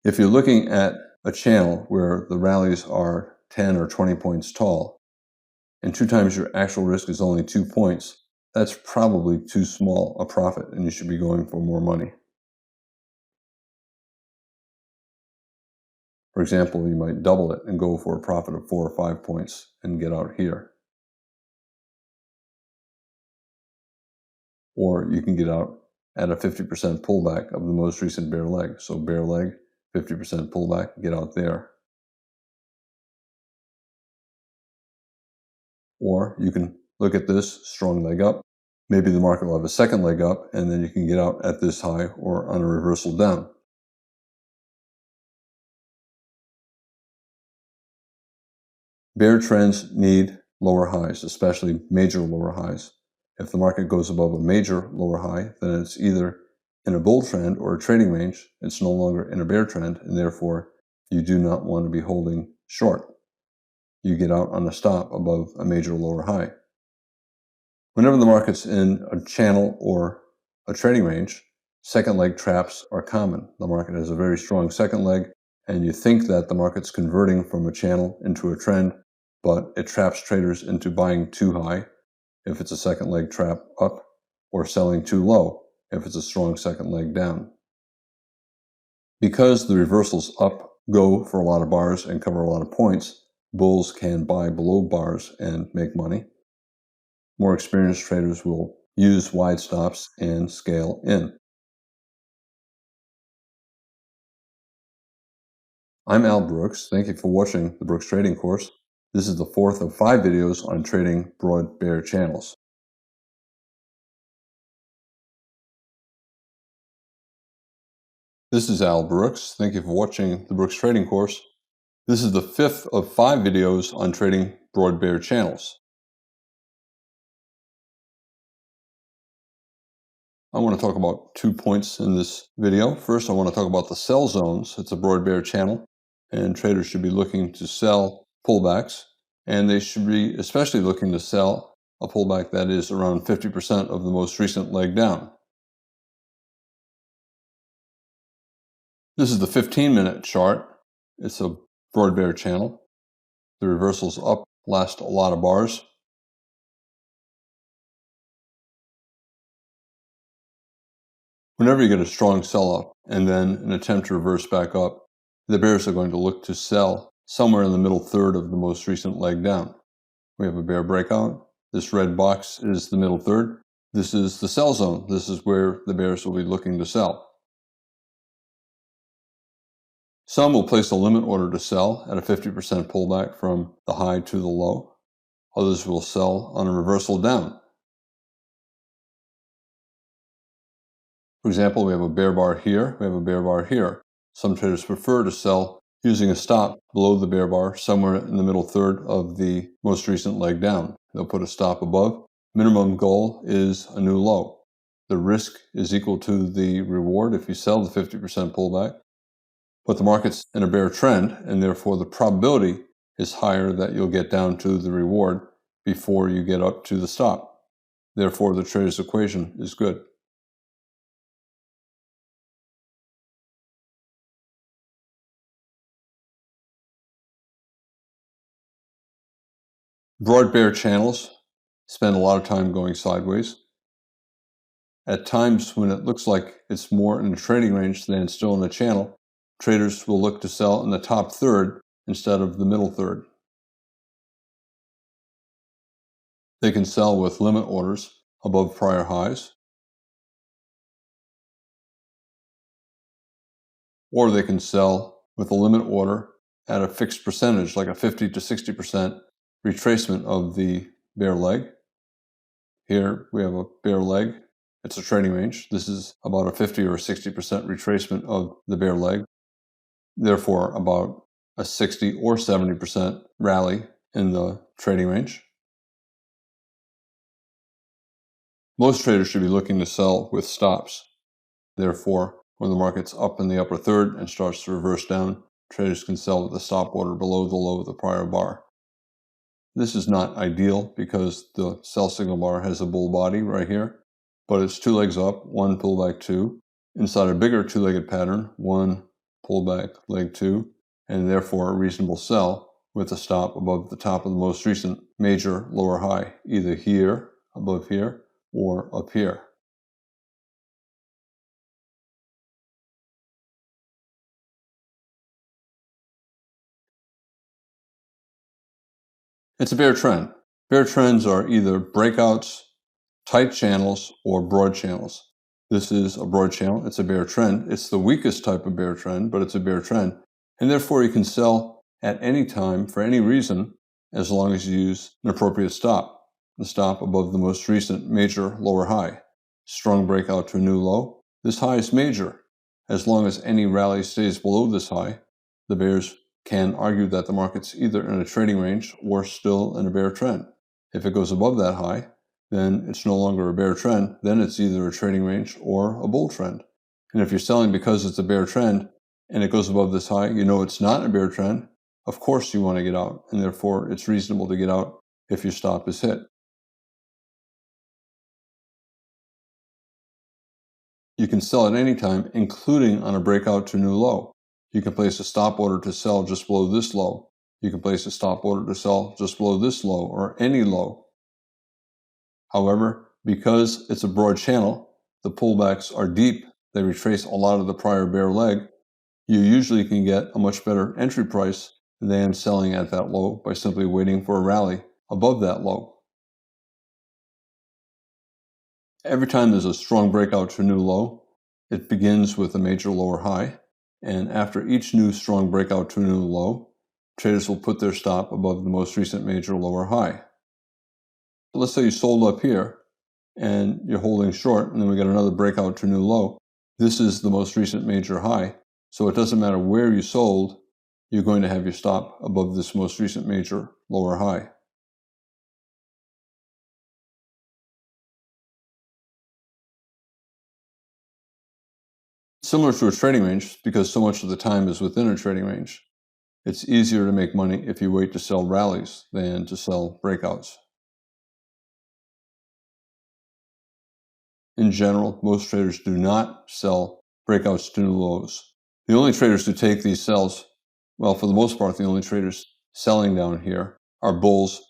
If you're looking at a channel where the rallies are 10 or 20 points tall, and 2 times your actual risk is only 2 points, that's probably too small a profit, and you should be going for more money. For example, you might double it and go for a profit of 4 or 5 points and get out here. Or you can get out at a 50% pullback of the most recent bear leg. So bear leg, 50% pullback, get out there. Or you can look at this strong leg up. Maybe the market will have a second leg up, and then you can get out at this high or on a reversal down. Bear trends need lower highs, especially major lower highs. If the market goes above a major lower high, then it's either in a bull trend or a trading range. It's no longer in a bear trend, and therefore you do not want to be holding short. You get out on a stop above a major lower high. Whenever the market's in a channel or a trading range, second leg traps are common. The market has a very strong second leg, and you think that the market's converting from a channel into a trend, but it traps traders into buying too high if it's a second leg trap up, or selling too low if it's a strong second leg down. Because the reversals up go for a lot of bars and cover a lot of points, bulls can buy below bars and make money. More experienced traders will use wide stops and scale in. I'm Al Brooks. Thank you for watching the Brooks Trading Course. This is the 4th of 5 videos on trading broad bear channels. This is Al Brooks. Thank you for watching the Brooks Trading Course. This is the 5th of 5 videos on trading broad bear channels. I want to talk about 2 points in this video. First, I want to talk about the sell zones. It's a broad bear channel. and traders should be looking to sell pullbacks, and they should be especially looking to sell a pullback that is around 50% of the most recent leg down. This is the 15-minute chart. It's a broad bear channel. The reversals up last a lot of bars. Whenever you get a strong sell-off and then an attempt to reverse back up, the bears are going to look to sell somewhere in the middle third of the most recent leg down. We have a bear breakout. This red box is the middle third. This is the sell zone. This is where the bears will be looking to sell. Some will place a limit order to sell at a 50% pullback from the high to the low. Others will sell on a reversal down. For example, we have a bear bar here, we have a bear bar here. Some traders prefer to sell using a stop below the bear bar, somewhere in the middle third of the most recent leg down. They'll put a stop above. Minimum goal is a new low. The risk is equal to the reward if you sell the 50% pullback. But the market's in a bear trend, and therefore the probability is higher that you'll get down to the reward before you get up to the stop. Therefore, the trader's equation is good. Broad bear channels spend a lot of time going sideways. At times when it looks like it's more in a trading range than still in a channel, traders will look to sell in the top third instead of the middle third. They can sell with limit orders above prior highs, or they can sell with a limit order at a fixed percentage, like a 50 to 60% retracement of the bear leg. Here we have a bear leg. It's a trading range. This is about a 50 or 60% retracement of the bear leg. Therefore, about a 60 or 70% rally in the trading range. Most traders should be looking to sell with stops. Therefore, when the market's up in the upper third and starts to reverse down, traders can sell with a stop order below the low of the prior bar. This is not ideal because the sell signal bar has a bull body right here, but it's two legs up, one pullback two, inside a bigger two-legged pattern, one pullback leg two, and therefore a reasonable sell with a stop above the top of the most recent major lower high, either here, above here, or up here. It's a bear trend. Bear trends are either breakouts, tight channels, or broad channels. This is a broad channel. It's a bear trend. It's the weakest type of bear trend, but it's a bear trend. And therefore, you can sell at any time for any reason as long as you use an appropriate stop. The stop above the most recent major lower high. Strong breakout to a new low. This high is major. As long as any rally stays below this high, the bears can argue that the market's either in a trading range or still in a bear trend. If it goes above that high, then it's no longer a bear trend. Then it's either a trading range or a bull trend. And if you're selling because it's a bear trend and it goes above this high, you know it's not a bear trend, of course you want to get out, and therefore it's reasonable to get out if your stop is hit. You can sell at any time, including on a breakout to new low. You can place a stop order to sell just below this low. You can place a stop order to sell just below this low or any low. However, because it's a broad channel, the pullbacks are deep. They retrace a lot of the prior bear leg. You usually can get a much better entry price than selling at that low by simply waiting for a rally above that low. Every time there's a strong breakout to a new low, it begins with a major lower high. And after each new strong breakout to a new low, traders will put their stop above the most recent major lower high. Let's say you sold up here and you're holding short, and then we got another breakout to a new low. This is the most recent major high. So it doesn't matter where you sold, you're going to have your stop above this most recent major lower high. Similar to a trading range, because so much of the time is within a trading range. It's easier to make money if you wait to sell rallies than to sell breakouts. In general, most traders do not sell breakouts to new lows. The only traders who take these sells, well, for the most part, the only traders selling down here are bulls,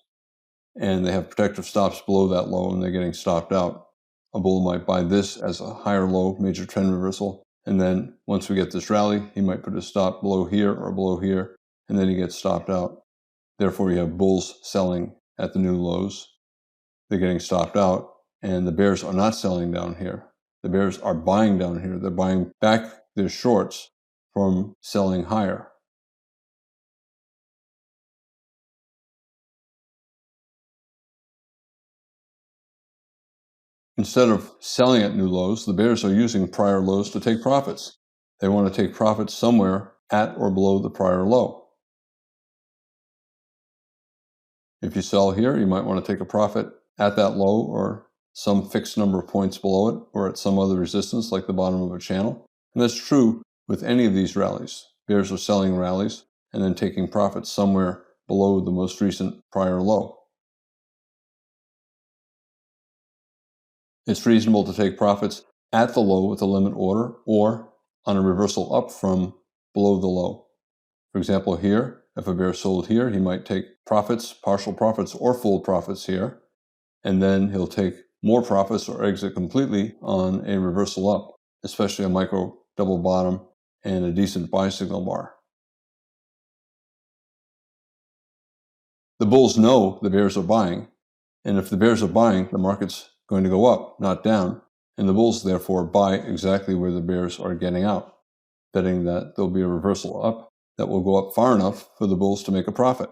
and they have protective stops below that low and they're getting stopped out. A bull might buy this as a higher low, major trend reversal, and then once we get this rally, he might put a stop below here or below here, and then he gets stopped out. Therefore, you have bulls selling at the new lows. They're getting stopped out, and the bears are not selling down here. The bears are buying down here. They're buying back their shorts from selling higher. Instead of selling at new lows, the bears are using prior lows to take profits. They want to take profits somewhere at or below the prior low. If you sell here, you might want to take a profit at that low or some fixed number of points below it, or at some other resistance like the bottom of a channel. And that's true with any of these rallies. Bears are selling rallies and then taking profits somewhere below the most recent prior low. It's reasonable to take profits at the low with a limit order or on a reversal up from below the low. For example, here, if a bear sold here, he might take profits, partial profits, or full profits here, and then he'll take more profits or exit completely on a reversal up, especially a micro double bottom and a decent buy signal bar. The bulls know the bears are buying, and if the bears are buying, the market's going to go up, not down, and the bulls therefore buy exactly where the bears are getting out, betting that there'll be a reversal up that will go up far enough for the bulls to make a profit.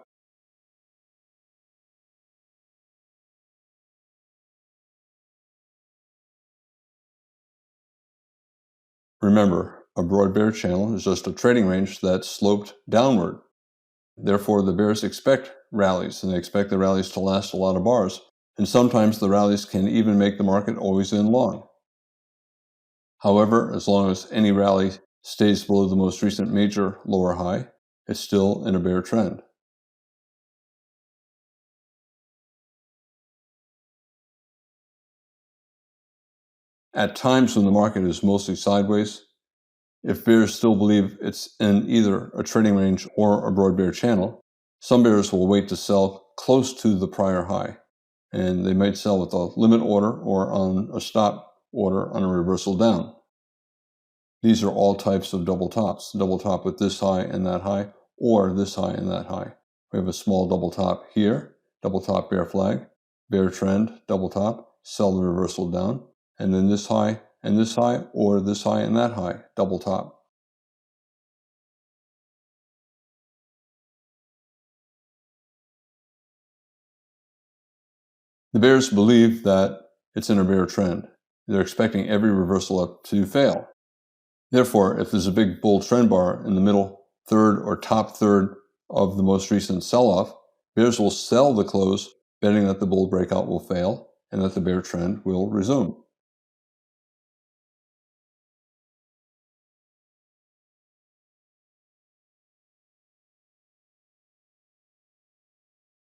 Remember, a broad bear channel is just a trading range that's sloped downward. Therefore, the bears expect rallies, and they expect the rallies to last a lot of bars, and sometimes the rallies can even make the market always in long. However, as long as any rally stays below the most recent major lower high, it's still in a bear trend. At times when the market is mostly sideways, if bears still believe it's in either a trading range or a broad bear channel, some bears will wait to sell close to the prior high, and they might sell with a limit order or on a stop order on a reversal down. These are all types of double tops. Double top with this high and that high, or this high and that high. We have a small double top here, double top bear flag, bear trend, double top, sell the reversal down, and then this high and this high, or this high and that high, double top. The bears believe that it's in a bear trend. They're expecting every reversal up to fail. Therefore, if there's a big bull trend bar in the middle third or top third of the most recent sell-off, bears will sell the close, betting that the bull breakout will fail and that the bear trend will resume.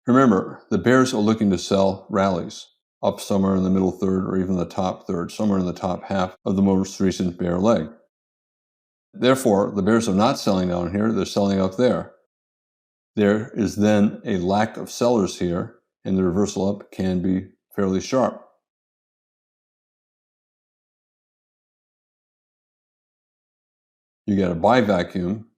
Remember, the bears are looking to sell rallies, up somewhere in the middle third or even the top third, somewhere in the top half of the most recent bear leg. Therefore, the bears are not selling down here, they're selling up there. There is then a lack of sellers here, and the reversal up can be fairly sharp. You get a buy vacuum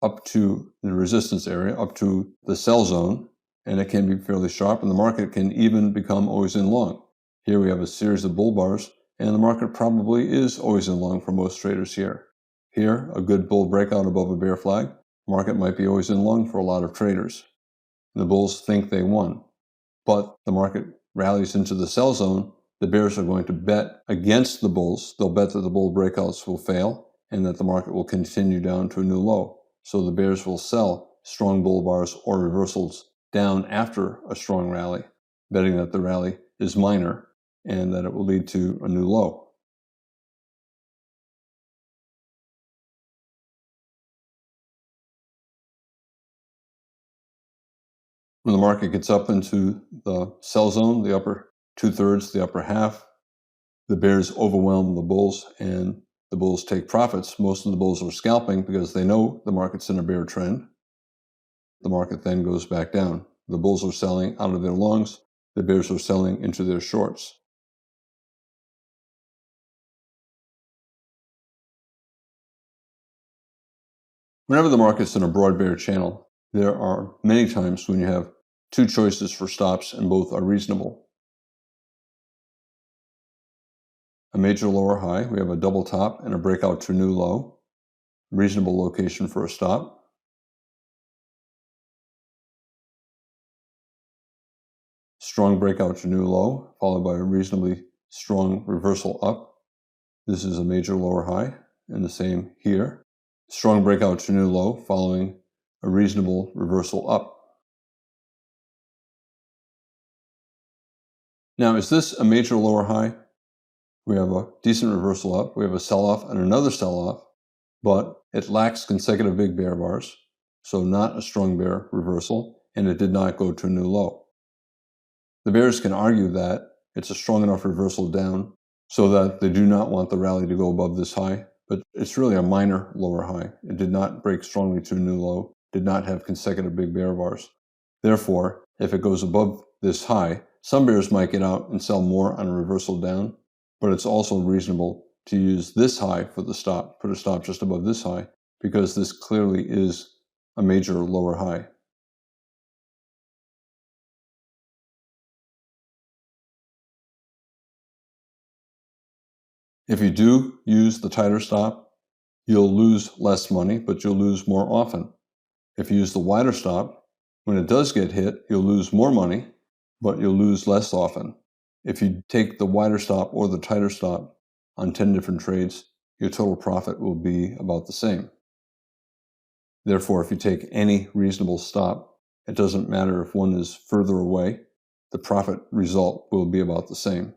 up to the resistance area, up to the sell zone, and it can be fairly sharp, and the market can even become always in long. Here we have a series of bull bars, and the market probably is always in long for most traders here. Here, a good bull breakout above a bear flag, market might be always in long for a lot of traders. The bulls think they won, but the market rallies into the sell zone. The bears are going to bet against the bulls. They'll bet that the bull breakouts will fail and that the market will continue down to a new low. So the bears will sell strong bull bars or reversals down after a strong rally, betting that the rally is minor and that it will lead to a new low. When the market gets up into the sell zone, the upper 2/3, the upper half, the bears overwhelm the bulls and the bulls take profits. Most of the bulls are scalping because they know the market's in a bear trend. The market then goes back down. The bulls are selling out of their longs. The bears are selling into their shorts. Whenever the market's in a broad bear channel, there are many times when you have two choices for stops and both are reasonable. A major lower high, we have a double top and a breakout to new low. Reasonable location for a stop. Strong breakout to new low, followed by a reasonably strong reversal up. This is a major lower high, and the same here. Strong breakout to new low, following a reasonable reversal up. Now, is this a major lower high? We have a decent reversal up, we have a sell-off and another sell-off, but it lacks consecutive big bear bars, so not a strong bear reversal, and it did not go to a new low. The bears can argue that it's a strong enough reversal down so that they do not want the rally to go above this high, but it's really a minor lower high. It did not break strongly to a new low, did not have consecutive big bear bars. Therefore, if it goes above this high, some bears might get out and sell more on a reversal down, but it's also reasonable to use this high for the stop, put a stop just above this high, because this clearly is a major lower high. If you do use the tighter stop, you'll lose less money, but you'll lose more often. If you use the wider stop, when it does get hit, you'll lose more money, but you'll lose less often. If you take the wider stop or the tighter stop on 10 different trades, your total profit will be about the same. Therefore, if you take any reasonable stop, it doesn't matter if one is further away, the profit result will be about the same.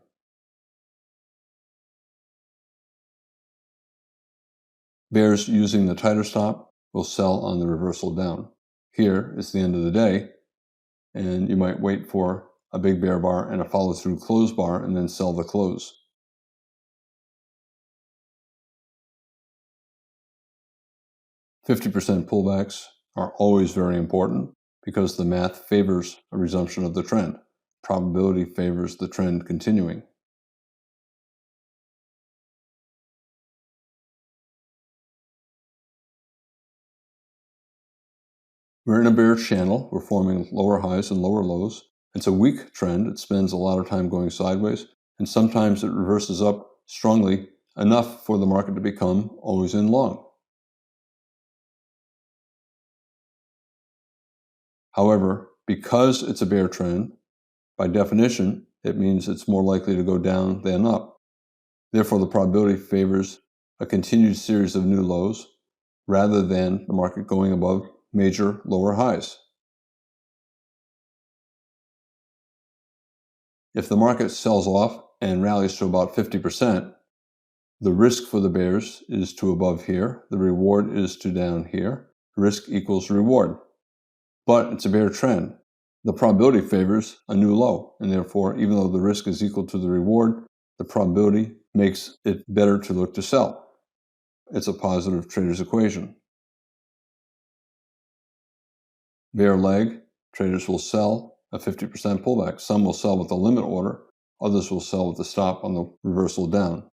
Bears using the tighter stop will sell on the reversal down. Here is the end of the day, and you might wait for a big bear bar and a follow-through close bar and then sell the close. "50% pullbacks are always very important because the math favors a resumption of the trend. Probability favors the trend continuing. We're in a bear channel. We're forming lower highs and lower lows. It's a weak trend. It spends a lot of time going sideways, and sometimes it reverses up strongly enough for the market to become always in long. However, because it's a bear trend, by definition, it means it's more likely to go down than up. Therefore, the probability favors a continued series of new lows rather than the market going above major lower highs. If the market sells off and rallies to about 50%, the risk for the bears is to above here, the reward is to down here. Risk equals reward. But it's a bear trend. The probability favors a new low, and therefore, even though the risk is equal to the reward, the probability makes it better to look to sell. It's a positive trader's equation. Bear leg, traders will sell a 50% pullback. Some will sell with a limit order, others will sell with a stop on the reversal down.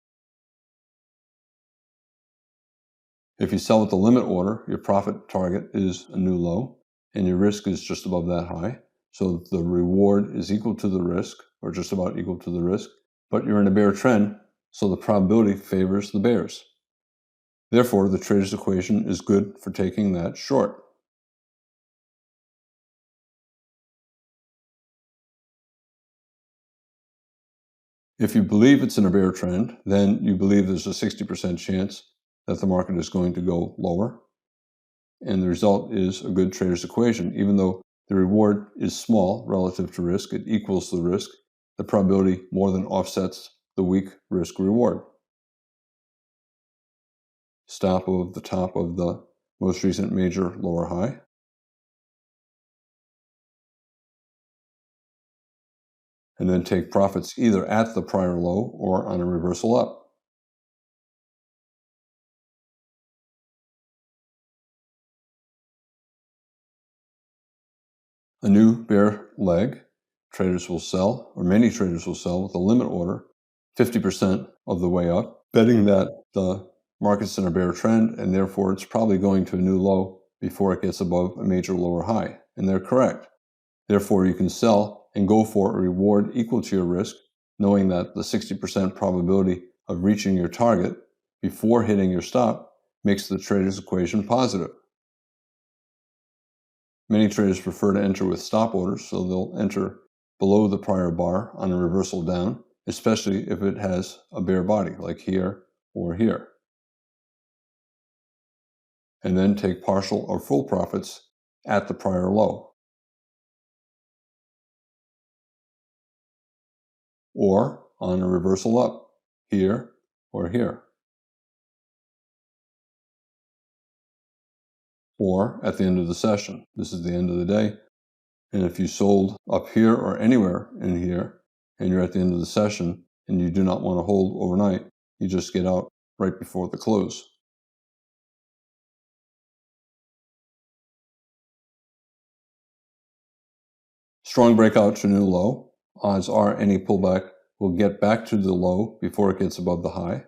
If you sell with the limit order, your profit target is a new low, and your risk is just above that high. So the reward is equal to the risk, or just about equal to the risk, but you're in a bear trend, so the probability favors the bears. Therefore, the trader's equation is good for taking that short. If you believe it's in a bear trend, then you believe there's a 60% chance that the market is going to go lower. And the result is a good trader's equation. Even though the reward is small relative to risk, it equals the risk. The probability more than offsets the weak risk reward. Stop of the top of the most recent major lower high. and then take profits either at the prior low or on a reversal up. A new bear leg, traders will sell, or many traders will sell with a limit order 50% of the way up, betting that the market's in a bear trend and therefore it's probably going to a new low before it gets above a major lower high. And they're correct. Therefore, you can sell and go for a reward equal to your risk, knowing that the 60% probability of reaching your target before hitting your stop makes the trader's equation positive. Many traders prefer to enter with stop orders, so they'll enter below the prior bar on a reversal down, especially if it has a bear body, like here or here. And then take partial or full profits at the prior low. Or on a reversal up, here or here. Or at the end of the session. This is the end of the day. And if you sold up here or anywhere in here, and you're at the end of the session, and you do not want to hold overnight, you just get out right before the close. Strong breakout to new low. Odds are any pullback will get back to the low before it gets above the high,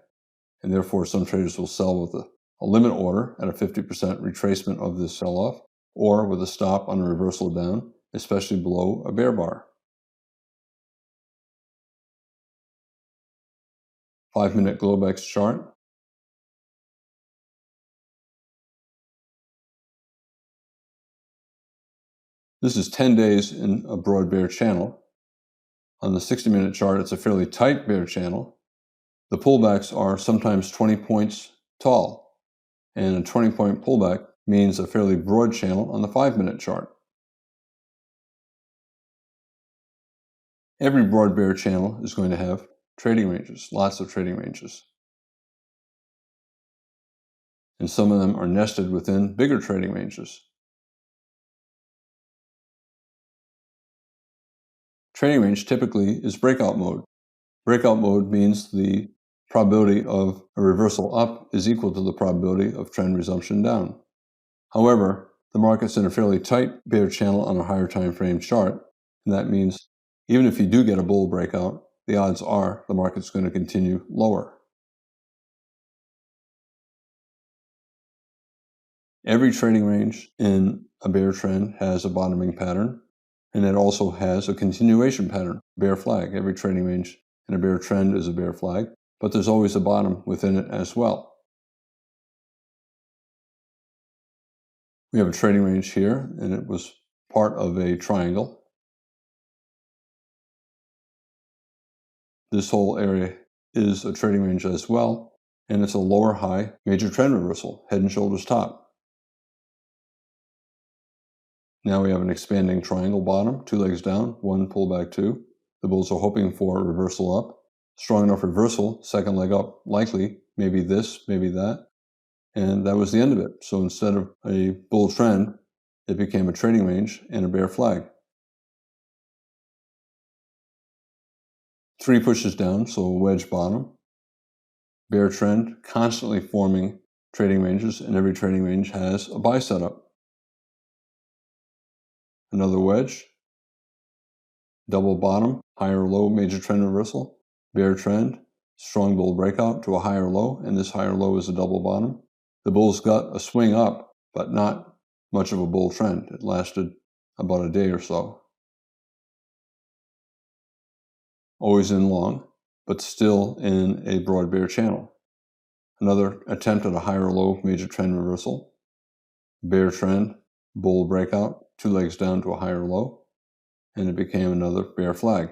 and therefore some traders will sell with a limit order at a 50% retracement of this sell-off, or with a stop on a reversal down, especially below a bear bar. 5-minute Globex chart. This is 10 days in a broad bear channel. On the 60-minute chart, it's a fairly tight bear channel. The pullbacks are sometimes 20 points tall, and a 20-point pullback means a fairly broad channel on the 5-minute chart. Every broad bear channel is going to have trading ranges, lots of trading ranges. And some of them are nested within bigger trading ranges. Trading range typically is breakout mode. Breakout mode means the probability of a reversal up is equal to the probability of trend resumption down. However, the market's in a fairly tight bear channel on a higher time frame chart, and that means even if you do get a bull breakout, the odds are the market's going to continue lower. Every trading range in a bear trend has a bottoming pattern, and it also has a continuation pattern, bear flag. Every trading range in a bear trend is a bear flag, but there's always a bottom within it as well. We have a trading range here, and it was part of a triangle. This whole area is a trading range as well, and it's a lower high major trend reversal, head and shoulders top. Now we have an expanding triangle bottom, 2 legs down, 1 pullback 2. The bulls are hoping for a reversal up. Strong enough reversal, second leg up, likely, maybe this, maybe that. And that was the end of it. So instead of a bull trend, it became a trading range and a bear flag. 3 pushes down, so a wedge bottom. Bear trend, constantly forming trading ranges, and every trading range has a buy setup. Another wedge, double bottom, higher low, major trend reversal, bear trend, strong bull breakout to a higher low, and this higher low is a double bottom. The bulls got a swing up, but not much of a bull trend. It lasted about a day or so. Always in long, but still in a broad bear channel. Another attempt at a higher low major trend reversal. Bear trend, bull breakout, 2 legs down to a higher low, and it became another bear flag.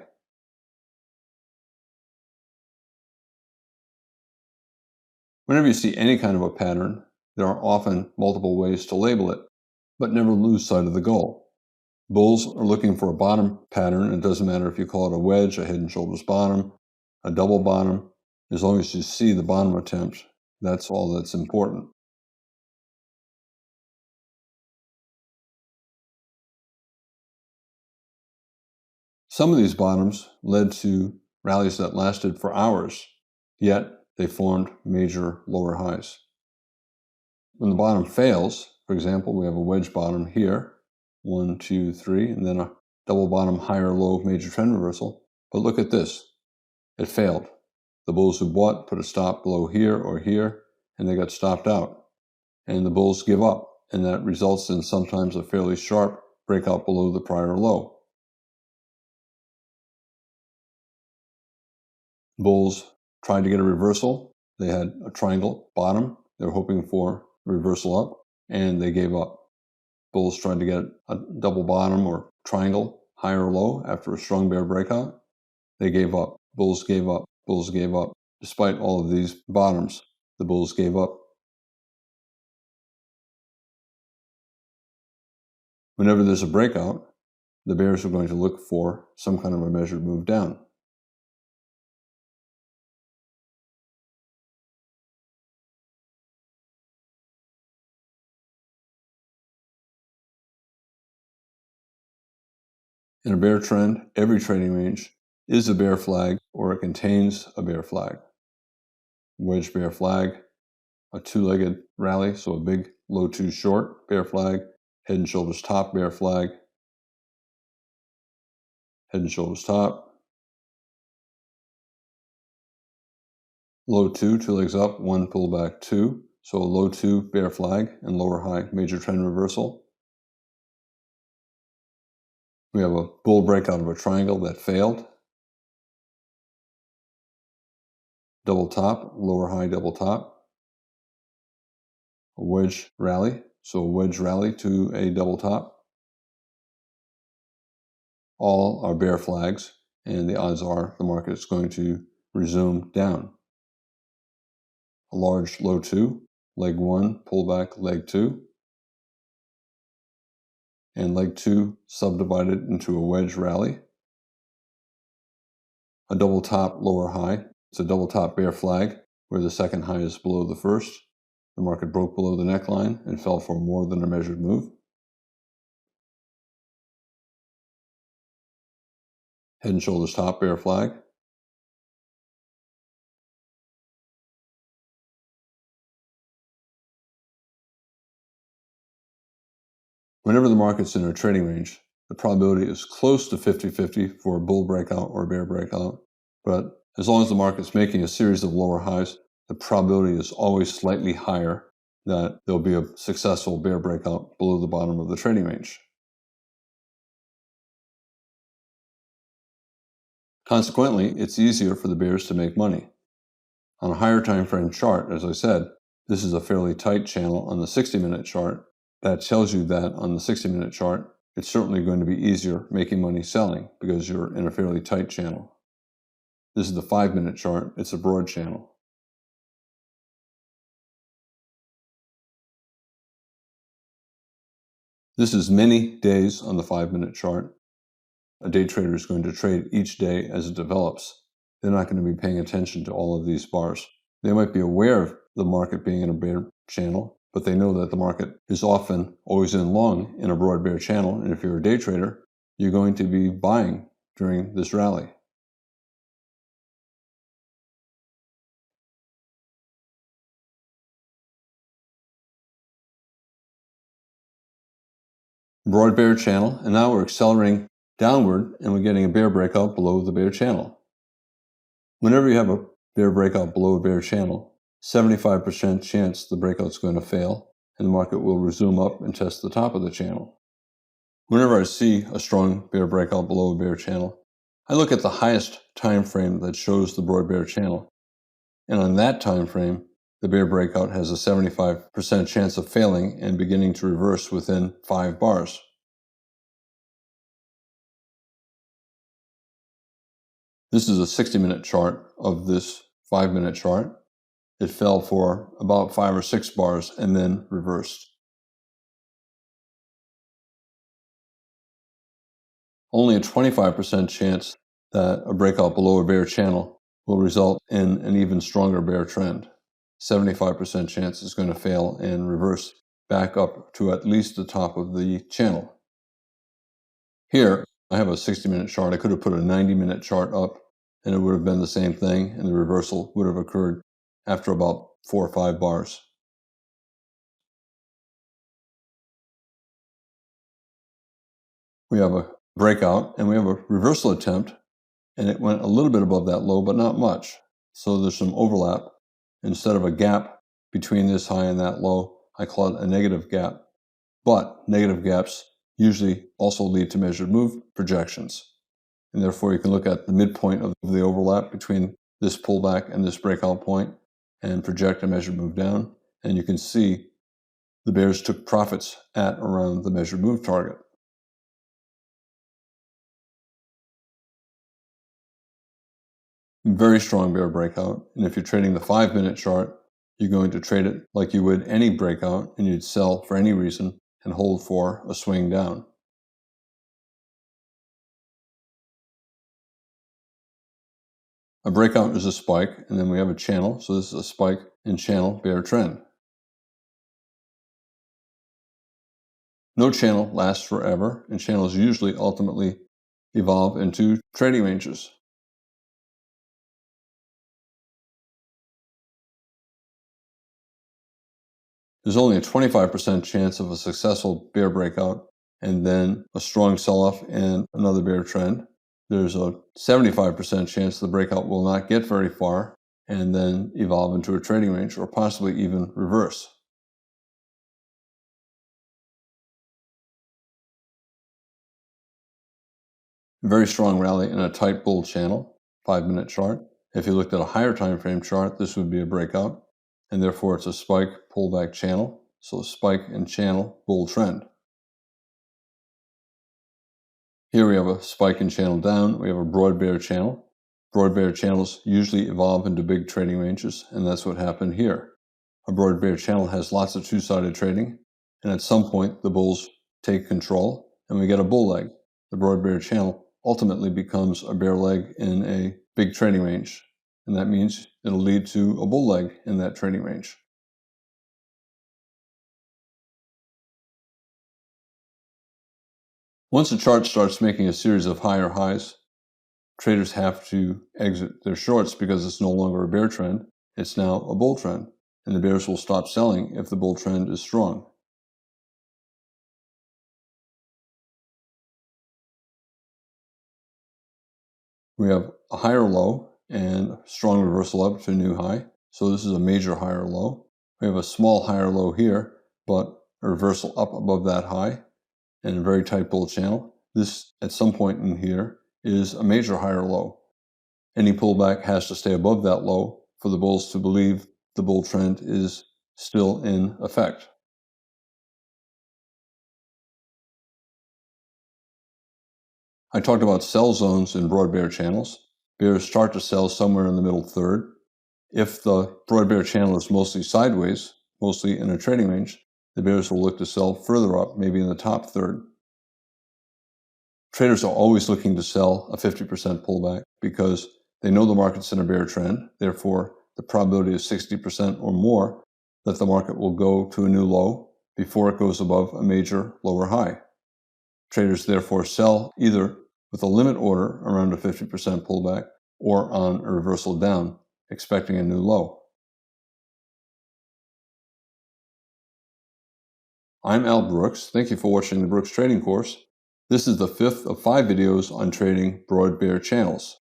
Whenever you see any kind of a pattern, there are often multiple ways to label it, but never lose sight of the goal. Bulls are looking for a bottom pattern. It doesn't matter if you call it a wedge, a head and shoulders bottom, a double bottom. As long as you see the bottom attempt, that's all that's important. Some of these bottoms led to rallies that lasted for hours, yet they formed major lower highs. When the bottom fails, for example, we have a wedge bottom here, 1, 2, 3, and then a double bottom higher low major trend reversal. But look at this. It failed. The bulls who bought put a stop below here or here, and they got stopped out. And the bulls give up, and that results in sometimes a fairly sharp breakout below the prior low. Bulls tried to get a reversal. They had a triangle bottom. They were hoping for a reversal up, and they gave up. Bulls tried to get a double bottom or triangle, high or low, after a strong bear breakout. They gave up. Bulls gave up. Bulls gave up. Despite all of these bottoms, the bulls gave up. Whenever there's a breakout, the bears are going to look for some kind of a measured move down. In a bear trend, every trading range is a bear flag or it contains a bear flag. Wedge bear flag, a two-legged rally, so a big low two short bear flag, head and shoulders top bear flag, head and shoulders top, low two legs up, one pullback two, so a low two bear flag and lower high major trend reversal. We have a bull breakout of a triangle that failed. Double top, lower high double top. A wedge rally, so a wedge rally to a double top. All are bear flags, and the odds are the market is going to resume down. A large low two, leg one, pullback, leg two. And leg two subdivided into a wedge rally. A double top, lower high. It's a double top bear flag where the second high is below the first. The market broke below the neckline and fell for more than a measured move. Head and shoulders top bear flag. Whenever the market's in a trading range, the probability is close to 50-50 for a bull breakout or a bear breakout. But as long as the market's making a series of lower highs, the probability is always slightly higher that there'll be a successful bear breakout below the bottom of the trading range. Consequently, it's easier for the bears to make money. On a higher time frame chart, as I said, this is a fairly tight channel on the 60-minute chart. That tells you that on the 60-minute chart, it's certainly going to be easier making money selling because you're in a fairly tight channel. This is the 5-minute chart. It's a broad channel. This is many days on the 5-minute chart. A day trader is going to trade each day as it develops. They're not going to be paying attention to all of these bars. They might be aware of the market being in a bear channel, but they know that the market is often always in long in a broad bear channel, and if you're a day trader, you're going to be buying during this rally. Broad bear channel, and now we're accelerating downward and we're getting a bear breakout below the bear channel. Whenever you have a bear breakout below a bear channel, 75% chance the breakout's going to fail and the market will resume up and test the top of the channel. Whenever I see a strong bear breakout below a bear channel, I look at the highest time frame that shows the broad bear channel. And on that time frame, the bear breakout has a 75% chance of failing and beginning to reverse within 5 bars. This is a 60-minute chart of this 5-minute chart. It fell for about 5 or 6 bars and then reversed. Only a 25% chance that a breakout below a bear channel will result in an even stronger bear trend. 75% chance it's going to fail and reverse back up to at least the top of the channel. Here, I have a 60-minute chart. I could have put a 90-minute chart up and it would have been the same thing, and the reversal would have occurred after about 4 or 5 bars. We have a breakout and we have a reversal attempt, and it went a little bit above that low, but not much. So there's some overlap. Instead of a gap between this high and that low, I call it a negative gap. But negative gaps usually also lead to measured move projections. And therefore, you can look at the midpoint of the overlap between this pullback and this breakout point and project a measured move down. And you can see the bears took profits at around the measured move target. Very strong bear breakout. And if you're trading the 5-minute chart, you're going to trade it like you would any breakout, and you'd sell for any reason and hold for a swing down. A breakout is a spike, and then we have a channel. So this is a spike and channel bear trend. No channel lasts forever, and channels usually ultimately evolve into trading ranges. There's only a 25% chance of a successful bear breakout and then a strong sell-off and another bear trend. There's a 75% chance the breakout will not get very far and then evolve into a trading range, or possibly even reverse. Very strong rally in a tight bull channel, 5-minute chart. If you looked at a higher time frame chart, this would be a breakout, and therefore it's a spike pullback channel. So spike and channel bull trend. Here we have a spike and channel down. We have a broad bear channel. Broad bear channels usually evolve into big trading ranges, and that's what happened here. A broad bear channel has lots of two-sided trading, and at some point the bulls take control and we get a bull leg. The broad bear channel ultimately becomes a bear leg in a big trading range, and that means it'll lead to a bull leg in that trading range. Once a chart starts making a series of higher highs, traders have to exit their shorts because it's no longer a bear trend. It's now a bull trend, and the bears will stop selling if the bull trend is strong. We have a higher low and strong reversal up to a new high. So this is a major higher low. We have a small higher low here, but a reversal up above that high and a very tight bull channel. This, at some point in here, is a major higher low. Any pullback has to stay above that low for the bulls to believe the bull trend is still in effect. I talked about sell zones in broad bear channels. Bears start to sell somewhere in the middle third. If the broad bear channel is mostly sideways, mostly in a trading range, the bears will look to sell further up, maybe in the top third. Traders are always looking to sell a 50% pullback because they know the market's in a bear trend. Therefore, the probability is 60% or more that the market will go to a new low before it goes above a major lower high. Traders therefore sell either with a limit order around a 50% pullback or on a reversal down, expecting a new low. I'm Al Brooks. Thank you for watching the Brooks Trading Course. This is the 5th of 5 videos on trading broad bear channels.